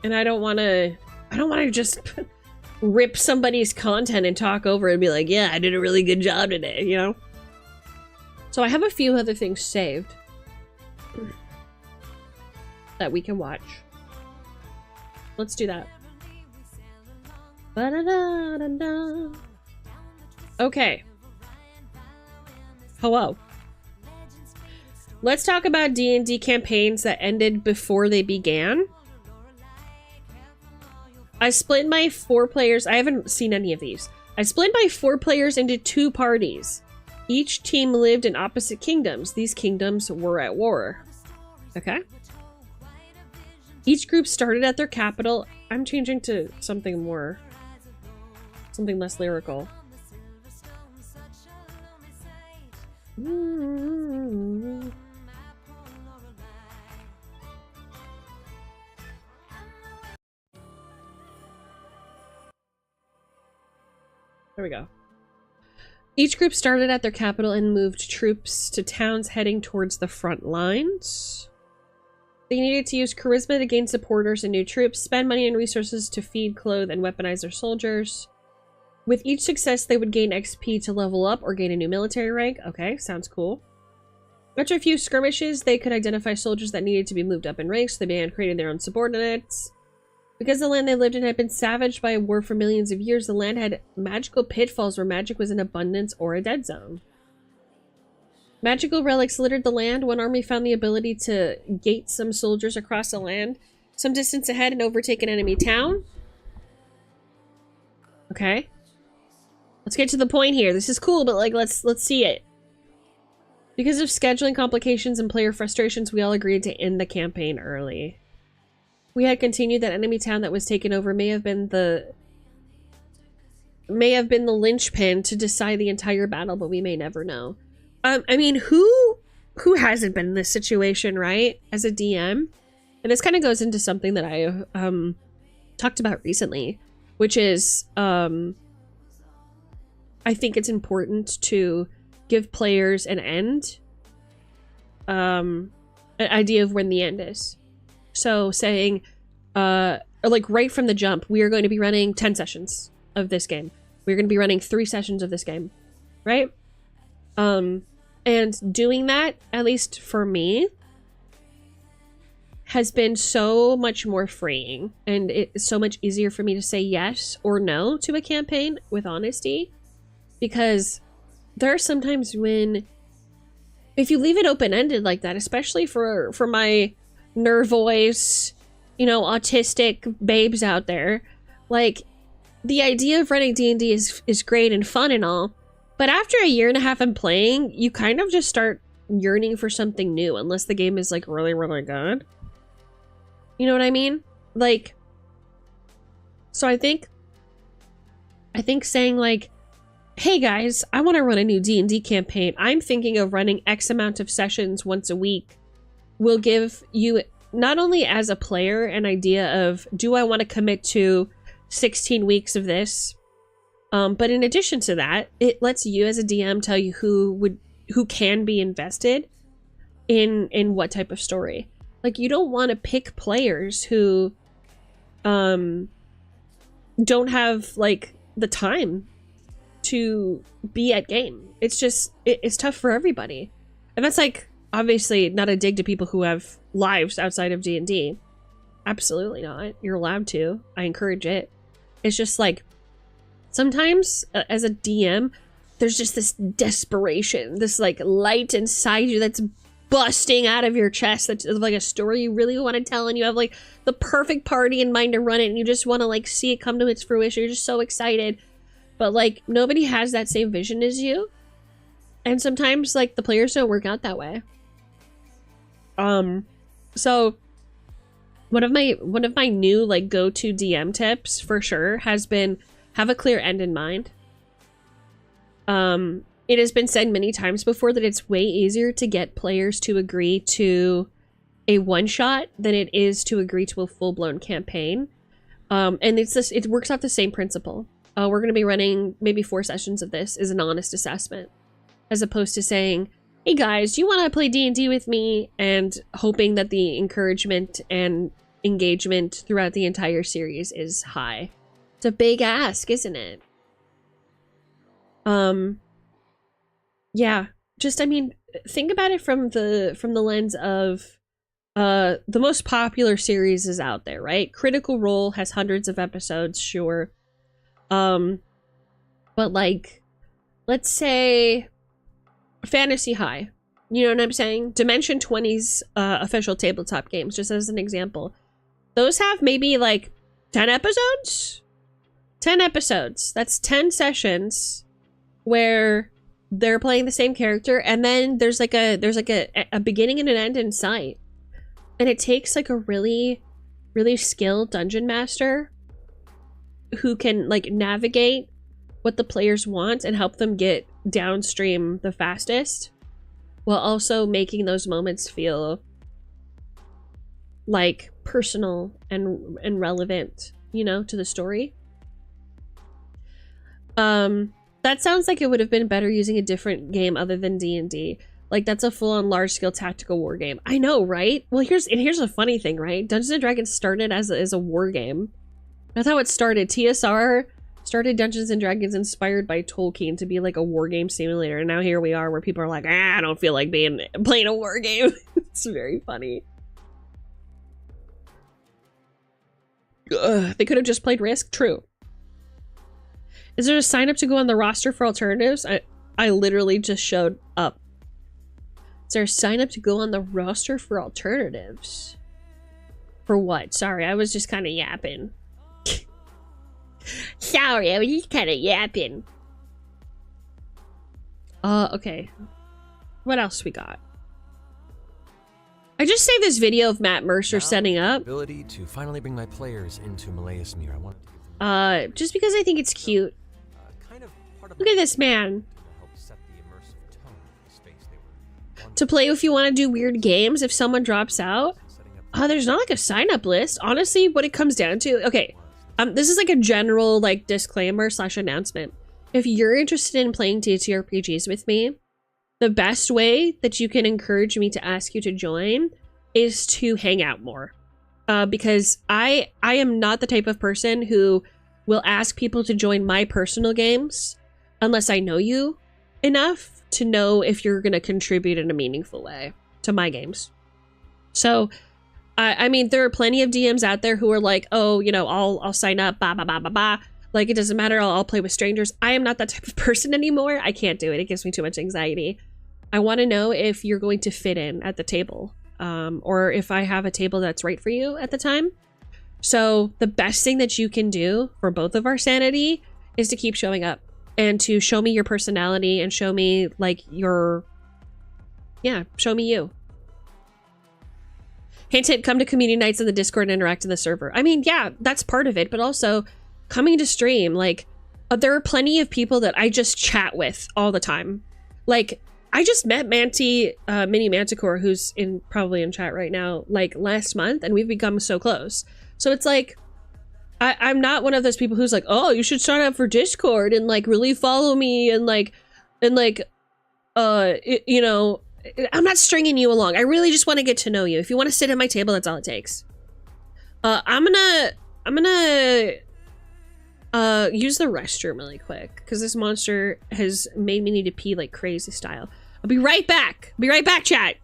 And I don't want to just rip somebody's content and talk over it and be like, yeah, I did a really good job today, you know? So I have a few other things saved that we can watch. Let's do that. Ba-da-da-da-da. Okay. Hello. Let's talk about D&D campaigns that ended before they began. I split my 4 players. I haven't seen any of these. I split my 4 players into 2 parties. Each team lived in opposite kingdoms. These kingdoms were at war. Okay. Each group started at their capital. I'm changing to something less lyrical. There we go. Each group started at their capital and moved troops to towns heading towards the front lines. They needed to use charisma to gain supporters and new troops, spend money and resources to feed, clothe, and weaponize their soldiers. With each success, they would gain XP to level up or gain a new military rank. Okay, sounds cool. After a few skirmishes, they could identify soldiers that needed to be moved up in ranks, so they began creating their own subordinates. Because the land they lived in had been savaged by a war for millions of years, the land had magical pitfalls where magic was in abundance or a dead zone. Magical relics littered the land. One army found the ability to gate some soldiers across the land some distance ahead and overtake an enemy town. Okay. Let's get to the point here. This is cool, but like let's see it. Because of scheduling complications and player frustrations, we all agreed to end the campaign early. We had continued that enemy town that was taken over may have been the linchpin to decide the entire battle, but we may never know. I mean, who hasn't been in this situation, right? As a DM? And this kind of goes into something that I talked about recently, which is I think it's important to give players an end, an idea of when the end is. So saying, like right from the jump, we are going to be running 10 sessions of this game. We're going to be running 3 sessions of this game, right? And doing that, at least for me, has been so much more freeing. And it's so much easier for me to say yes or no to a campaign with honesty. Because there are sometimes when, if you leave it open-ended like that, especially for my nervois, you know, autistic babes out there, like, the idea of running D&D is great and fun and all, but after a year and a half in playing, you kind of just start yearning for something new, unless the game is, like, really, really good. You know what I mean? Like, so I think saying, like, hey guys, I want to run a new D&D campaign. I'm thinking of running X amount of sessions once a week will give you, not only as a player, an idea of, do I want to commit to 16 weeks of this? But in addition to that, it lets you as a DM tell you who can be invested in what type of story. Like, you don't want to pick players who don't have, like, the time to be at game. It's just, it's tough for everybody. And that's, like, obviously not a dig to people who have lives outside of D&D. Absolutely not. You're allowed to. I encourage it. It's just like, sometimes as a DM, there's just this desperation, this like light inside you that's busting out of your chest, that's like a story you really want to tell, and you have like the perfect party in mind to run it, and you just want to like see it come to its fruition. You're just so excited. But like, nobody has that same vision as you. And sometimes like the players don't work out that way. So one of my new like go-to DM tips for sure has been, have a clear end in mind. It has been said many times before that it's way easier to get players to agree to a one-shot than it is to agree to a full-blown campaign. And it works off the same principle. We're going to be running maybe 4 sessions of this as an honest assessment, as opposed to saying, hey guys, do you want to play D&D with me? And hoping that the encouragement and engagement throughout the entire series is high. It's a big ask, isn't it? Yeah, just, I mean, think about it from the lens of the most popular series is out there, right? Critical Role has hundreds of episodes, sure. But like, let's say Fantasy High, you know what I'm saying? Dimension 20's official tabletop games, just as an example. Those have maybe like 10 episodes? 10 episodes. That's 10 sessions where they're playing the same character, and then there's like a beginning and an end in sight. And it takes like a really, really skilled dungeon master who can like navigate what the players want and help them get downstream the fastest, while also making those moments feel like personal and relevant, you know, to the story. That sounds like it would have been better using a different game other than D&D. Like, that's a full-on large-scale tactical war game. I know, right? Well, here's a funny thing, right? Dungeons & Dragons started as a war game. That's how it started. TSR started Dungeons & Dragons inspired by Tolkien to be like a war game simulator. And now here we are where people are like, I don't feel like playing a war game. It's very funny. Ugh, they could have just played Risk. True. Is there a sign up to go on the roster for alternatives? I literally just showed up. Is there a sign up to go on the roster for alternatives? For what? Sorry, I was just kind of yapping. Sorry, I was just kind of yapping. Okay. What else we got? I just saved this video of Matt Mercer setting up. Ability to finally bring my players into Malaeus Mir. I wanted to give them just because I think it's cute. Look at this man. To play if you want to do weird games if someone drops out. There's not like a sign up list. Honestly, what it comes down to, okay, this is like a general like disclaimer / announcement. If you're interested in playing TTRPGs with me, the best way that you can encourage me to ask you to join is to hang out more. Because I am not the type of person who will ask people to join my personal games unless I know you enough to know if you're going to contribute in a meaningful way to my games. So, I mean, there are plenty of DMs out there who are like, oh, you know, I'll sign up, bah, bah, bah, bah, bah. Like, it doesn't matter, I'll play with strangers. I am not that type of person anymore. I can't do it. It gives me too much anxiety. I want to know if you're going to fit in at the table, or if I have a table that's right for you at the time. So the best thing that you can do for both of our sanity is to keep showing up and to show me your personality and show me like show me you. Hint, hint, come to community nights in the Discord and interact in the server. I mean, yeah, that's part of it, but also coming to stream, like, there are plenty of people that I just chat with all the time. Like, I just met Mini Manticore, who's probably in chat right now, like last month, and we've become so close. So it's like, I'm not one of those people who's like, oh, you should sign up for Discord and like really follow me and you know, I'm not stringing you along. I really just want to get to know you. If you want to sit at my table, that's all it takes. I'm gonna use the restroom really quick because this monster has made me need to pee like crazy style. I'll be right back. Be right back, chat.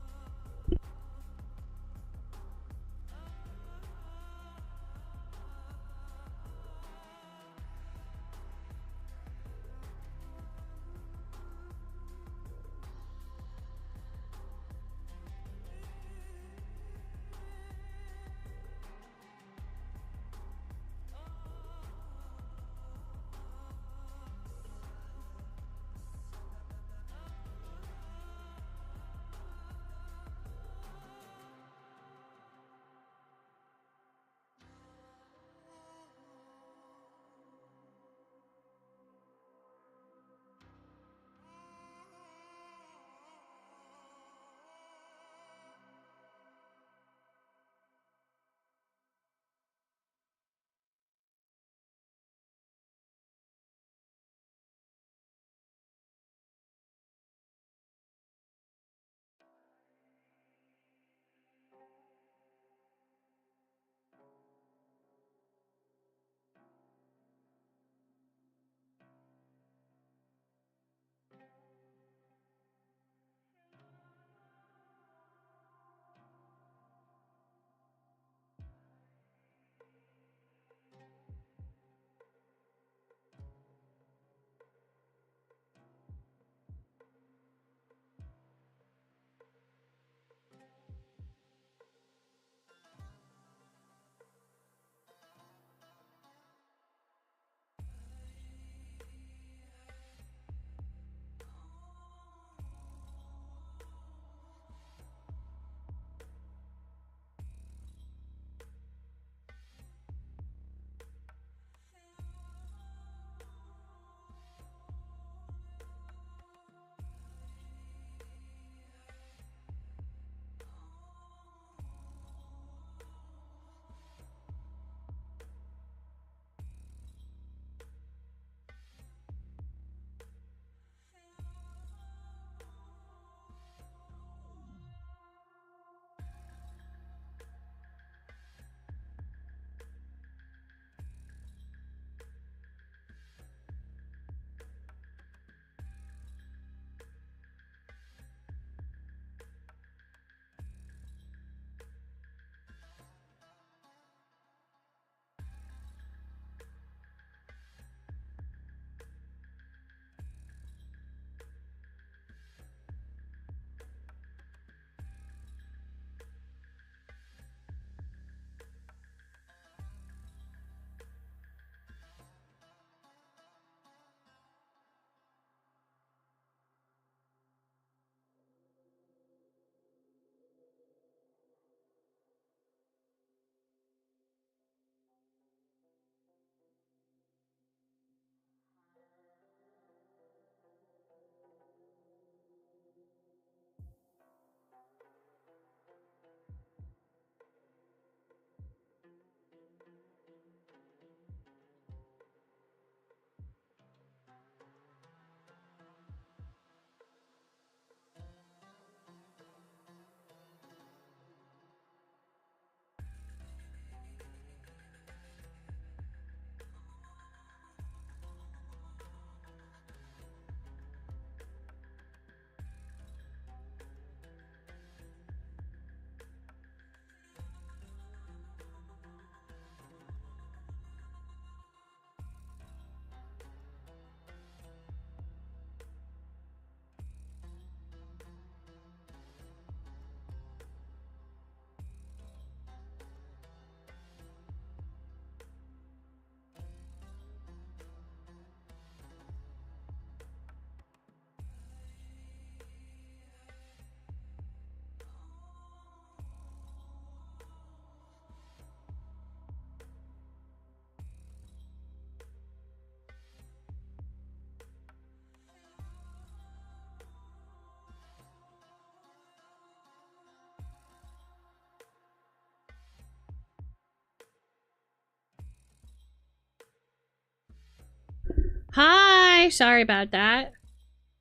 Hi! Sorry about that.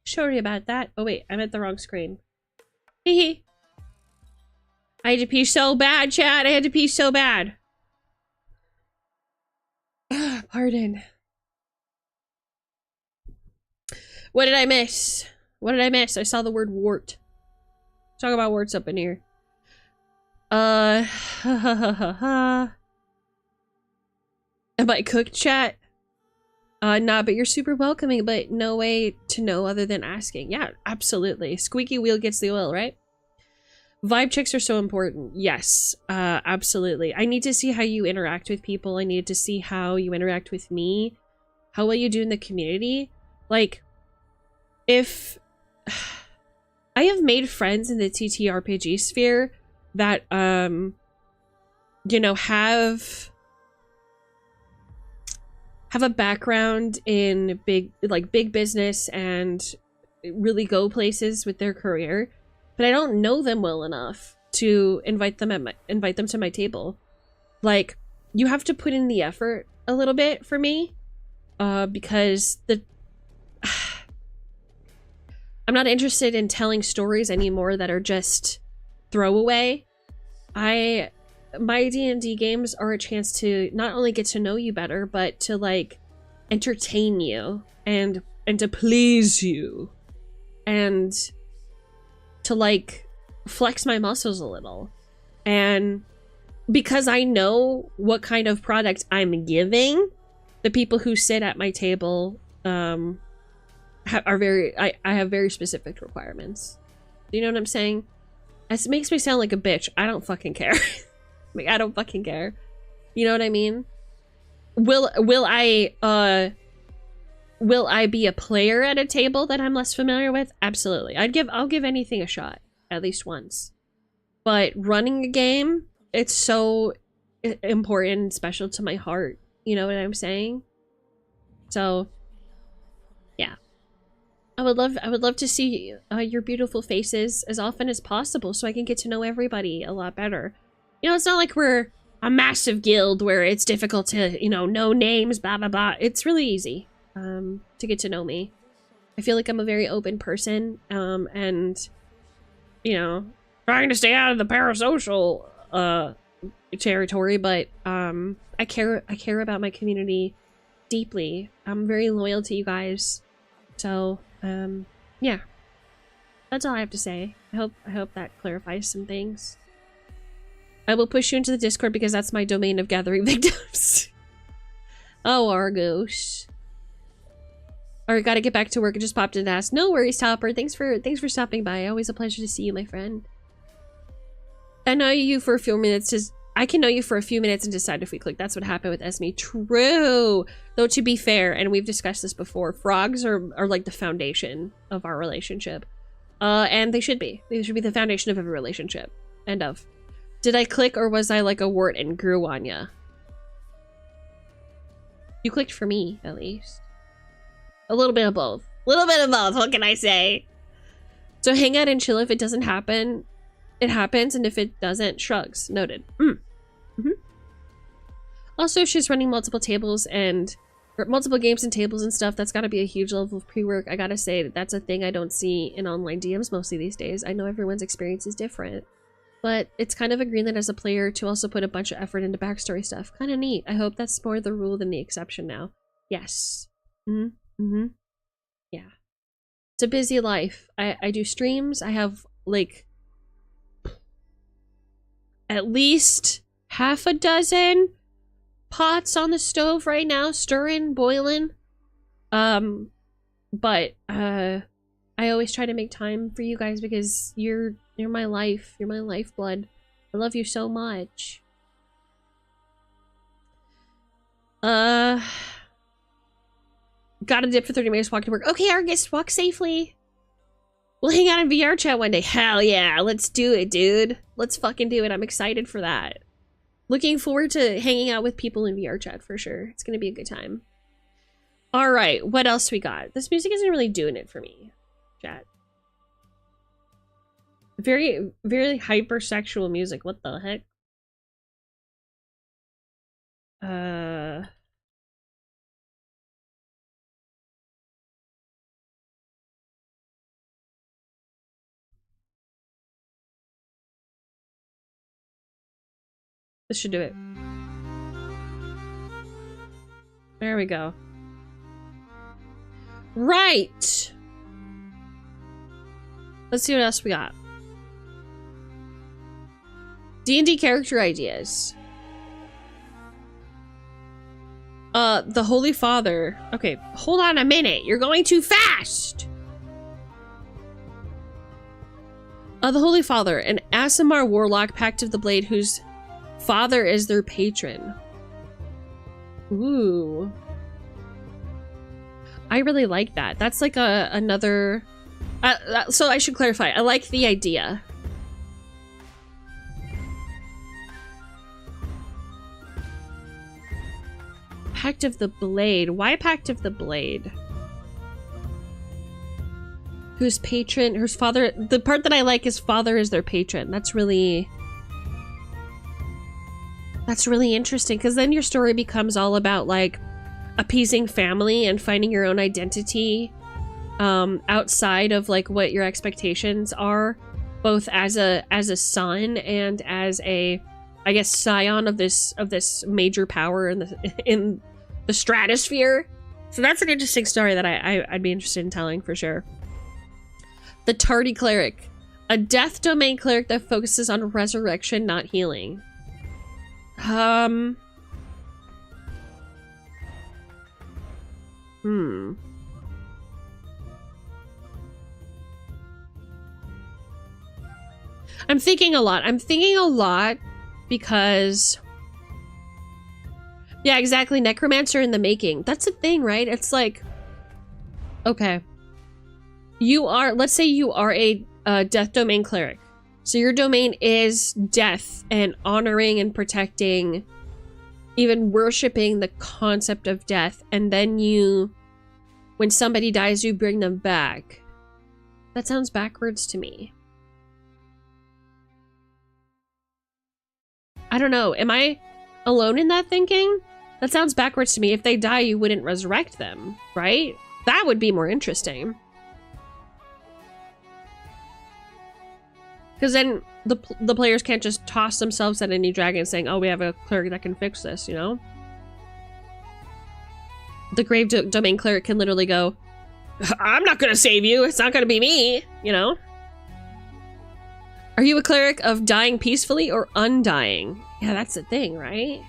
Sorry about that. Oh wait, I'm at the wrong screen. Hee. I had to pee so bad, chat. I had to pee so bad. Pardon. What did I miss? What did I miss? I saw the word wart. Talk about warts up in here. Am I cooked, chat? Nah, but you're super welcoming, but no way to know other than asking. Yeah, absolutely. Squeaky wheel gets the oil, right? Vibe checks are so important. Yes, absolutely. I need to see how you interact with people. I need to see how you interact with me. How well you do in the community. Like, if... I have made friends in the TTRPG sphere that, you know, have a background in big business and really go places with their career, but I don't know them well enough to invite them to my table. Like, you have to put in the effort a little bit for me, because I'm not interested in telling stories anymore that are just throwaway. My D&D games are a chance to not only get to know you better, but to like entertain you and to please you and to like flex my muscles a little. And because I know what kind of product I'm giving, the people who sit at my table I have very specific requirements. You know what I'm saying? It makes me sound like a bitch. I don't fucking care. Like, I don't fucking care. You know what I mean? Will I be a player at a table that I'm less familiar with? Absolutely. I'll give anything a shot at least once. But running a game, it's so important and special to my heart. You know what I'm saying? So, yeah. I would love to see your beautiful faces as often as possible so I can get to know everybody a lot better. You know, it's not like we're a massive guild where it's difficult to, you know names, blah, blah, blah. It's really easy to get to know me. I feel like I'm a very open person, and, you know, trying to stay out of the parasocial territory, but I care about my community deeply. I'm very loyal to you guys. So, yeah. That's all I have to say. I hope that clarifies some things. I will push you into the Discord because that's my domain of gathering victims. Oh, Argos. Alright, gotta get back to work. I just popped in to ask. No worries, Topper. Thanks for stopping by. Always a pleasure to see you, my friend. I know you for a few minutes. I can know you for a few minutes and decide if we click. That's what happened with Esme. True. Though, to be fair, and we've discussed this before, frogs are like the foundation of our relationship. And they should be. They should be the foundation of every relationship. End of. Did I click, or was I like a wart and grew on ya? You clicked for me, at least. A little bit of both. A little bit of both, what can I say? So hang out and chill. If it doesn't happen, it happens, and if it doesn't, shrugs. Noted. Also, if she's running multiple tables and multiple games and tables and stuff, that's got to be a huge level of pre-work. I gotta say that's a thing I don't see in online DMs mostly these days. I know everyone's experience is different, but it's kind of a green light as a player to also put a bunch of effort into backstory stuff. Kind of neat. I hope that's more the rule than the exception now. Yes. Yeah. It's a busy life. I do streams. I have like at least half a dozen pots on the stove right now, stirring, boiling. But I always try to make time for you guys because you're my life. You're my lifeblood. I love you so much. Gotta dip for 30 minutes, walk to work. Okay, Argus, walk safely. We'll hang out in VR chat one day. Hell yeah, let's do it, dude. Let's fucking do it. I'm excited for that. Looking forward to hanging out with people in VR chat for sure. It's gonna be a good time. All right, what else we got? This music isn't really doing it for me, chat. Very, very hypersexual music. What the heck? This should do it. There we go. Right. Let's see what else we got. D&D character ideas. The Holy Father. Okay, hold on a minute. You're going too fast. The Holy Father, an Aasimar warlock, Pact of the Blade, whose father is their patron. Ooh. I really like that. That's like another... so I should clarify. I like the idea. Pact of the Blade. Why Pact of the Blade? Whose patron, whose father... The part that I like is father is their patron. That's really interesting, because then your story becomes all about, like, appeasing family and finding your own identity outside of, like, what your expectations are, both as a son and as a, I guess, scion of this major power in the stratosphere. So that's an interesting story that I'd be interested in telling for sure. The Tardy Cleric, a death domain cleric that focuses on resurrection, not healing. I'm thinking a lot. I'm thinking a lot because... Yeah, exactly. Necromancer in the making. That's the thing, right? It's like... Okay. You are... Let's say you are a death domain cleric. So your domain is death and honoring and protecting, even worshipping the concept of death. And then you... When somebody dies, you bring them back. That sounds backwards to me. I don't know. Am I alone in that thinking? That sounds backwards to me. If they die, you wouldn't resurrect them, right? That would be more interesting. Because then the players can't just toss themselves at any dragon saying, oh, we have a cleric that can fix this, you know? The grave domain cleric can literally go, I'm not gonna save you. It's not gonna be me, you know? Are you a cleric of dying peacefully or undying? Yeah, that's the thing, right?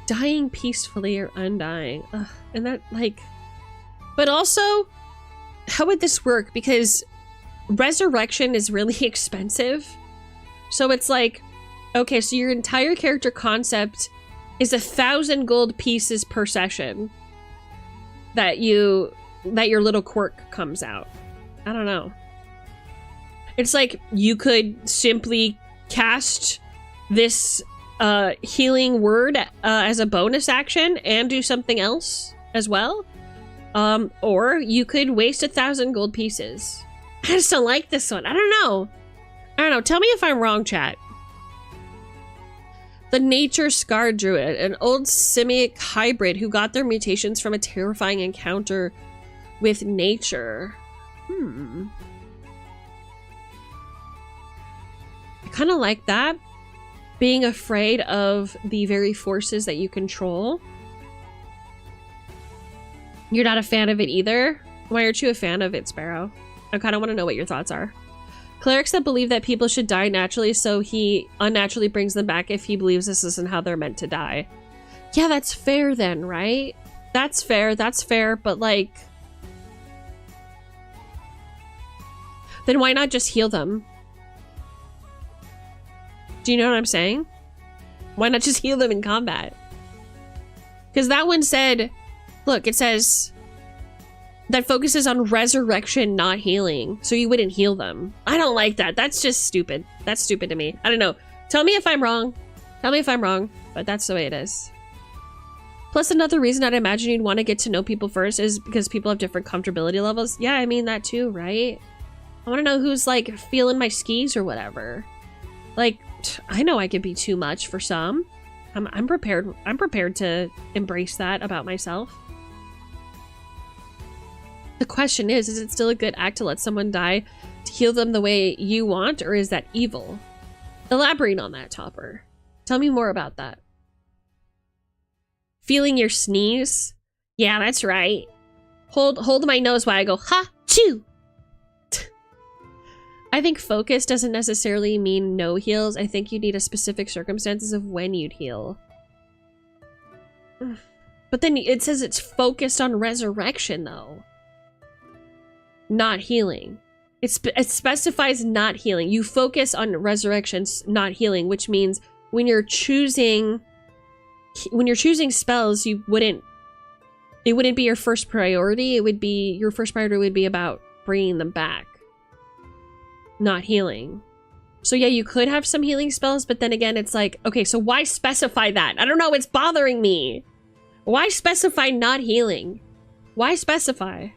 Dying peacefully or undying. Ugh, and that, like... But also, how would this work? Because resurrection is really expensive. So it's like, okay, so your entire character concept is 1,000 gold pieces per session that your little quirk comes out. I don't know. It's like you could simply cast this healing word as a bonus action and do something else as well. Or you could waste 1,000 gold pieces. I just don't like this one. I don't know. Tell me if I'm wrong, chat. The Nature Scar Druid, an old simic hybrid who got their mutations from a terrifying encounter with nature. I kind of like that. Being afraid of the very forces that you control. You're not a fan of it either? Why aren't you a fan of it, Sparrow? I kind of want to know what your thoughts are. Clerics that believe that people should die naturally, so he unnaturally brings them back if he believes this isn't how they're meant to die. Yeah, that's fair then, right? That's fair, but like... Then why not just heal them? Do you know what I'm saying? Why not just heal them in combat? Because that one said... Look, it says... That focuses on resurrection, not healing. So you wouldn't heal them. I don't like that. That's just stupid. That's stupid to me. I don't know. Tell me if I'm wrong. Tell me if I'm wrong. But that's the way it is. Plus, another reason I'd imagine you'd want to get to know people first is because people have different comfortability levels. Yeah, I mean that too, right? I want to know who's, like, feeling my skis or whatever. Like, I know I could be too much for some. I'm prepared. I'm prepared to embrace that about myself. The question is it still a good act to let someone die to heal them the way you want, or is that evil? Elaborate on that, Topper. Tell me more about that. Feeling your sneeze? Yeah, that's right. Hold my nose while I go, ha, choo! I think focus doesn't necessarily mean no heals. I think you need a specific circumstances of when you'd heal. But then it says it's focused on resurrection, though. Not healing. It specifies not healing. You focus on resurrections, not healing, which means when you're choosing spells, it wouldn't be your first priority. Your first priority would be about bringing them back, not healing. So yeah, you could have some healing spells, but then again, it's like, okay, so why specify that? I don't know, it's bothering me. Why specify not healing? Why specify?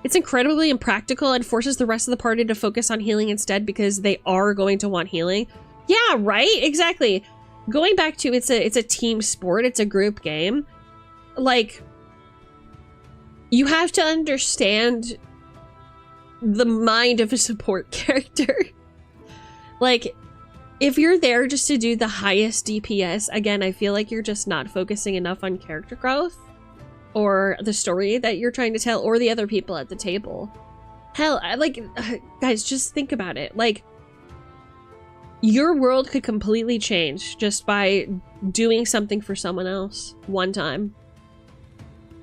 It's incredibly impractical and forces the rest of the party to focus on healing instead because they are going to want healing. Yeah, right? Exactly. Going back to it's a team sport, it's a group game. Like, you have to understand the mind of a support character. Like, if you're there just to do the highest DPS, again, I feel like you're just not focusing enough on character growth or the story that you're trying to tell or the other people at the table. Hell, guys, just think about it. Like, your world could completely change just by doing something for someone else one time.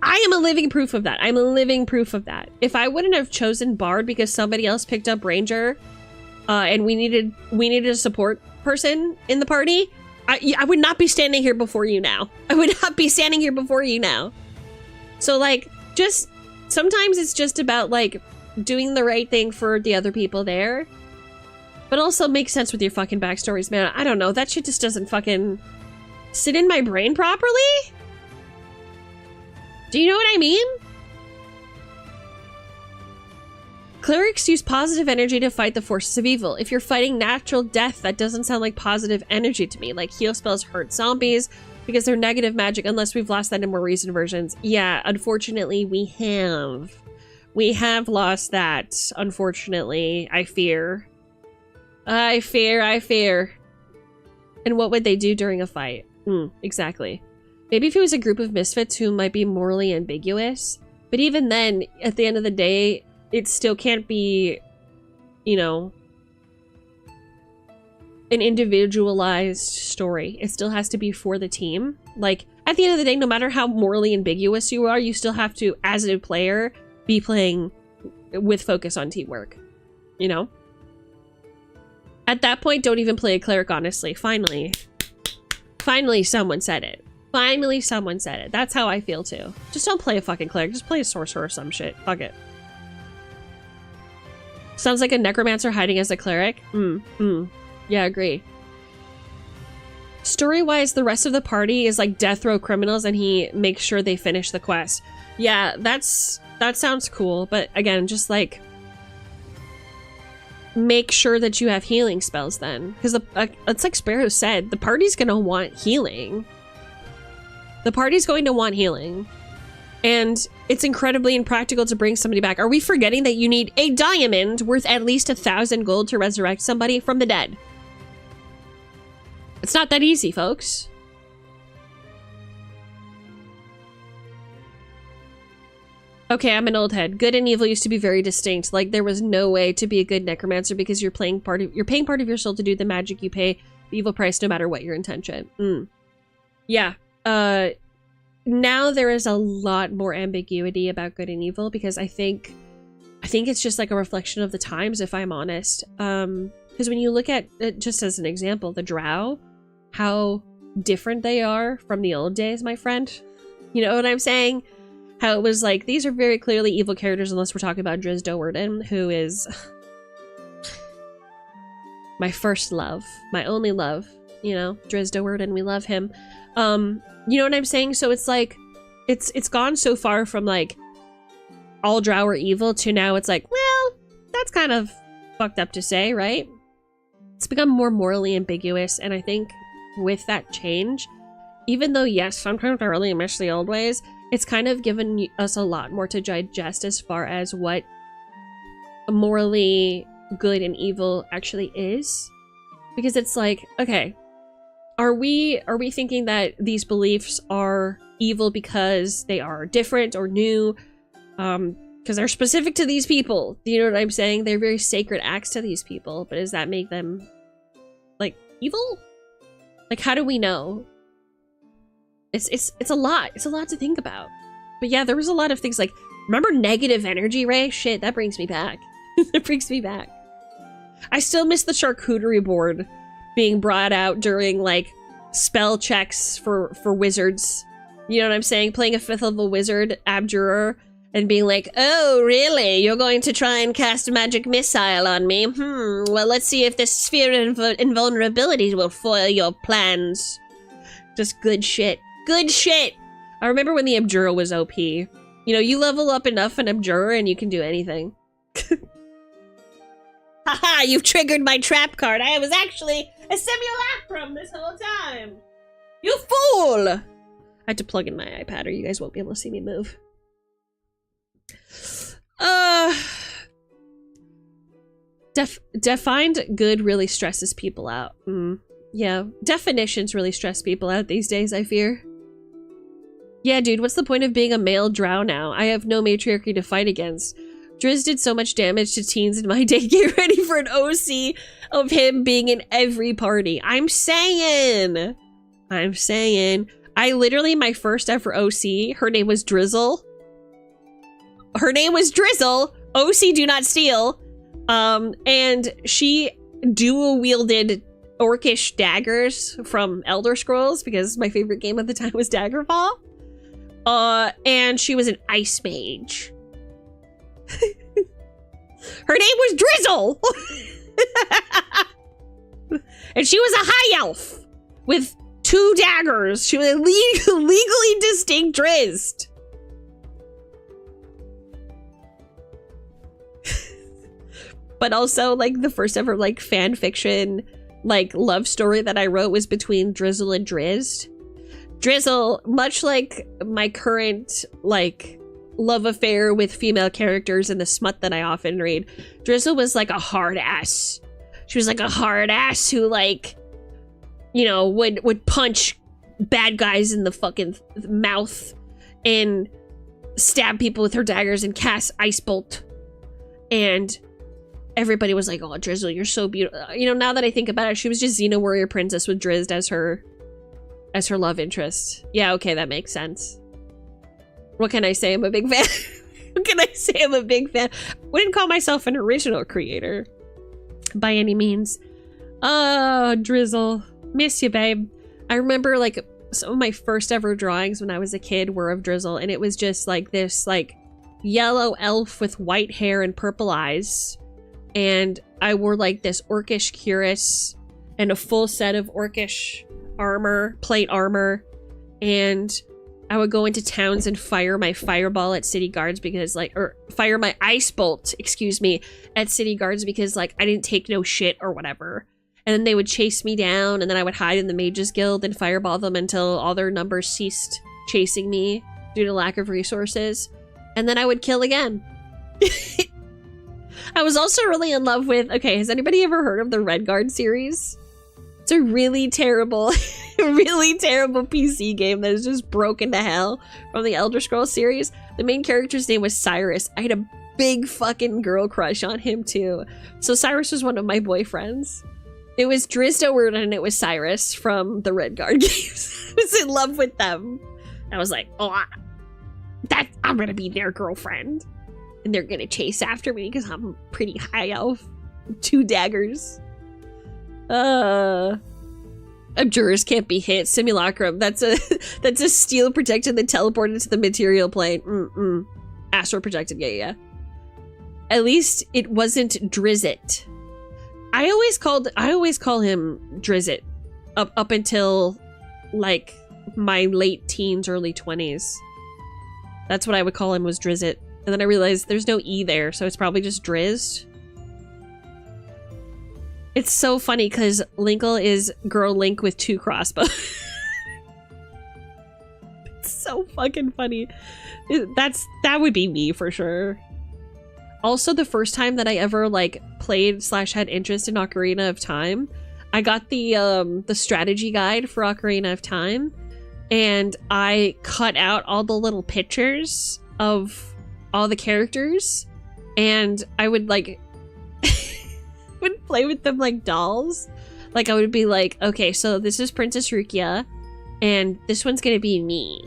I am a living proof of that. I'm a living proof of that. If I wouldn't have chosen Bard because somebody else picked up Ranger, and we needed a support person in the party, I would not be standing here before you now. I would not be standing here before you now. So, like, just sometimes it's just about, like, doing the right thing for the other people there. But also make sense with your fucking backstories, man. I don't know. That shit just doesn't fucking sit in my brain properly. Do you know what I mean? Clerics use positive energy to fight the forces of evil. If you're fighting natural death, that doesn't sound like positive energy to me. Like, heal spells hurt zombies because they're negative magic unless we've lost that in more recent versions. Yeah, unfortunately, we have. We have lost that, unfortunately. I fear. I fear. And what would they do during a fight? Exactly. Maybe if it was a group of misfits who might be morally ambiguous. But even then, at the end of the day, it still can't be, you know, an individualized story. It still has to be for the team. Like, at the end of the day, no matter how morally ambiguous you are, you still have to, as a player, be playing with focus on teamwork. You know? At that point, don't even play a cleric, honestly. Finally. Finally, someone said it. Finally, someone said it. That's how I feel, too. Just don't play a fucking cleric. Just play a sorcerer or some shit. Fuck it. Sounds like a necromancer hiding as a cleric. Yeah, agree. Story-wise, the rest of the party is like death row criminals and he makes sure they finish the quest. Yeah, that sounds cool, but again, just like make sure that you have healing spells then. Because it's like Sparrow said, the party's gonna want healing. The party's going to want healing. And it's incredibly impractical to bring somebody back. Are we forgetting that you need a diamond worth at least 1,000 gold to resurrect somebody from the dead? It's not that easy, folks. Okay, I'm an old head. Good and evil used to be very distinct. Like, there was no way to be a good necromancer because you're paying part of your soul to do the magic. You pay the evil price no matter what your intention. Yeah. Now there is a lot more ambiguity about good and evil because I think it's just like a reflection of the times, if I'm honest. Because when you look at it, just as an example, the Drow, how different they are from the old days, my friend. You know what I'm saying? How it was like, these are very clearly evil characters unless we're talking about Driz Do'Urden, who is my first love, my only love. You know, Driz Do'Urden, we love him. You know what I'm saying? So it's like, it's gone so far from like all Drow are evil to now it's like, well, that's kind of fucked up to say, right? It's become more morally ambiguous, and I think with that change, even though yes, sometimes I really miss the old ways, it's kind of given us a lot more to digest as far as what morally good and evil actually is. Because it's like, okay, are we thinking that these beliefs are evil because they are different or new? Because they're specific to these people. Do you know what I'm saying? They're very sacred acts to these people, but does that make them, like, evil? Like, how do we know? It's a lot. It's a lot to think about. But yeah, there was a lot of things like, remember negative energy, Ray? Shit, that brings me back. That brings me back. I still miss the charcuterie board being brought out during, like, spell checks for wizards. You know what I'm saying? Playing a 5th level wizard, Abjurer, and being like, oh, really? You're going to try and cast a magic missile on me? Well, let's see if this sphere of invulnerability will foil your plans. Just good shit. Good shit! I remember when the Abjurer was OP. You know, you level up enough an Abjurer and you can do anything. Haha, you've triggered my trap card. I was actually a simulacrum this whole time. You fool! I had to plug in my iPad or you guys won't be able to see me move. Defined good really stresses people out. Yeah, definitions really stress people out these days, I fear. Yeah, dude, what's the point of being a male drow now? I have no matriarchy to fight against. Driz did so much damage to teens in my day. Get ready for an OC of him being in every party. I'm saying. I literally, my first ever OC, her name was Drizzle. Her name was Drizzle. OC do not steal. And she dual-wielded orcish daggers from Elder Scrolls because my favorite game at the time was Daggerfall. And she was an ice mage. Her name was Drizzle! And she was a high elf with 2 daggers. She was a legally distinct Drizzt. But also, like, the first ever, like, fan fiction, like, love story that I wrote was between Drizzle and Drizzt. Drizzle, much like my current, like, love affair with female characters in the smut that I often read, Drizzle was like a hard ass. She was like a hard ass who, like, you know, would punch bad guys in the fucking mouth and stab people with her daggers and cast Ice Bolt. And everybody was like, oh, Drizzle, you're so beautiful. You know, now that I think about it, she was just Xena Warrior Princess with Drizzt as her love interest. Yeah, okay, that makes sense. What can I say? I'm a big fan. What can I say? I'm a big fan. Wouldn't call myself an original creator by any means. Oh, Drizzle. Miss you, babe. I remember, like, some of my first ever drawings when I was a kid were of Drizzle, and it was just like this, like, yellow elf with white hair and purple eyes. And I wore, like, this orcish cuirass and a full set of orcish armor, plate armor, and I would go into towns and fire my fireball at city guards because, like, or fire my ice bolt, excuse me, at city guards because, like, I didn't take no shit or whatever. And then they would chase me down, and then I would hide in the Mages Guild and fireball them until all their numbers ceased chasing me due to lack of resources. And then I would kill again. I was also really in love with, okay, has anybody ever heard of the Redguard series? It's a really terrible, really terrible PC game that is just broken to hell from the Elder Scrolls series. The main character's name was Cyrus. I had a big fucking girl crush on him too. So Cyrus was one of my boyfriends. It was Drizzt and it was Cyrus from the Redguard games. I was in love with them. I was like, oh, I'm gonna be their girlfriend. And they're gonna chase after me because I'm pretty high elf. 2 daggers. Abjurers can't be hit. Simulacrum. That's a steel protected that teleported to the material plane. Astral projected. Yeah. At least it wasn't Drizzit. I always call him Drizzit up until like my late teens, early 20s. That's what I would call him, was Drizzit. And then I realized there's no E there, so it's probably just Drizzt. It's so funny because Linkle is girl Link with 2 crossbows. It's so fucking funny. That would be me for sure. Also, the first time that I ever like played / had interest in Ocarina of Time, I got the strategy guide for Ocarina of Time, and I cut out all the little pictures of all the characters, and I would like would play with them like dolls. Like I would be like, okay, so this is Princess Rukia, and this one's gonna be me,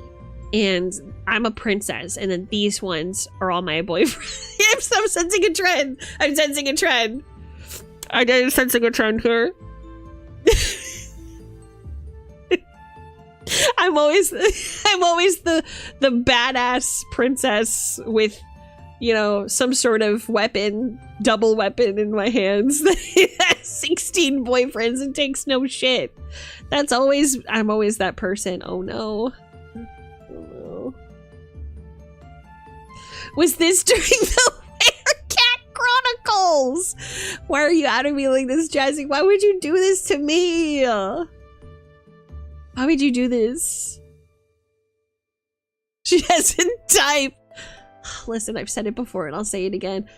and I'm a princess, and then these ones are all my boyfriends. Yes, I'm sensing a trend. I'm sensing a trend. I'm sensing a trend here. I'm always the badass princess with, you know, some sort of weapon, double weapon in my hands that has 16 boyfriends and takes no shit. I'm always that person. Oh no. Oh no. Was this during the Werecat Chronicles? Why are you out of me like this, Jazzy? Why would you do this to me? Why would you do this? She hasn't typed. Listen, I've said it before and I'll say it again.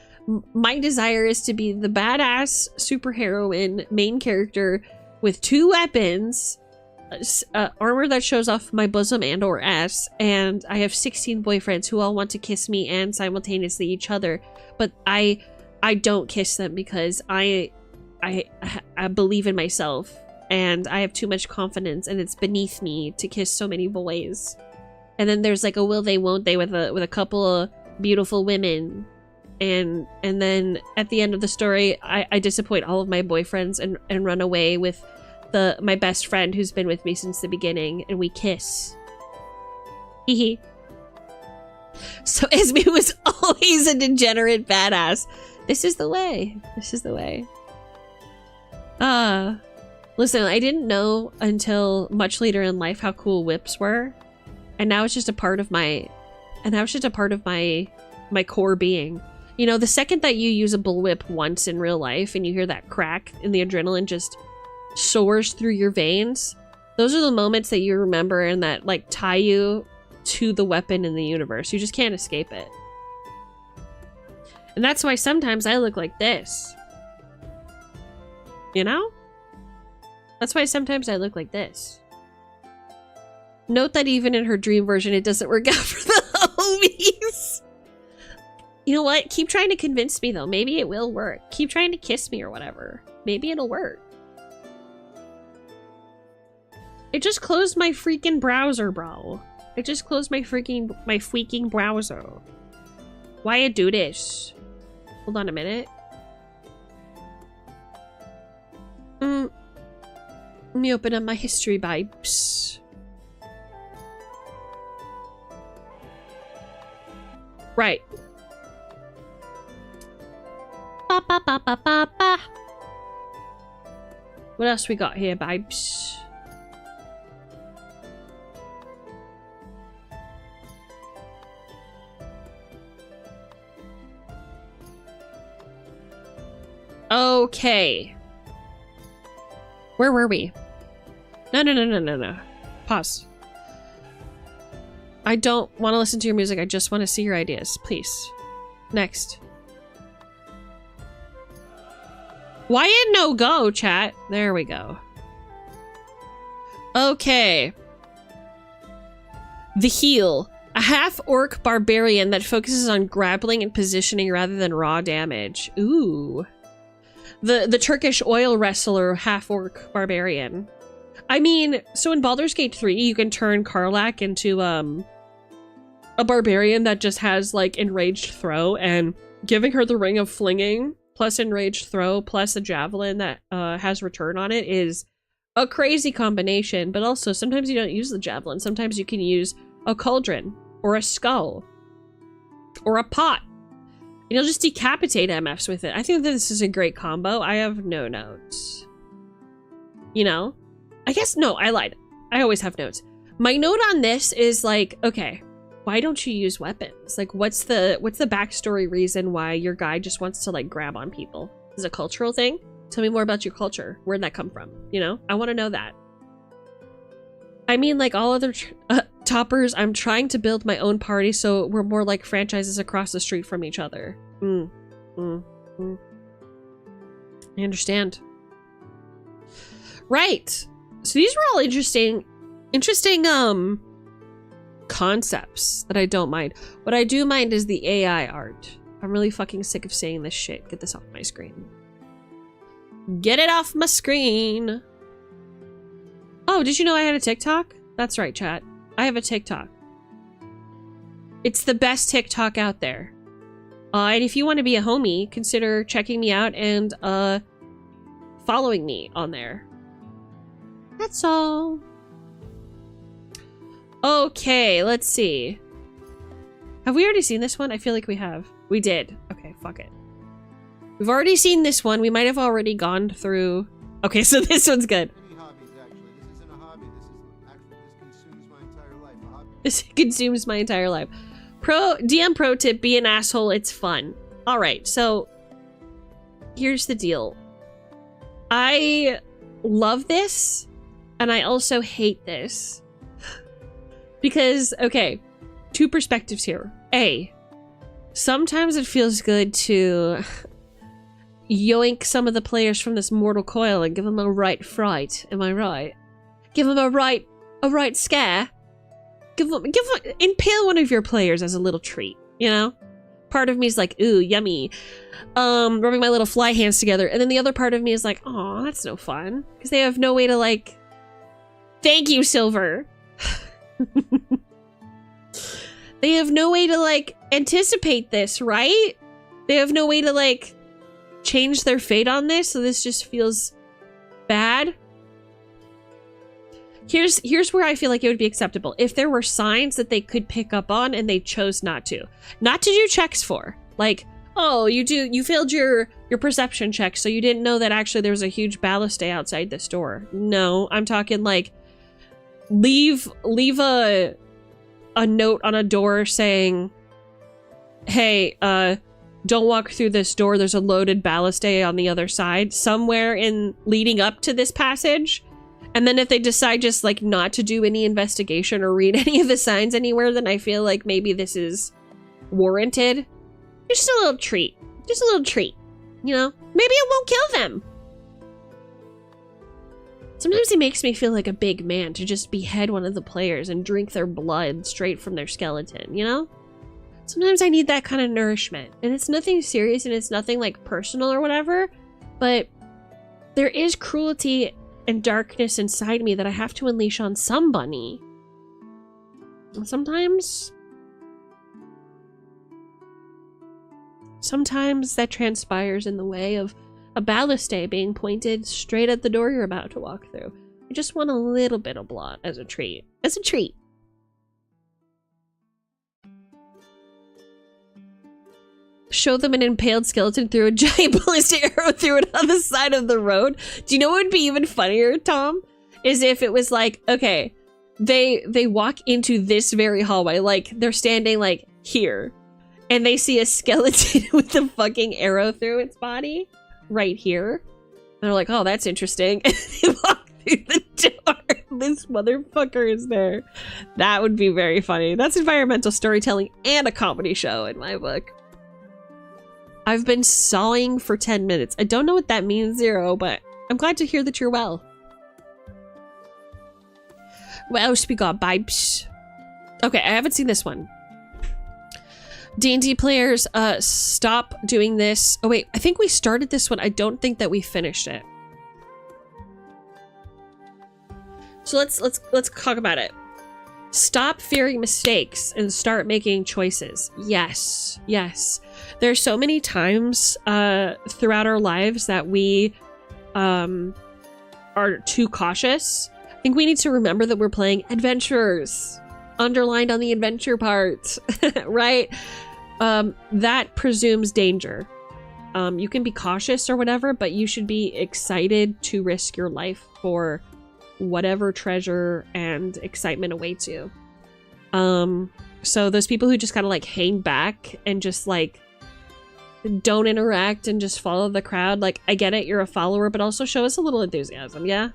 My desire is to be the badass superheroine main character with 2 weapons, armor that shows off my bosom and or ass, and I have 16 boyfriends who all want to kiss me and simultaneously each other, but I don't kiss them because I believe in myself and I have too much confidence, and it's beneath me to kiss so many boys. And then there's like a will they won't they with a couple of beautiful women, and then at the end of the story I disappoint all of my boyfriends and run away with my best friend who's been with me since the beginning, and we kiss. Hehe. So Esme was always a degenerate badass. This is the way. This is the way. Listen, I didn't know until much later in life how cool whips were. And now it's just a part of my core being. You know, the second that you use a bullwhip once in real life and you hear that crack and the adrenaline just soars through your veins, those are the moments that you remember and that like tie you to the weapon in the universe. You just can't escape it. And that's why sometimes I look like this. You know? That's why sometimes I look like this. Note that even in her dream version, it doesn't work out for the homies. You know what? Keep trying to convince me, though. Maybe it will work. Keep trying to kiss me or whatever. Maybe it'll work. It just closed my freaking browser, bro. It just closed my freaking browser. Why it do this? Hold on a minute. Let me open up my history vibes. Right. Ba, ba, ba, ba, ba, ba. What else we got here, babes? Okay. Where were we? No. Pause. I don't want to listen to your music. I just want to see your ideas. Please. Next. Wyatt no go, chat. There we go. Okay. The Heel. A half-orc barbarian that focuses on grappling and positioning rather than raw damage. Ooh. The Turkish oil wrestler half-orc barbarian. I mean, so in Baldur's Gate 3, you can turn Karlach into a barbarian that just has like enraged throw, and giving her the ring of flinging plus enraged throw plus a javelin that has return on it is a crazy combination. But also sometimes you don't use the javelin. Sometimes you can use a cauldron or a skull or a pot. And you'll just decapitate MFs with it. I think that this is a great combo. I have no notes. You know? I guess, no, I lied. I always have notes. My note on this is like, okay, why don't you use weapons? Like, what's the backstory reason why your guy just wants to like grab on people? Is it a cultural thing? Tell me more about your culture. Where'd that come from? You know, I want to know that. I mean, like all other toppers, I'm trying to build my own party so we're more like franchises across the street from each other. I understand. Right. So these were all interesting concepts that I don't mind. What I do mind is the AI art. I'm really fucking sick of seeing this shit. Get this off my screen. Get it off my screen. Oh, did you know I had a TikTok? That's right, chat. I have a TikTok. It's the best TikTok out there. And if you want to be a homie, consider checking me out and following me on there. That's all. Okay, let's see. Have we already seen this one? I feel like we have. We did. Okay, fuck it. We've already seen this one. We might have already gone through. Okay, so this one's good. This consumes my entire life. DM pro tip, be an asshole, it's fun. Alright, so here's the deal. I love this, and I also hate this. Because, okay, two perspectives here. A, sometimes it feels good to yoink some of the players from this mortal coil and give them a right fright. Am I right? Give them a right scare. Impale one of your players as a little treat, you know? Part of me is like, ooh, yummy. Rubbing my little fly hands together. And then the other part of me is like, oh, that's no fun. Because they have no way to, like... Thank you, Silver! They have no way to, like, anticipate this, right? They have no way to, like, change their fate on this, so this just feels bad. Here's where I feel like it would be acceptable. If there were signs that they could pick up on and they chose not to. Not to do checks for. Like, oh, you failed your perception check, so you didn't know that actually there was a huge ballast outside this door. No, I'm talking like leave a note on a door saying, hey, don't walk through this door. There's a loaded ballast on the other side. Somewhere in leading up to this passage. And then if they decide just like not to do any investigation or read any of the signs anywhere, then I feel like maybe this is warranted. Just a little treat. Just a little treat. You know? Maybe it won't kill them. Sometimes it makes me feel like a big man to just behead one of the players and drink their blood straight from their skeleton, you know? Sometimes I need that kind of nourishment. And it's nothing serious and it's nothing like personal or whatever, but there is cruelty and darkness inside me that I have to unleash on somebody. And sometimes that transpires in the way of a ballistae being pointed straight at the door you're about to walk through. I just want a little bit of blood as a treat. As a treat. Show them an impaled skeleton through a giant ballistic arrow through it on the side of the road. Do you know what would be even funnier, Tom? Is if it was like, okay, they walk into this very hallway, like they're standing like here, and they see a skeleton with a fucking arrow through its body right here. And they're like, oh, that's interesting. And they walk through the door. This motherfucker is there. That would be very funny. That's environmental storytelling and a comedy show in my book. I've been sawing for 10 minutes. I don't know what that means, Zero, but I'm glad to hear that you're well. What else we got, babes? Okay, I haven't seen this one. D&D players, stop doing this. Oh wait, I think we started this one. I don't think that we finished it. So let's talk about it. Stop fearing mistakes and start making choices. Yes, yes. There's so many times throughout our lives that we are too cautious. I think we need to remember that we're playing adventurers. Underlined on the adventure part, right? That presumes danger. You can be cautious or whatever, but you should be excited to risk your life for whatever treasure and excitement awaits you. So those people who just kind of like hang back and just like don't interact and just follow the crowd, like, I get it, you're a follower, but also show us a little enthusiasm, yeah?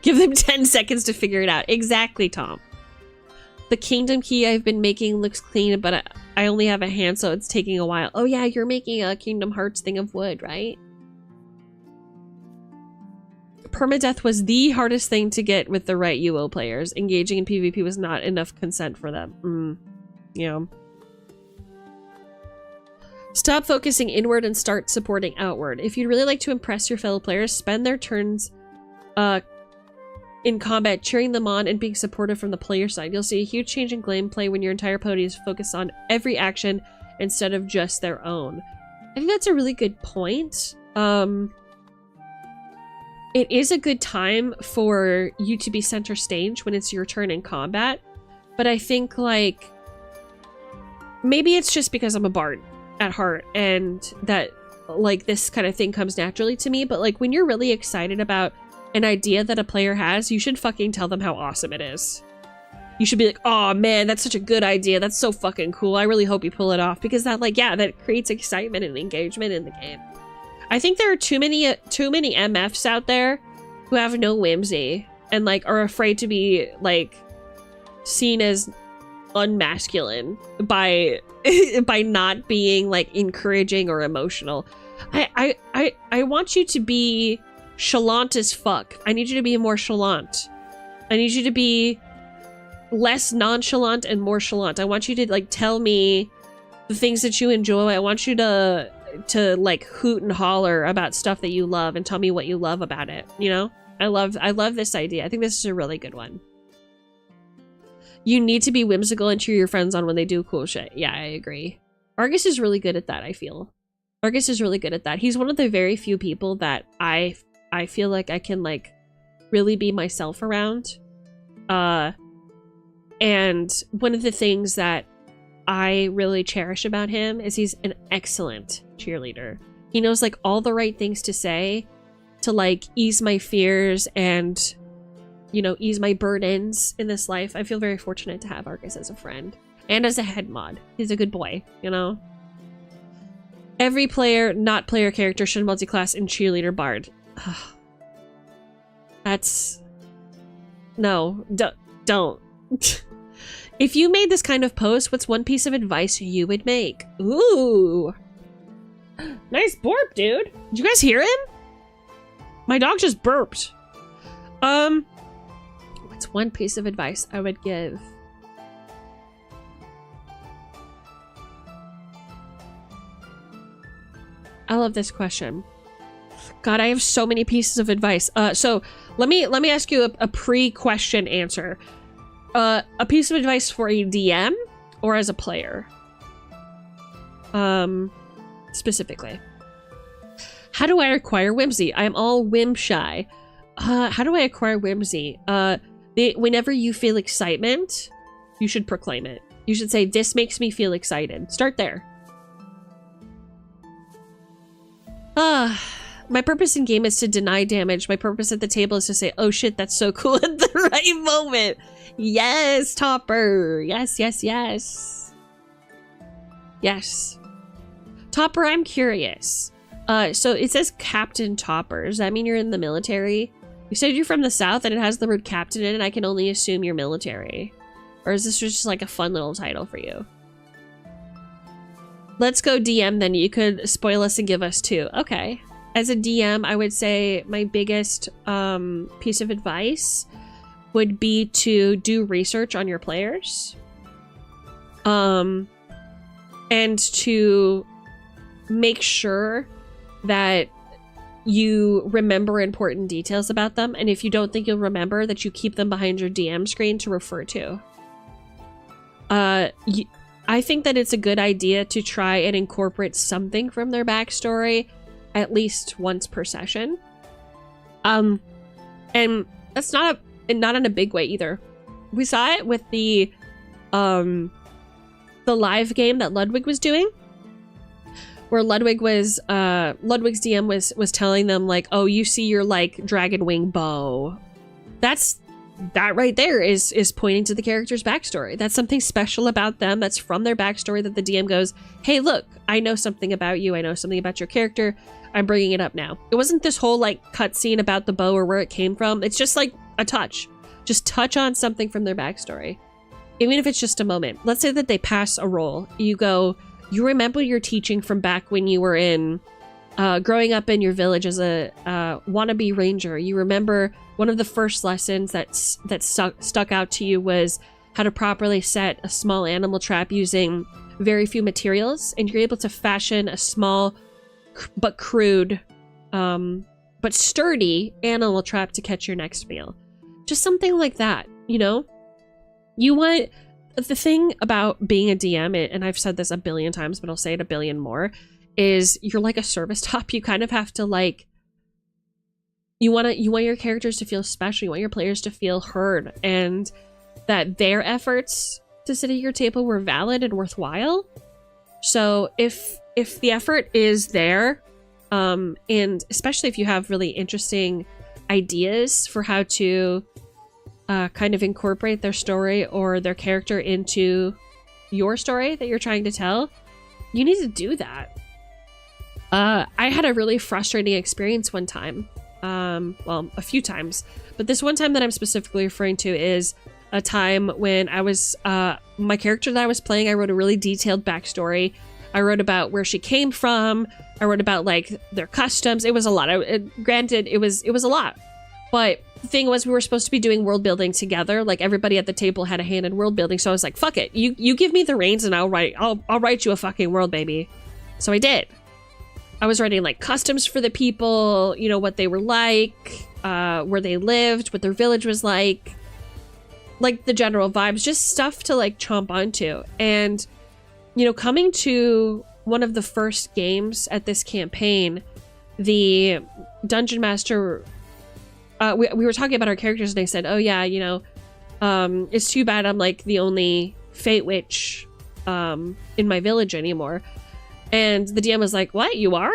Give them 10 seconds to figure it out. Exactly, Tom. The kingdom key I've been making looks clean, but I only have a hand, so it's taking a while. Oh yeah, you're making a Kingdom Hearts thing of wood, right? permadeath was the hardest thing to get with the right UO players. Engaging in PvP was not enough consent for them. Yeah. Stop focusing inward and start supporting outward. If you'd really like to impress your fellow players, spend their turns in combat cheering them on and being supportive from the player side. You'll see a huge change in gameplay when your entire party is focused on every action instead of just their own. I think that's a really good point. It is a good time for you to be center stage when it's your turn in combat, but I think, like, maybe it's just because I'm a bard at heart and that, like, this kind of thing comes naturally to me, but, like, when you're really excited about an idea that a player has, you should fucking tell them how awesome it is. You should be like, oh man, that's such a good idea. That's so fucking cool. I really hope you pull it off, because that, like, yeah, that creates excitement and engagement in the game. I think there are too many MFs out there who have no whimsy and, like, are afraid to be, like, seen as unmasculine by by not being, like, encouraging or emotional. I want you to be chalant as fuck. I need you to be more chalant. I need you to be less nonchalant and more chalant. I want you to, like, tell me the things that you enjoy. I want you to like hoot and holler about stuff that you love and tell me what you love about it, you know? I love this idea. I think this is a really good one. You need to be whimsical and cheer your friends on when they do cool shit. Yeah, I agree. Argus is really good at that, I feel. Argus is really good at that. He's one of the very few people that I feel like I can, like, really be myself around. And one of the things that I really cherish about him is he's an excellent cheerleader. He knows, like, all the right things to say to, like, ease my fears and, you know, ease my burdens in this life. I feel very fortunate to have Argus as a friend and as a head mod. He's a good boy, you know? Every player, not player character should multi-class in cheerleader bard. That's... No, don't. If you made this kind of post, what's one piece of advice you would make? Ooh. Nice burp, dude. Did you guys hear him? My dog just burped. What's one piece of advice I would give? I love this question. God, I have so many pieces of advice. So let me ask you a pre-question answer. A piece of advice for a DM or as a player? Specifically. How do I acquire whimsy? I'm all whim shy. How do I acquire whimsy? Whenever you feel excitement, you should proclaim it. You should say, this makes me feel excited. Start there. My purpose in game is to deny damage. My purpose at the table is to say, oh shit, that's so cool at the right moment. Yes, Topper. Yes, yes, yes. Yes. Topper, I'm curious. So it says Captain Topper. Does that mean you're in the military? You said you're from the South and it has the word captain in it. I can only assume you're military. Or is this just like a fun little title for you? Let's go DM then. You could spoil us and give us two. Okay. As a DM, I would say my biggest piece of advice would be to do research on your players. And to make sure that you remember important details about them. And if you don't think you'll remember, that you keep them behind your DM screen to refer to. I think that it's a good idea to try and incorporate something from their backstory at least once per session. And that's not in a big way either. We saw it with the live game that Ludwig was doing, where Ludwig's DM was telling them, like, oh, you see your, like, dragon wing bow. That right there is pointing to the character's backstory. That's something special about them. That's from their backstory that the DM goes, hey, look, I know something about you. I know something about your character. I'm bringing it up now. It wasn't this whole, like, cutscene about the bow or where it came from. It's just, like, a touch. Just touch on something from their backstory. Even if it's just a moment. Let's say that they pass a roll. You go, you remember your teaching from back when you were in growing up in your village as a wannabe ranger, you remember one of the first lessons that stuck out to you was how to properly set a small animal trap using very few materials, and you're able to fashion a small but crude but sturdy animal trap to catch your next meal. Just something like that, you know? You want... The thing about being a DM, and I've said this a billion times, but I'll say it a billion more, is you're like a service top. You kind of have to like... You want your characters to feel special. You want your players to feel heard, and that their efforts to sit at your table were valid and worthwhile. So if the effort is there, and especially if you have really interesting ideas for how to kind of incorporate their story or their character into your story that you're trying to tell, you need to do that. I had a really frustrating experience one time. Well, a few times, but this one time that I'm specifically referring to is a time when I was, my character that I was playing, I wrote a really detailed backstory. I wrote about where she came from. I wrote about like their customs. It was a lot. Granted, it was a lot, but the thing was we were supposed to be doing world building together. Like everybody at the table had a hand in world building. So I was like, fuck it. You give me the reins and I'll write you a fucking world, baby. So I did. I was writing like customs for the people, you know, what they were like, where they lived, what their village was like the general vibes, just stuff to like chomp onto. And, you know, coming to one of the first games at this campaign, the dungeon master, we were talking about our characters and they said, oh yeah, you know, it's too bad I'm like the only Fate Witch in my village anymore. And the DM was like, what, you are?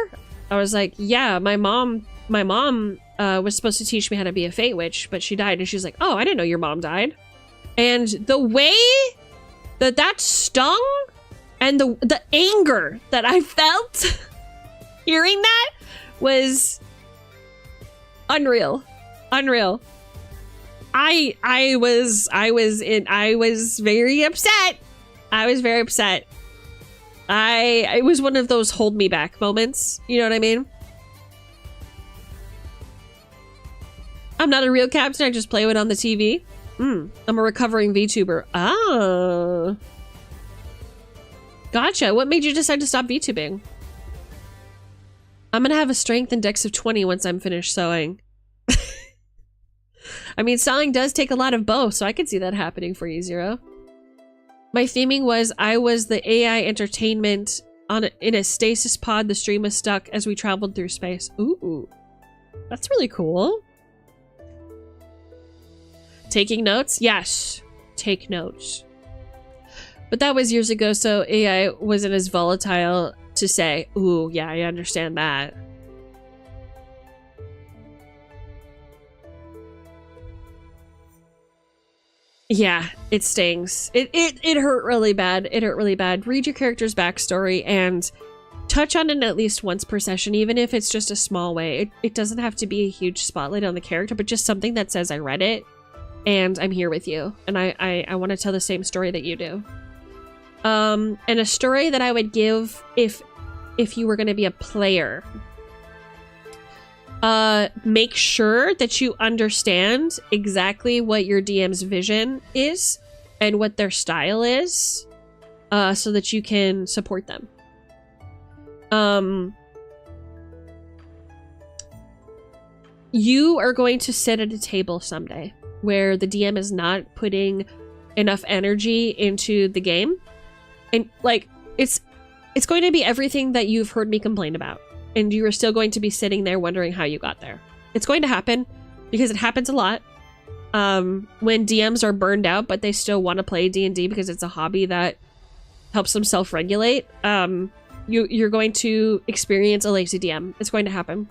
I was like, yeah, my mom was supposed to teach me how to be a Fate Witch, but she died. And she's like, oh, I didn't know your mom died. And the way that stung and the anger that I felt hearing that was unreal. I was very upset. It was one of those hold me back moments. You know what I mean? I'm not a real captain. I just play it on the TV. I'm a recovering VTuber. Ah. Gotcha. What made you decide to stop VTubing? I'm gonna have a strength index of 20 once I'm finished sewing. I mean, sewing does take a lot of both, so I could see that happening for you, Zero. My theming was I was the AI entertainment in a stasis pod. The stream was stuck as we traveled through space. Ooh, that's really cool. Taking notes? Yes, take notes. But that was years ago, so AI wasn't as volatile to say, ooh, yeah, I understand that. Yeah, it stings. It hurt really bad. It hurt really bad. Read your character's backstory and touch on it at least once per session, even if it's just a small way. It doesn't have to be a huge spotlight on the character, but just something that says I read it and I'm here with you. And I want to tell the same story that you do. And a story that I would give if you were going to be a player. Make sure that you understand exactly what your DM's vision is and what their style is, so that you can support them. You are going to sit at a table someday where the DM is not putting enough energy into the game. And like, it's going to be everything that you've heard me complain about. And you are still going to be sitting there wondering how you got there. It's going to happen because it happens a lot. When DMs are burned out, but they still want to play D&D because it's a hobby that helps them self-regulate. You're going to experience a lazy DM. It's going to happen.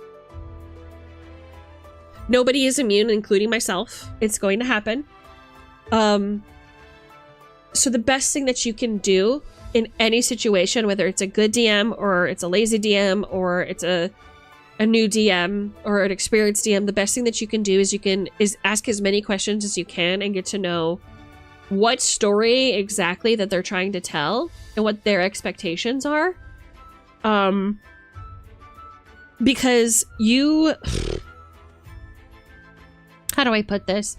Nobody is immune, including myself. It's going to happen. So the best thing that you can do in any situation, whether it's a good DM or it's a lazy DM or it's a new DM or an experienced DM, the best thing that you can do is ask as many questions as you can and get to know what story exactly that they're trying to tell and what their expectations are. because you, how do I put this?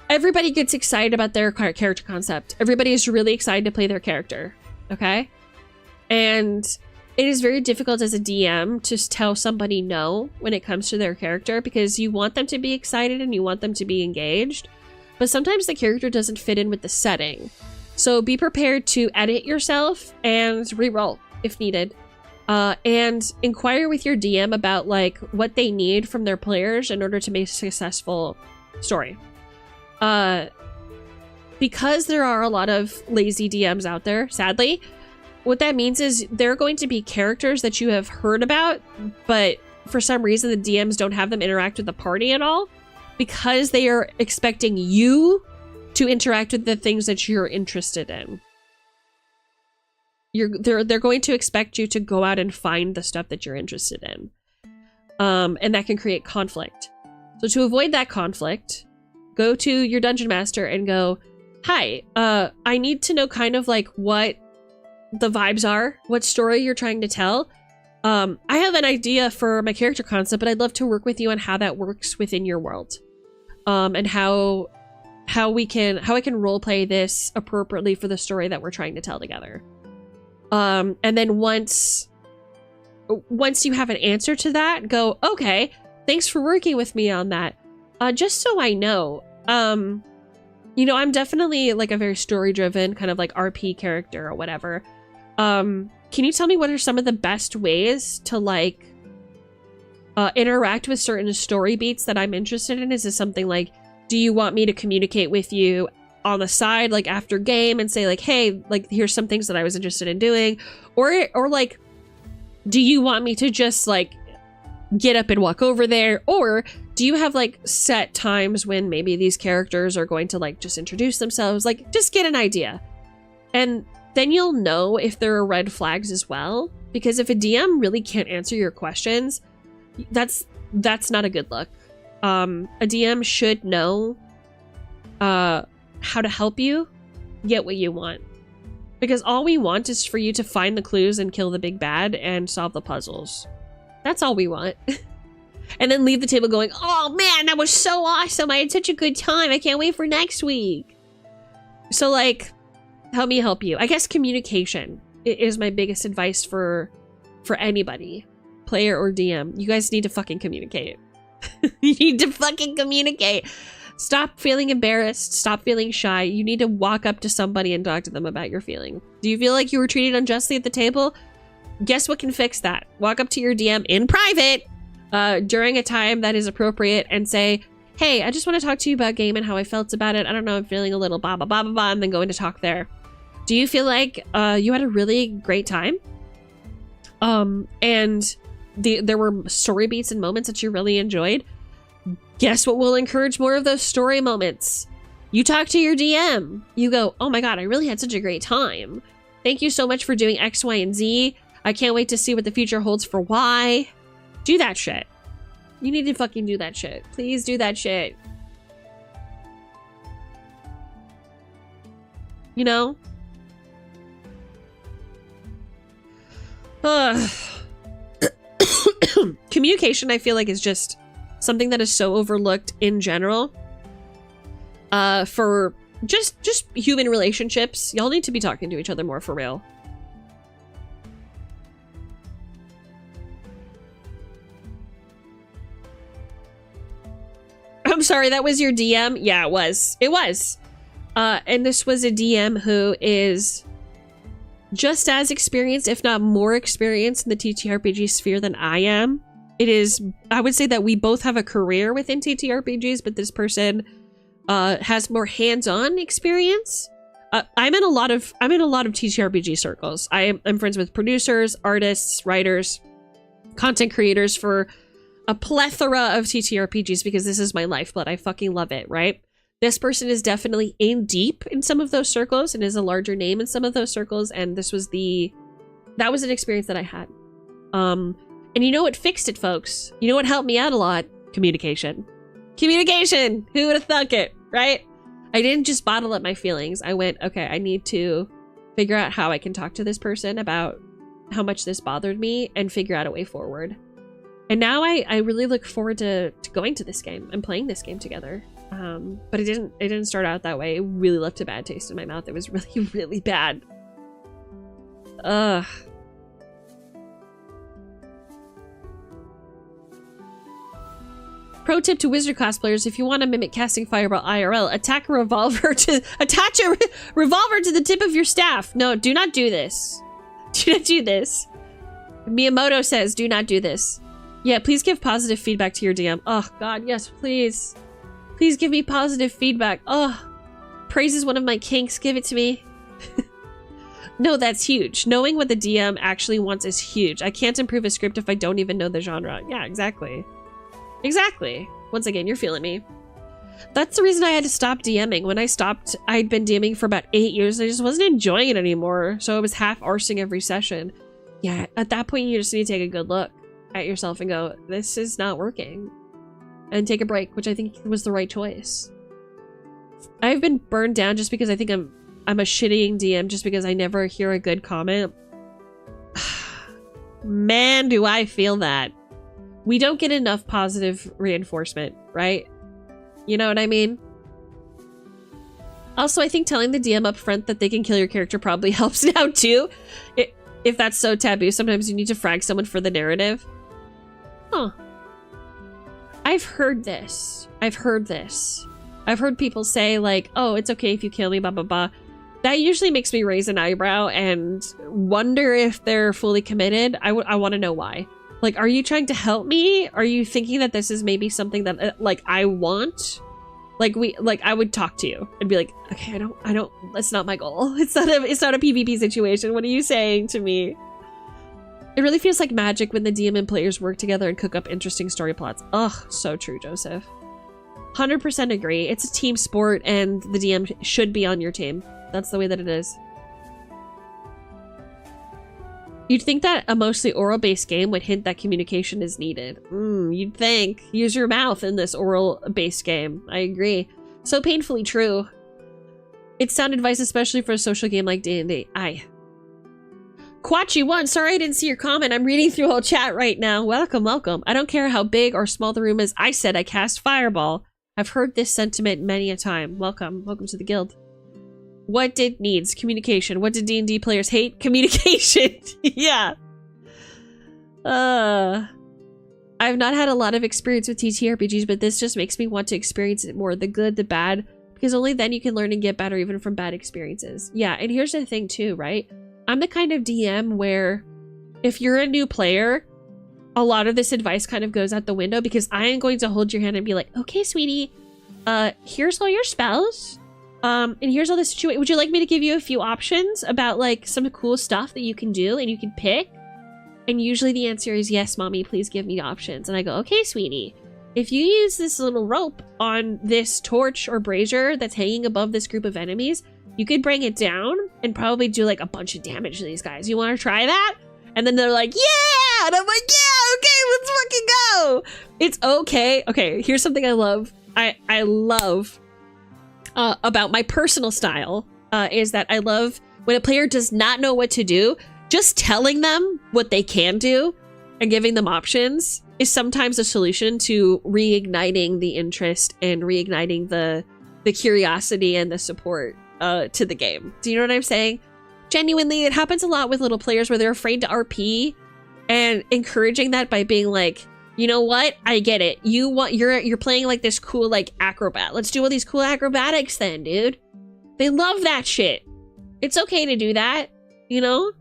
Everybody gets excited about their character concept. Everybody is really excited to play their character, okay? And it is very difficult as a DM to tell somebody no when it comes to their character, because you want them to be excited and you want them to be engaged, but sometimes the character doesn't fit in with the setting. So be prepared to edit yourself and re-roll if needed. And inquire with your DM about like what they need from their players in order to make a successful story. Because there are a lot of lazy DMs out there, sadly, what that means is there are going to be characters that you have heard about, but for some reason the DMs don't have them interact with the party at all, because they are expecting you to interact with the things that you're interested in. They're going to expect you to go out and find the stuff that you're interested in. And that can create conflict. So to avoid that conflict, go to your dungeon master and go, hi, I need to know kind of like what the vibes are, what story you're trying to tell. I have an idea for my character concept, but I'd love to work with you on how that works within your world. And how I can roleplay this appropriately for the story that we're trying to tell together. And then once you have an answer to that, go, okay, thanks for working with me on that. Just so I know, you know, I'm definitely like a very story-driven kind of like RP character or whatever. Can you tell me what are some of the best ways to like interact with certain story beats that I'm interested in? Is this something like, do you want me to communicate with you on the side, like after game, and say like, hey, like here's some things that I was interested in doing, or like, do you want me to just like get up and walk over there, or do you have like set times when maybe these characters are going to like just introduce themselves, like just get an idea, and then you'll know if there are red flags as well, because if a DM really can't answer your questions, that's not a good look. A DM should know how to help you get what you want, because all we want is for you to find the clues and kill the big bad and solve the puzzles. That's all we want. And then leave the table going, oh man, that was so awesome, I had such a good time, I can't wait for next week. So like, help me help you. I guess communication is my biggest advice for anybody, player or DM. You guys need to fucking communicate. You need to fucking communicate. Stop feeling embarrassed. Stop feeling shy. You need to walk up to somebody and talk to them about your feeling. Do you feel like you were treated unjustly at the table? Guess what can fix that? Walk up to your DM in private during a time that is appropriate and say, hey, I just want to talk to you about game and how I felt about it. I don't know, I'm feeling a little blah, blah, blah, blah, blah, and then go into talk there. Do you feel like you had a really great time? And there were story beats and moments that you really enjoyed? Guess what will encourage more of those story moments? You talk to your DM. You go, oh my god, I really had such a great time. Thank you so much for doing X, Y, and Z. I can't wait to see what the future holds for Y. Do that shit. You need to fucking do that shit. Please do that shit. You know? Communication, I feel like, is just something that is so overlooked in general. For just human relationships. Y'all need to be talking to each other more for real. I'm sorry, that was your DM? Yeah, it was. It was. And this was a DM who is just as experienced, if not more experienced, in the TTRPG sphere than I am. It is, I would say that we both have a career within TTRPGs, but this person has more hands-on experience. I'm in a lot of TTRPG circles. I'm friends with producers, artists, writers, content creators for a plethora of TTRPGs because this is my lifeblood. I fucking love it, right? This person is definitely in deep in some of those circles and is a larger name in some of those circles, and that was an experience that I had. And you know what fixed it, folks? You know what helped me out a lot? Communication. Communication! Who would have thunk it, right? I didn't just bottle up my feelings. I went, okay, I need to figure out how I can talk to this person about how much this bothered me and figure out a way forward. And now I really look forward to going to this game and playing this game together. But it didn't start out that way. It really left a bad taste in my mouth. It was really, really bad. Ugh. Pro tip to wizard cosplayers: if you want to mimic casting Fireball IRL, attach a revolver to the tip of your staff. No, do not do this. Do not do this. Miyamoto says, do not do this. Yeah, please give positive feedback to your DM. Oh god, yes, please. Please give me positive feedback. Oh, praise is one of my kinks. Give it to me. No, that's huge. Knowing what the DM actually wants is huge. I can't improve a script if I don't even know the genre. Yeah, exactly. Exactly. Once again, you're feeling me. That's the reason I had to stop DMing. When I stopped, I'd been DMing for about 8 years and I just wasn't enjoying it anymore. So I was half-arsing every session. Yeah, at that point, you just need to take a good look at yourself and go, this is not working. And take a break, which I think was the right choice. I've been burned down just because I think I'm a shitting DM just because I never hear a good comment. Man, do I feel that. We don't get enough positive reinforcement, right? You know what I mean? Also, I think telling the DM up front that they can kill your character probably helps now too. If that's so taboo, sometimes you need to frag someone for the narrative. Huh. I've heard this. I've heard people say like, oh, it's okay if you kill me, blah, blah, blah. That usually makes me raise an eyebrow and wonder if they're fully committed. I want to know why. Like, are you trying to help me? Are you thinking that this is maybe something that like I want? Like I would talk to you and be like, okay, I don't, that's not my goal. It's not a PvP situation. What are you saying to me? It really feels like magic when the DM and players work together and cook up interesting story plots. Ugh, so true, Joseph. 100% agree. It's a team sport and the DM should be on your team. That's the way that it is. You'd think that a mostly oral-based game would hint that communication is needed. You'd think. Use your mouth in this oral-based game. I agree. So painfully true. It's sound advice, especially for a social game like D&D. Aye. Quachi1, sorry I didn't see your comment. I'm reading through whole chat right now. Welcome, welcome. I don't care how big or small the room is. I said I cast Fireball. I've heard this sentiment many a time. Welcome. Welcome to the guild. What did needs? Communication. What did D&D players hate? Communication. Yeah. I've not had a lot of experience with TTRPGs, but this just makes me want to experience it more. The good, the bad, because only then you can learn and get better even from bad experiences. Yeah, and here's the thing too, right? I'm the kind of DM where if you're a new player, a lot of this advice kind of goes out the window because I am going to hold your hand and be like, okay, sweetie, here's all your spells. And here's all the situation. Would you like me to give you a few options about like some cool stuff that you can do and you can pick? And usually the answer is yes, mommy, please give me options. And I go, okay, sweetie, if you use this little rope on this torch or brazier that's hanging above this group of enemies, you could bring it down and probably do like a bunch of damage to these guys. You want to try that? And then they're like, yeah! And I'm like, yeah, okay, let's fucking go! It's okay. Okay, here's something I love. I love about my personal style is that I love when a player does not know what to do, just telling them what they can do and giving them options is sometimes a solution to reigniting the interest and reigniting the curiosity and the support to the game. Do you know what I'm saying? Genuinely, it happens a lot with little players where they're afraid to RP, and encouraging that by being like, you know what? I get it. You're playing like this cool like acrobat. Let's do all these cool acrobatics then, dude. They love that shit. It's okay to do that, you know?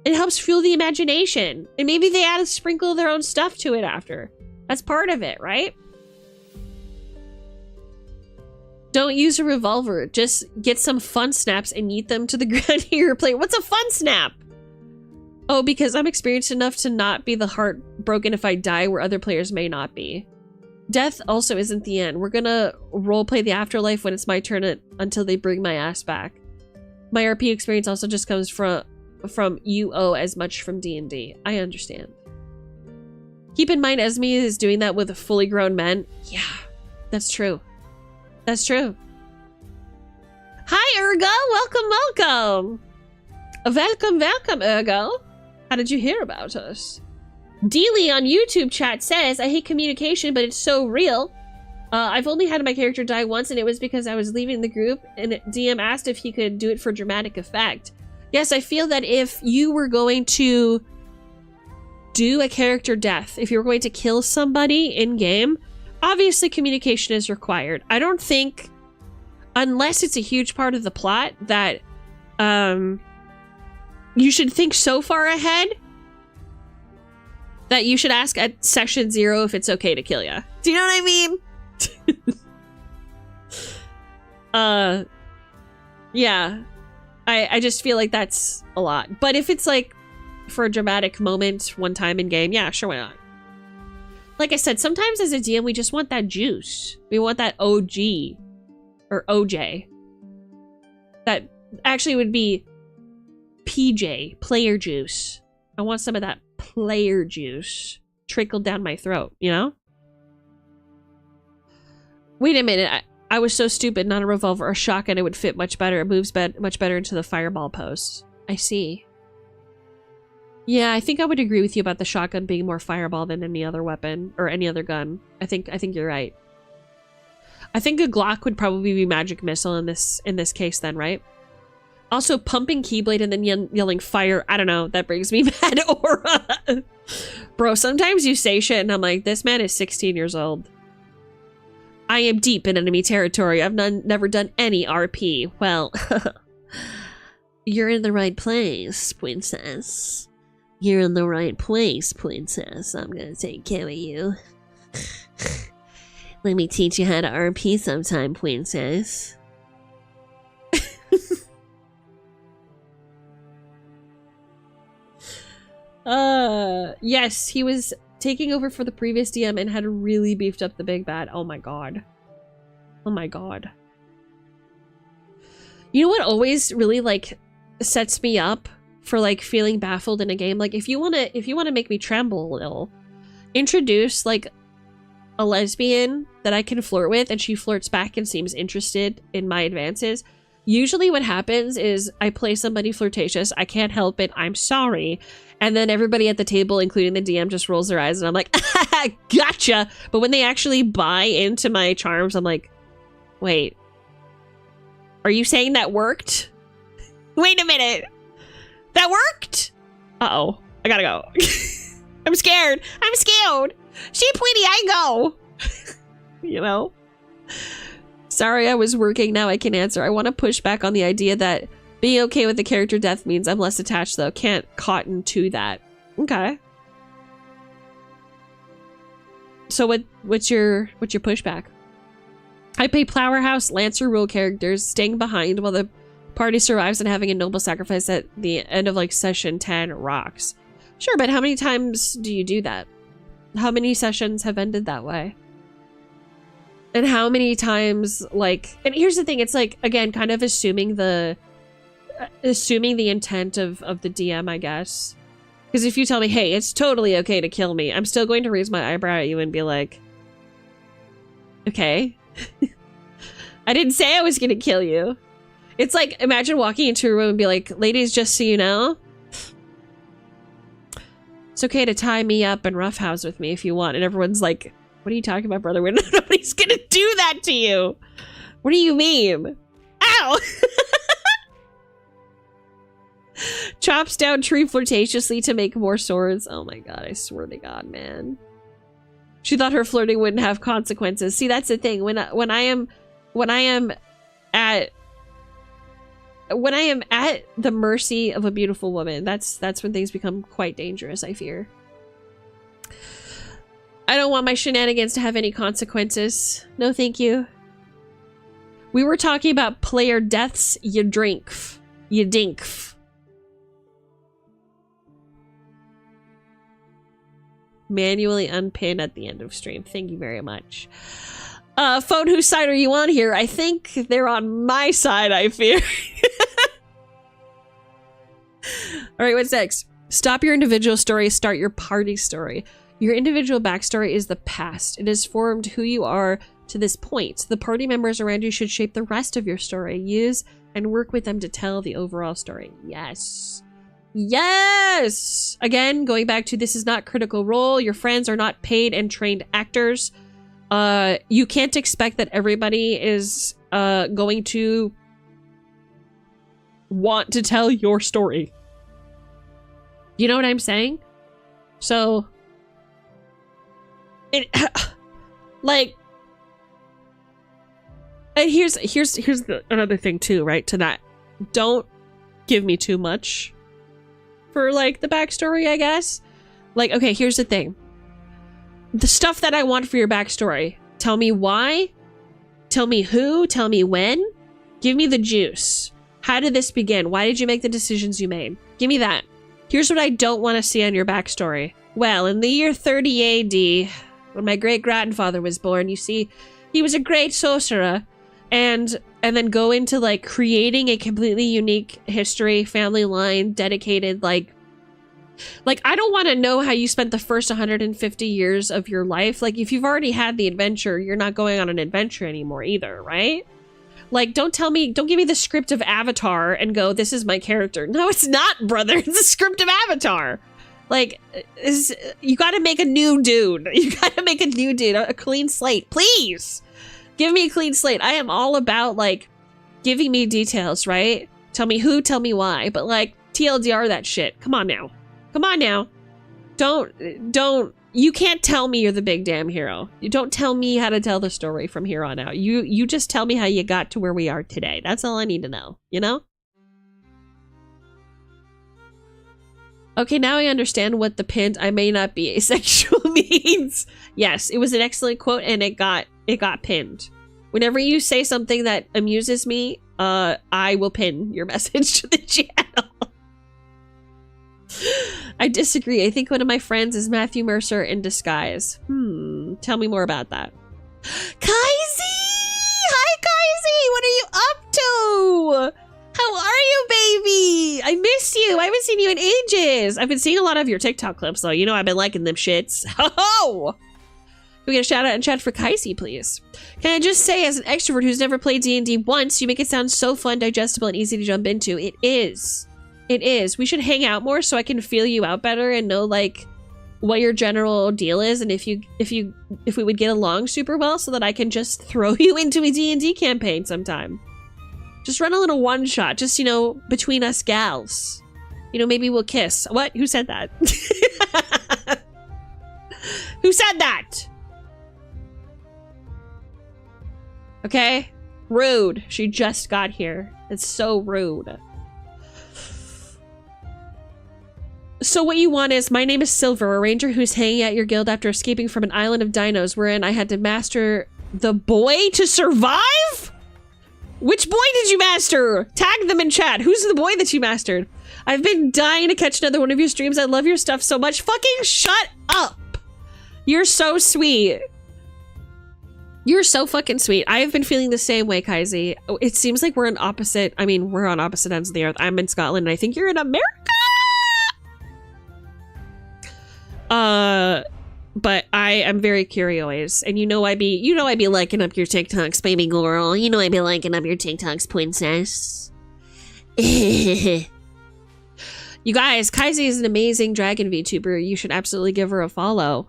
It helps fuel the imagination. And maybe they add a sprinkle of their own stuff to it after. That's part of it, right? Don't use a revolver. Just get some fun snaps and yeet them to the ground here. Play. What's a fun snap? Oh, because I'm experienced enough to not be the heartbroken if I die where other players may not be. Death also isn't the end. We're gonna roleplay the afterlife when it's my turn until they bring my ass back. My RP experience also just comes from UO as much from D&D. I understand. Keep in mind, Esme is doing that with fully grown men. Yeah, that's true. That's true. Hi, Ergo. Welcome, welcome. Welcome, welcome, Ergo. How did you hear about us? Dealey on YouTube chat says, I hate communication, but it's so real. I've only had my character die once, and it was because I was leaving the group, and DM asked if he could do it for dramatic effect. Yes, I feel that if you were going to do a character death, if you were going to kill somebody in-game, obviously communication is required. I don't think, unless it's a huge part of the plot, that you should think so far ahead that you should ask at session 0 if it's okay to kill you. Do you know what I mean? Yeah. I just feel like that's a lot. But if it's like for a dramatic moment one time in game, yeah, sure, why not? Like I said, sometimes as a DM, we just want that juice. We want that OG or OJ. That actually would be PJ, player juice. I want some of that player juice trickled down my throat, you know? Wait a minute. I was so stupid. Not a revolver or a shotgun. It would fit much better. It moves much better into the fireball pose. I see. Yeah, I think I would agree with you about the shotgun being more fireball than any other weapon or any other gun. I think you're right. I think a Glock would probably be magic missile in this case then, right? Also, pumping Keyblade and then yelling fire. I don't know. That brings me mad aura. Bro, sometimes you say shit and I'm like, this man is 16 years old. I am deep in enemy territory. I've never done any RP. Well, you're in the right place, princess. You're in the right place, princess. I'm gonna take care of you. Let me teach you how to RP sometime, princess. Yes, he was taking over for the previous DM and had really beefed up the big bad. Oh my god. Oh my god. You know what always really like sets me up for like feeling baffled in a game? Like if you wanna make me tremble a little, introduce like a lesbian that I can flirt with and she flirts back and seems interested in my advances. Usually what happens is I play somebody flirtatious, I can't help it, I'm sorry. And then everybody at the table, including the DM, just rolls their eyes and I'm like, gotcha. But when they actually buy into my charms, I'm like, wait, are you saying that worked? Wait a minute. That worked? Uh-oh, I gotta go. I'm scared. I'm scared. She pretty, I go. You know? Sorry, I was working. Now I can answer. I want to push back on the idea that being okay with the character death means I'm less attached, though. Can't cotton to that. Okay. So what's your pushback? I play Powerhouse Lancer rule characters, staying behind while the party survives and having a noble sacrifice at the end of like session 10 rocks. Sure, but how many times do you do that? How many sessions have ended that way? And how many times, like, and here's the thing, it's like, again, kind of assuming the intent of the DM, I guess. Because if you tell me, hey, it's totally okay to kill me, I'm still going to raise my eyebrow at you and be like, okay. I didn't say I was going to kill you. It's like, imagine walking into a room and be like, ladies, just so you know, it's okay to tie me up and roughhouse with me if you want. And everyone's like, what are you talking about, brother? Nobody's gonna do that to you. What do you mean? Ow! Chops down tree flirtatiously to make more swords. Oh my god, I swear to god, man. She thought her flirting wouldn't have consequences. See, that's the thing. When I am at the mercy of a beautiful woman, that's when things become quite dangerous, I fear. I don't want my shenanigans to have any consequences. No, thank you. We were talking about player deaths, you drink. You dink. Manually unpin at the end of stream. Thank you very much. Phone, whose side are you on here? I think they're on my side, I fear. Alright, what's next? Stop your individual story, start your party story. Your individual backstory is the past. It has formed who you are to this point. The party members around you should shape the rest of your story. Use and work with them to tell the overall story. Yes. Yes! Again, going back to this is not Critical Role. Your friends are not paid and trained actors. You can't expect that everybody is going to want to tell your story. You know what I'm saying? So, it like, and here's another thing too, right? To that, don't give me too much for like the backstory, I guess. Like, okay, here's the thing. The stuff that I want for your backstory. Tell me why. Tell me who. Tell me when. Give me the juice. How did this begin? Why did you make the decisions you made? Give me that. Here's what I don't want to see on your backstory. Well, in the year 30 AD, when my great-grandfather was born, you see, he was a great sorcerer. And then go into, like, creating a completely unique history, family line, dedicated, like, I don't want to know how you spent the first 150 years of your life. Like, if you've already had the adventure, you're not going on an adventure anymore either, right? Like, don't give me the script of Avatar and go, this is my character. No, it's not, brother. It's the script of Avatar. Like, you gotta make a new dude. You gotta make a new dude, a clean slate. Please! Give me a clean slate. I am all about, like, giving me details, right? Tell me who, tell me why. But, like, TLDR that shit. Come on now. Come on now. Don't, you can't tell me you're the big damn hero. You don't tell me how to tell the story from here on out. You just tell me how you got to where we are today. That's all I need to know, you know? Okay, now I understand what the pinned "I may not be asexual" means. Yes, it was an excellent quote and it got pinned. Whenever you say something that amuses me, I will pin your message to the channel. I disagree. I think one of my friends is Matthew Mercer in disguise. Tell me more about that. Kaisi! Hi, Kaisi! What are you up to? How are you, baby? I miss you. I haven't seen you in ages. I've been seeing a lot of your TikTok clips, though. You know I've been liking them shits. Ho-ho! Can we get a shout out in chat for Kaisi, please? Can I just say, as an extrovert who's never played D&D once, you make it sound so fun, digestible, and easy to jump into. It is. It is. We should hang out more so I can feel you out better and know, like, what your general deal is, and if we would get along super well, so that I can just throw you into a D&D campaign sometime. Just run a little one shot, just, you know, between us gals. You know, maybe we'll kiss. What? Who said that? Who said that? Okay? Rude. She just got here. It's so rude. So what you want is, my name is Silver, a ranger who's hanging at your guild after escaping from an island of dinos wherein I had to master the boy to survive? Which boy did you master? Tag them in chat. Who's the boy that you mastered? I've been dying to catch another one of your streams. I love your stuff so much. Fucking shut up. You're so sweet. You're so fucking sweet. I have been feeling the same way, Kaisi. It seems like we're on opposite ends of the earth. I'm in Scotland and I think you're in America. But I am very curious, and you know I be liking up your TikToks, baby girl. You know I be liking up your TikToks, princess. You guys, Kaisi is an amazing dragon VTuber. You should absolutely give her a follow.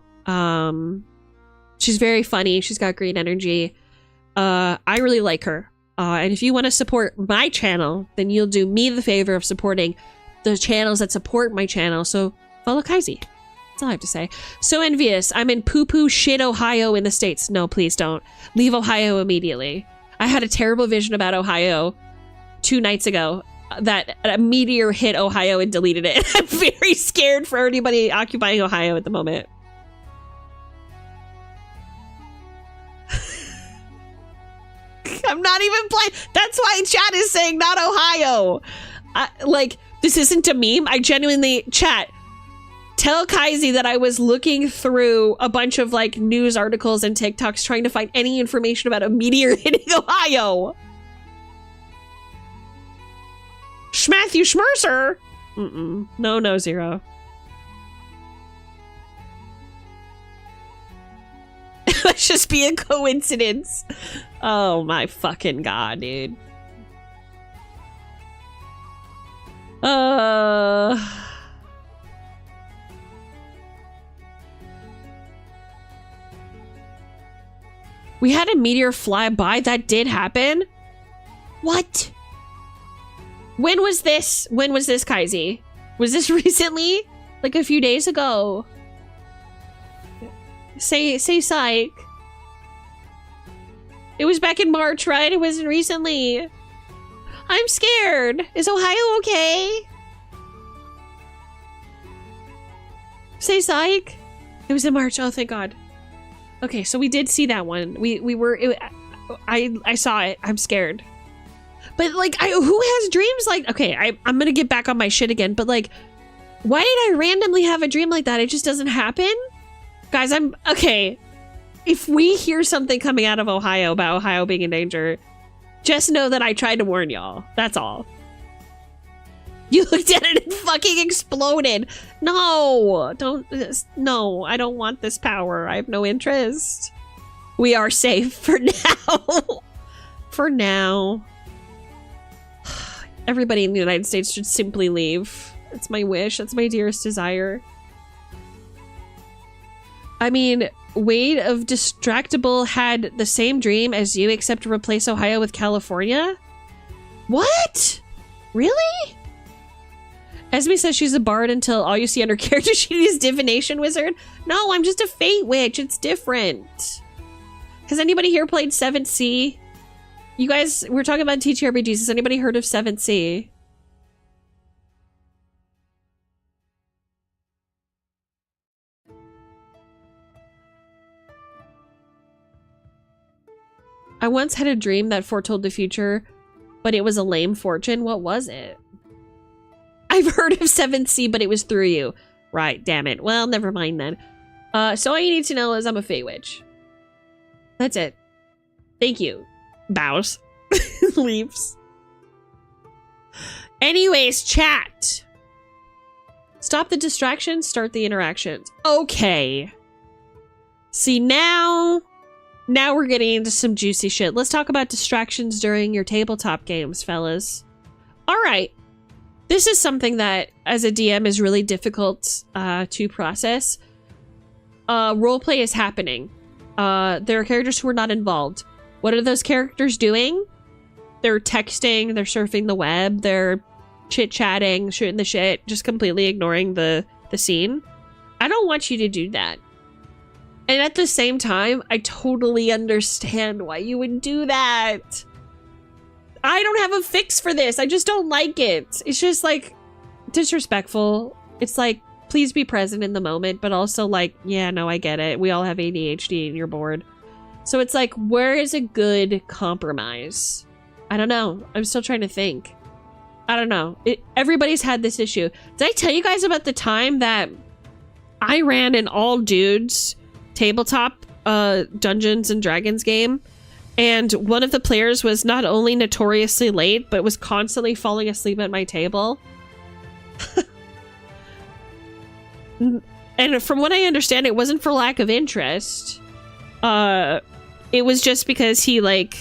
She's very funny. She's got great energy. I really like her. And if you want to support my channel, then you'll do me the favor of supporting the channels that support my channel. So follow Kaisi. That's all I have to say. So envious. I'm in poo-poo shit Ohio in the States. No, please don't. Leave Ohio immediately. I had a terrible vision about Ohio 2 nights ago that a meteor hit Ohio and deleted it. I'm very scared for anybody occupying Ohio at the moment. I'm not even playing. That's why chat is saying not Ohio. Like, this isn't a meme. I genuinely, chat, tell Kaisi that I was looking through a bunch of like news articles and TikToks trying to find any information about a meteor hitting Ohio. Matthew Schmercer? No, Zero. It must just be a coincidence. Oh my fucking god, dude. We had a meteor fly by. That did happen? What? When was this? When was this, Kaisi? Was this recently? Like a few days ago? Say psych. It was back in March, right? It wasn't recently. I'm scared. Is Ohio okay? Say psych. It was in March. Oh, thank God. Okay, so we did see that one. I saw it. I'm scared. But like, who has dreams like? Okay, I'm gonna get back on my shit again. But like, why did I randomly have a dream like that? It just doesn't happen, guys. Okay. If we hear something coming out of Ohio about Ohio being in danger, just know that I tried to warn y'all. That's all. You looked at it and fucking exploded. No, no, I don't want this power. I have no interest. We are safe for now. For now. Everybody in the United States should simply leave. That's my wish. That's my dearest desire. I mean, Wade of Distractable had the same dream as you, except to replace Ohio with California? What? Really? Esme says she's a bard until all you see on her character sheet is divination wizard. No, I'm just a fate witch. It's different. Has anybody here played 7th Sea? You guys, we're talking about TTRPGs. Has anybody heard of 7th Sea? I once had a dream that foretold the future, but it was a lame fortune. What was it? I've heard of 7th Sea, but it was through you. Right, damn it. Well, never mind then. So all you need to know is I'm a Fey Witch. That's it. Thank you. Bows. Leaves. Anyways, chat. Stop the distractions, start the interactions. Okay. See, now we're getting into some juicy shit. Let's talk about distractions during your tabletop games, fellas. All right. This is something that, as a DM, is really difficult to process. Roleplay is happening. There are characters who are not involved. What are those characters doing? They're texting, they're surfing the web, they're chit-chatting, shooting the shit, just completely ignoring the scene. I don't want you to do that. And at the same time, I totally understand why you would do that. I don't have a fix for this. I just don't like it. It's just like disrespectful. It's like, please be present in the moment, but also like, yeah, no, I get it. We all have ADHD and you're bored. So it's like, where is a good compromise? I don't know. I'm still trying to think. I don't know. Everybody's had this issue. Did I tell you guys about the time that I ran an all dudes tabletop Dungeons and Dragons game, and one of the players was not only notoriously late, but was constantly falling asleep at my table? And from what I understand, it wasn't for lack of interest. It was just because he like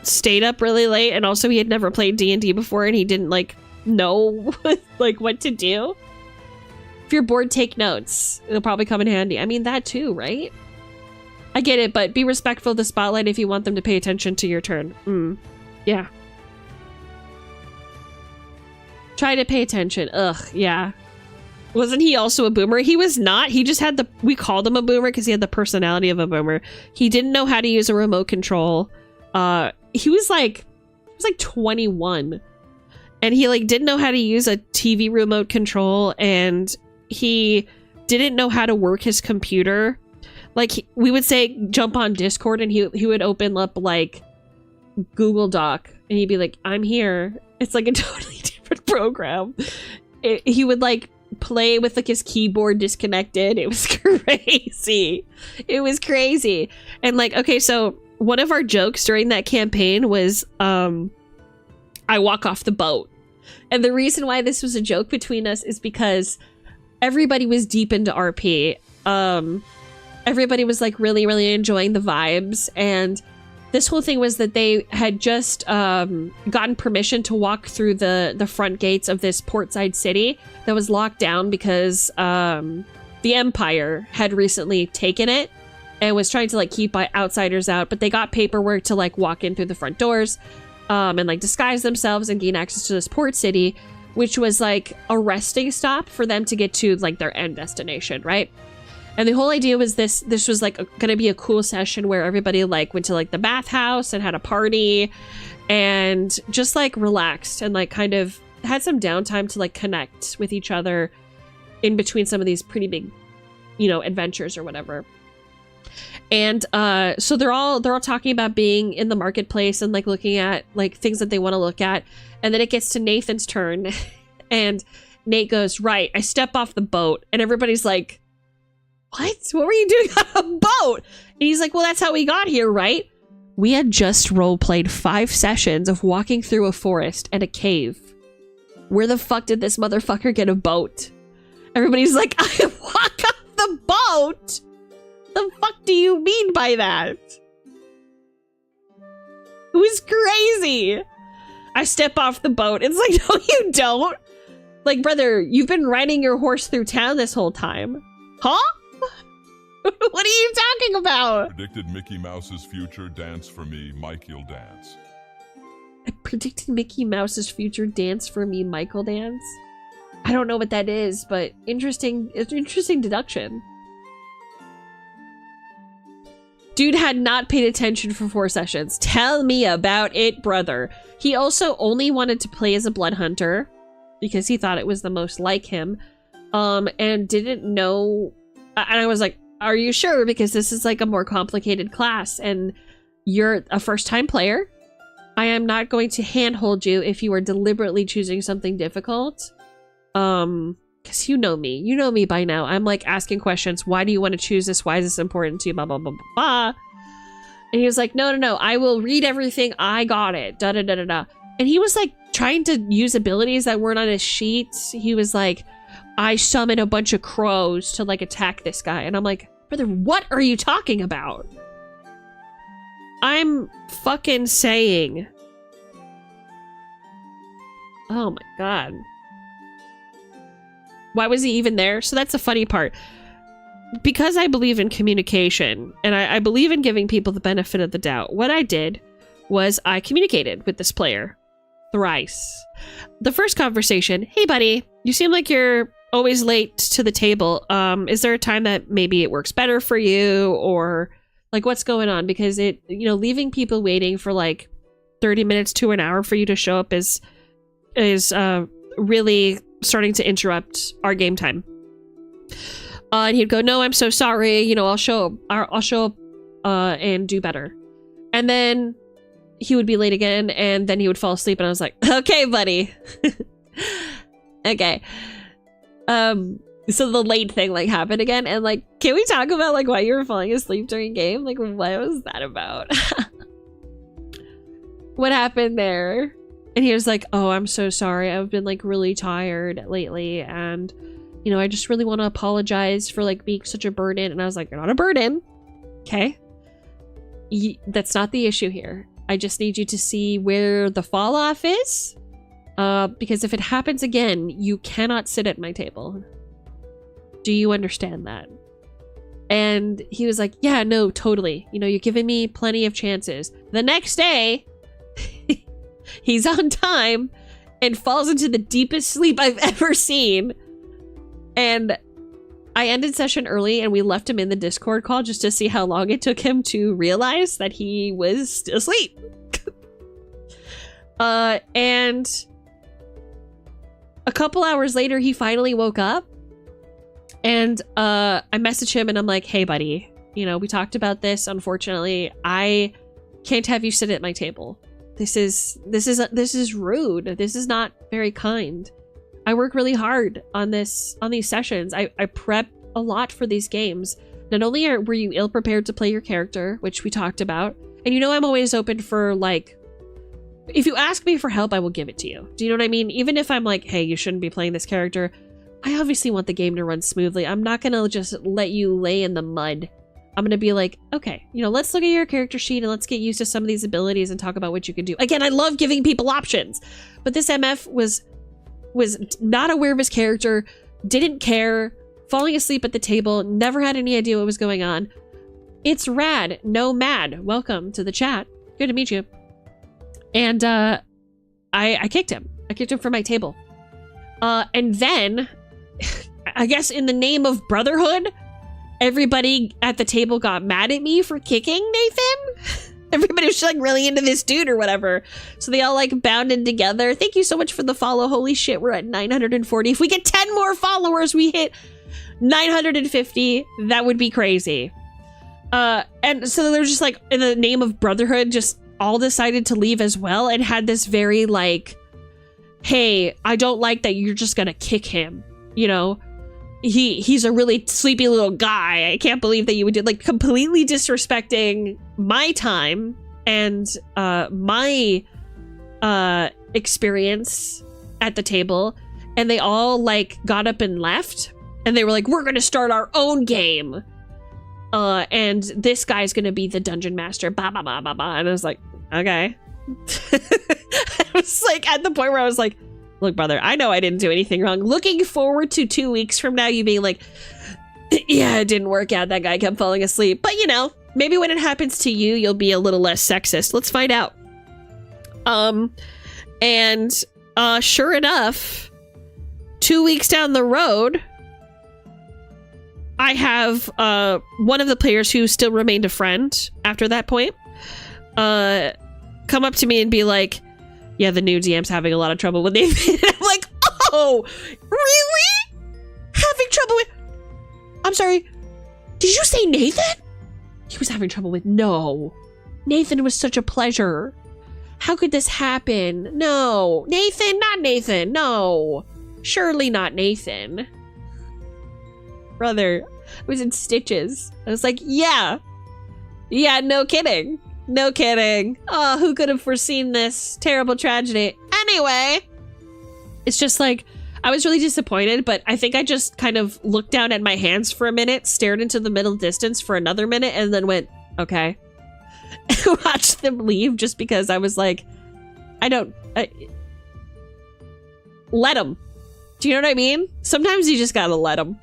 stayed up really late, and also he had never played D&D before, and he didn't like know like what to do. If you're bored, take notes. It'll probably come in handy. I mean, that too, right? I get it, but be respectful of the spotlight if you want them to pay attention to your turn. Yeah. Try to pay attention. Ugh, yeah. Wasn't he also a boomer? He was not. He just had we called him a boomer because he had the personality of a boomer. He didn't know how to use a remote control. He was like 21. And he like didn't know how to use a TV remote control, and he didn't know how to work his computer. Like, we would say jump on Discord, and he would open up like Google Doc, and he'd be like, I'm here. It's like a totally different program. He would like play with like his keyboard disconnected. It was crazy. It was crazy. And like, okay, so one of our jokes during that campaign was I walk off the boat. And the reason why this was a joke between us is because everybody was deep into RP. Everybody was like really, really enjoying the vibes, and this whole thing was that they had just gotten permission to walk through the front gates of this portside city that was locked down because the Empire had recently taken it and was trying to like keep outsiders out, but they got paperwork to like walk in through the front doors and like disguise themselves and gain access to this port city, which was like a resting stop for them to get to like their end destination, right? And the whole idea was this was like gonna be a cool session where everybody like went to like the bathhouse and had a party and just like relaxed and like kind of had some downtime to like connect with each other in between some of these pretty big, you know, adventures or whatever. And so they're all talking about being in the marketplace and like looking at like things that they want to look at. And then it gets to Nathan's turn and Nate goes, right, I step off the boat. And everybody's like, what were you doing on a boat? And he's like, well, that's how we got here, right? We had just roleplayed 5 sessions of walking through a forest and a cave. Where the fuck did this motherfucker get a boat? Everybody's like, I walk off the boat? The fuck do you mean by that? It was crazy. I step off the boat. It's like, no, you don't. Like, brother, you've been riding your horse through town this whole time. Huh? What are you talking about? Predicted Mickey Mouse's future. Dance for me, Michael dance. I predicted Mickey Mouse's future. Dance for me, Michael dance. I don't know what that is, but interesting. It's an interesting deduction. Dude had not paid attention for 4 sessions. Tell me about it, brother. He also only wanted to play as a blood hunter because he thought it was the most like him, and didn't know. And I was like, are you sure? Because this is like a more complicated class and you're a first-time player. I am not going to handhold you if you are deliberately choosing something difficult. Because you know me by now. I'm like asking questions. Why do you want to choose this? Why is this important to you? Blah, blah, blah, blah, blah. And he was like, no, I will read everything. I got it. Da, da, da, da, da. And he was like trying to use abilities that weren't on his sheet. He was like, I summon a bunch of crows to like attack this guy. And I'm like, brother, what are you talking about? I'm fucking saying. Oh my god. Why was he even there? So that's the funny part. Because I believe in communication and I believe in giving people the benefit of the doubt, what I did was I communicated with this player thrice. The first conversation, hey buddy, you seem like you're always late to the table. Is there a time that maybe it works better for you, or like what's going on? Because it, you know, leaving people waiting for like 30 minutes to an hour for you to show up is really starting to interrupt our game time. And he'd go, no, I'm so sorry. You know, I'll show up and do better. And then he would be late again, and then he would fall asleep, and I was like, okay, buddy. Okay. So the late thing like happened again, and like, can we talk about like why you were falling asleep during game? Like, what was that about? What happened there? And he was like, oh, I'm so sorry. I've been like really tired lately, and you know, I just really want to apologize for like being such a burden. And I was like, you're not a burden. Okay. That's not the issue here. I just need you to see where the fall off is. Because if it happens again, you cannot sit at my table. Do you understand that? And he was like, yeah, no, totally. You know, you're giving me plenty of chances. The next day, he's on time and falls into the deepest sleep I've ever seen. And I ended session early and we left him in the Discord call just to see how long it took him to realize that he was asleep. And a couple hours later, he finally woke up, and I messaged him and I'm like, hey buddy, you know, we talked about this. Unfortunately, I can't have you sit at my table. This is rude. This is not very kind. I work really hard on these sessions. I prep a lot for these games. Not only were you ill prepared to play your character, which we talked about, and you know I'm always open for like, if you ask me for help, I will give it to you. Do you know what I mean? Even if I'm like, hey, you shouldn't be playing this character, I obviously want the game to run smoothly. I'm not gonna just let you lay in the mud I'm going to be like, okay, you know, let's look at your character sheet and let's get used to some of these abilities and talk about what you can do. Again, I love giving people options, but this MF was not aware of his character, didn't care, falling asleep at the table, never had any idea what was going on. It's rad, no mad. Welcome to the chat. Good to meet you. And I kicked him. I kicked him from my table. And then, I guess in the name of brotherhood, everybody at the table got mad at me for kicking Nathan. Everybody was like really into this dude or whatever. So they all like bounded together. Thank you so much for the follow. Holy shit, we're at 940. If we get 10 more followers, we hit 950. That would be crazy. And so they're just like, in the name of brotherhood, just all decided to leave as well and had this very like, hey, I don't like that you're just gonna kick him. You know, he's a really sleepy little guy. I can't believe that you would do, like, completely disrespecting my time and my experience at the table. And they all like got up and left and they were like, we're gonna start our own game. And this guy's gonna be the dungeon master, blah, blah, blah, blah, blah. And I was like, okay. I was like, at the point where I was like, look, brother, I know I didn't do anything wrong. Looking forward to 2 weeks from now, you being like, yeah, it didn't work out. That guy kept falling asleep. But, you know, maybe when it happens to you, you'll be a little less sexist. Let's find out. And sure enough, 2 weeks down the road, I have one of the players who still remained a friend after that point come up to me and be like, yeah, the new DM's having a lot of trouble with Nathan. And I'm like, oh, really? Having trouble with... I'm sorry. Did you say Nathan? He was having trouble with... No. Nathan was such a pleasure. How could this happen? No. Nathan, not Nathan. No. Surely not Nathan. Brother, I was in stitches. I was like, yeah. Yeah, no kidding. No kidding. Oh, who could have foreseen this terrible tragedy? Anyway, it's just like, I was really disappointed, but I think I just kind of looked down at my hands for a minute, stared into the middle distance for another minute, and then went, okay. Watched them leave just because I was like, let them. Do you know what I mean? Sometimes you just gotta let them.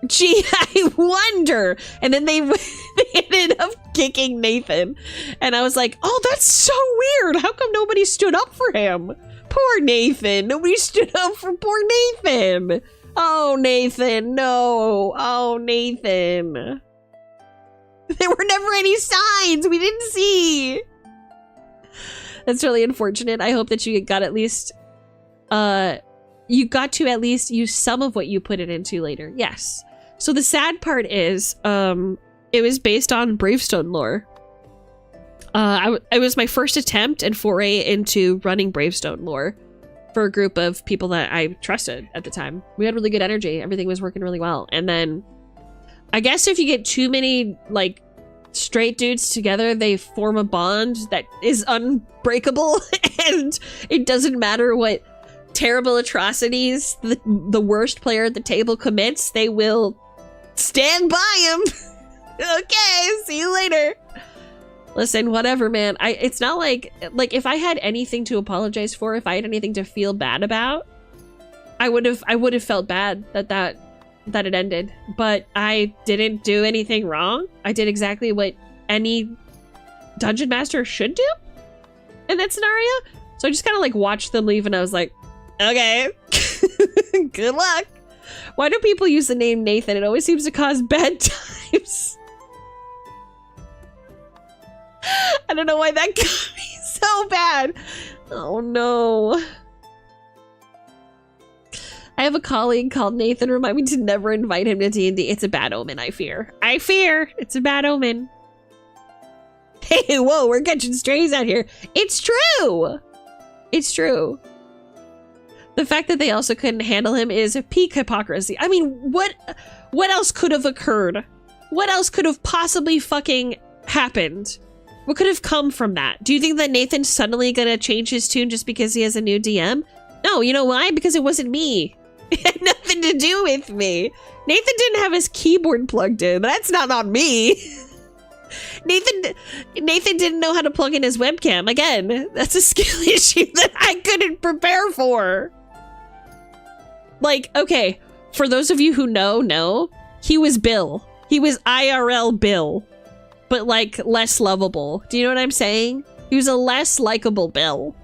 Gee, I wonder. And then they ended up kicking Nathan. And I was like, oh, that's so weird. How come nobody stood up for him? Poor Nathan. Nobody stood up for poor Nathan. Oh, Nathan. No. Oh, Nathan. There were never any signs. We didn't see. That's really unfortunate. I hope that you got at least... you got to at least use some of what you put it into later. Yes. So the sad part is, it was based on Bravestone lore. It was my first attempt and foray into running Bravestone lore for a group of people that I trusted at the time. We had really good energy. Everything was working really well. And then I guess if you get too many like straight dudes together, they form a bond that is unbreakable and it doesn't matter what terrible atrocities the worst player at the table commits, they will stand by him. Okay, see you later. Listen, whatever, man. It's not like if I had anything to apologize for, if I had anything to feel bad about, I would have felt bad that it ended. But I didn't do anything wrong. I did exactly what any dungeon master should do in that scenario. So I just kind of like watched them leave and I was like, okay, good luck. Why do people use the name Nathan? It always seems to cause bad times. I don't know why that got me so bad. Oh no. I have a colleague called Nathan. Remind me to never invite him to D&D. It's a bad omen, I fear. I fear it's a bad omen. Hey, whoa, we're catching strays out here. It's true. It's true. The fact that they also couldn't handle him is a peak hypocrisy. I mean, what else could have occurred? What else could have possibly fucking happened? What could have come from that? Do you think that Nathan's suddenly gonna change his tune just because he has a new DM? No, you know why? Because it wasn't me. It had nothing nothing to do with me. Nathan didn't have his keyboard plugged in. That's not on me. Nathan didn't know how to plug in his webcam. Again, that's a skill issue that I couldn't prepare for. Like, okay, for those of you who know, he was Bill. He was IRL Bill, but like less lovable. Do you know what I'm saying? He was a less likable Bill.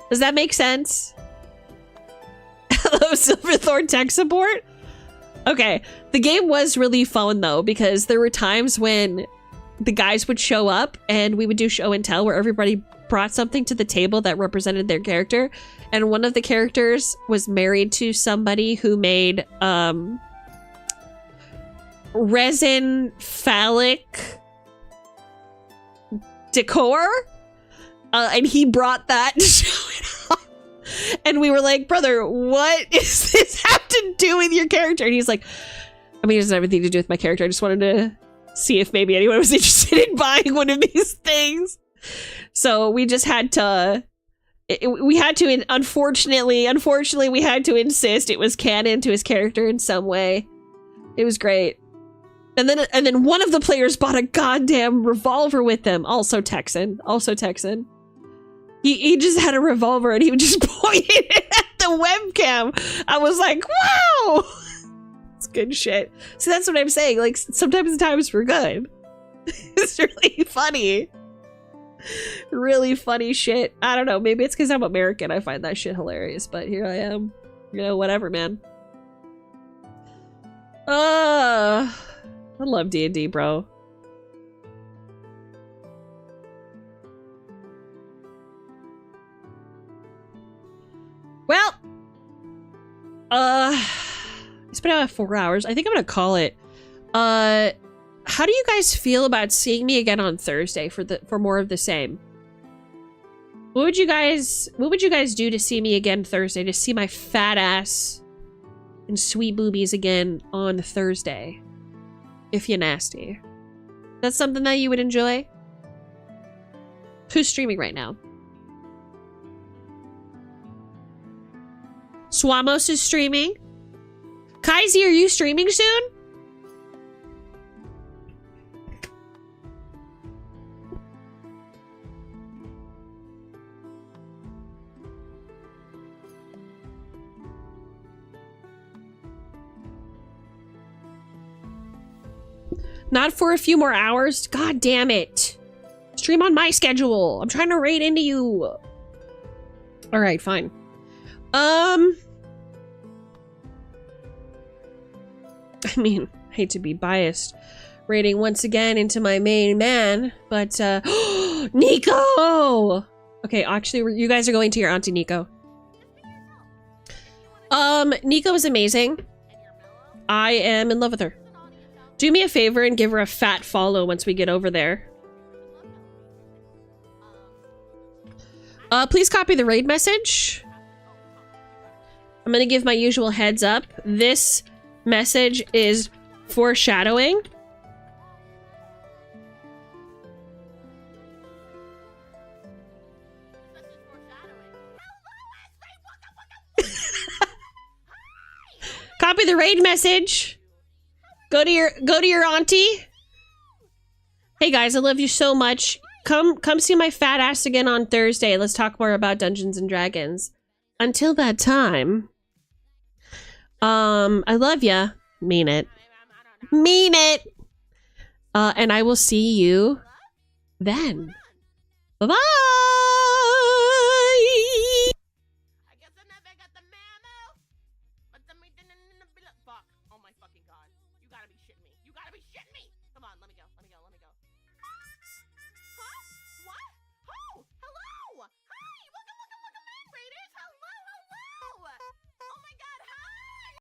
Does that make sense? Hello, Silverthorn tech support? Okay, the game was really fun though, because there were times when the guys would show up and we would do show and tell where everybody brought something to the table that represented their character. And one of the characters was married to somebody who made resin phallic decor. And he brought that to show it off. And we were like, brother, what does this have to do with your character? And he's like, I mean, it doesn't have anything to do with my character. I just wanted to see if maybe anyone was interested in buying one of these things. So we just had to, unfortunately, we had to insist it was canon to his character in some way. It was great. And then one of the players bought a goddamn revolver with them. Also Texan. He just had a revolver and he would just point it at the webcam. I was like, wow! It's good shit. See, that's what I'm saying. Like, sometimes the times were good. It's really funny. Really funny shit. I don't know. Maybe it's because I'm American. I find that shit hilarious. But here I am. You know, whatever, man. I love D&D, bro. Well, it's been about 4 hours. I think I'm gonna call it. How do you guys feel about seeing me again on Thursday for more of the same? What would you guys do to see me again Thursday? To see my fat ass and sweet boobies again on Thursday? If you're nasty. That's something that you would enjoy? Who's streaming right now? Swamos is streaming. Kaisi, are you streaming soon? Not for a few more hours? God damn it. Stream on my schedule. I'm trying to raid into you. Alright, fine. I mean, I hate to be biased. Raiding once again into my main man, but Nico! Okay, actually, you guys are going to your auntie Nico. Nico is amazing. I am in love with her. Do me a favor and give her a fat follow once we get over there. Please copy the raid message. I'm gonna give my usual heads up. This message is foreshadowing. Copy the raid message. Go to your auntie. Hey guys, I love you so much. Come see my fat ass again on Thursday. Let's talk more about Dungeons and Dragons. Until that time, I love ya. Mean it. Mean it. And I will see you then. Bye-bye. Oh my fucking god. You gotta be shitting me. You gotta be shitting me. Come on, let me go. Let me go. Let me go.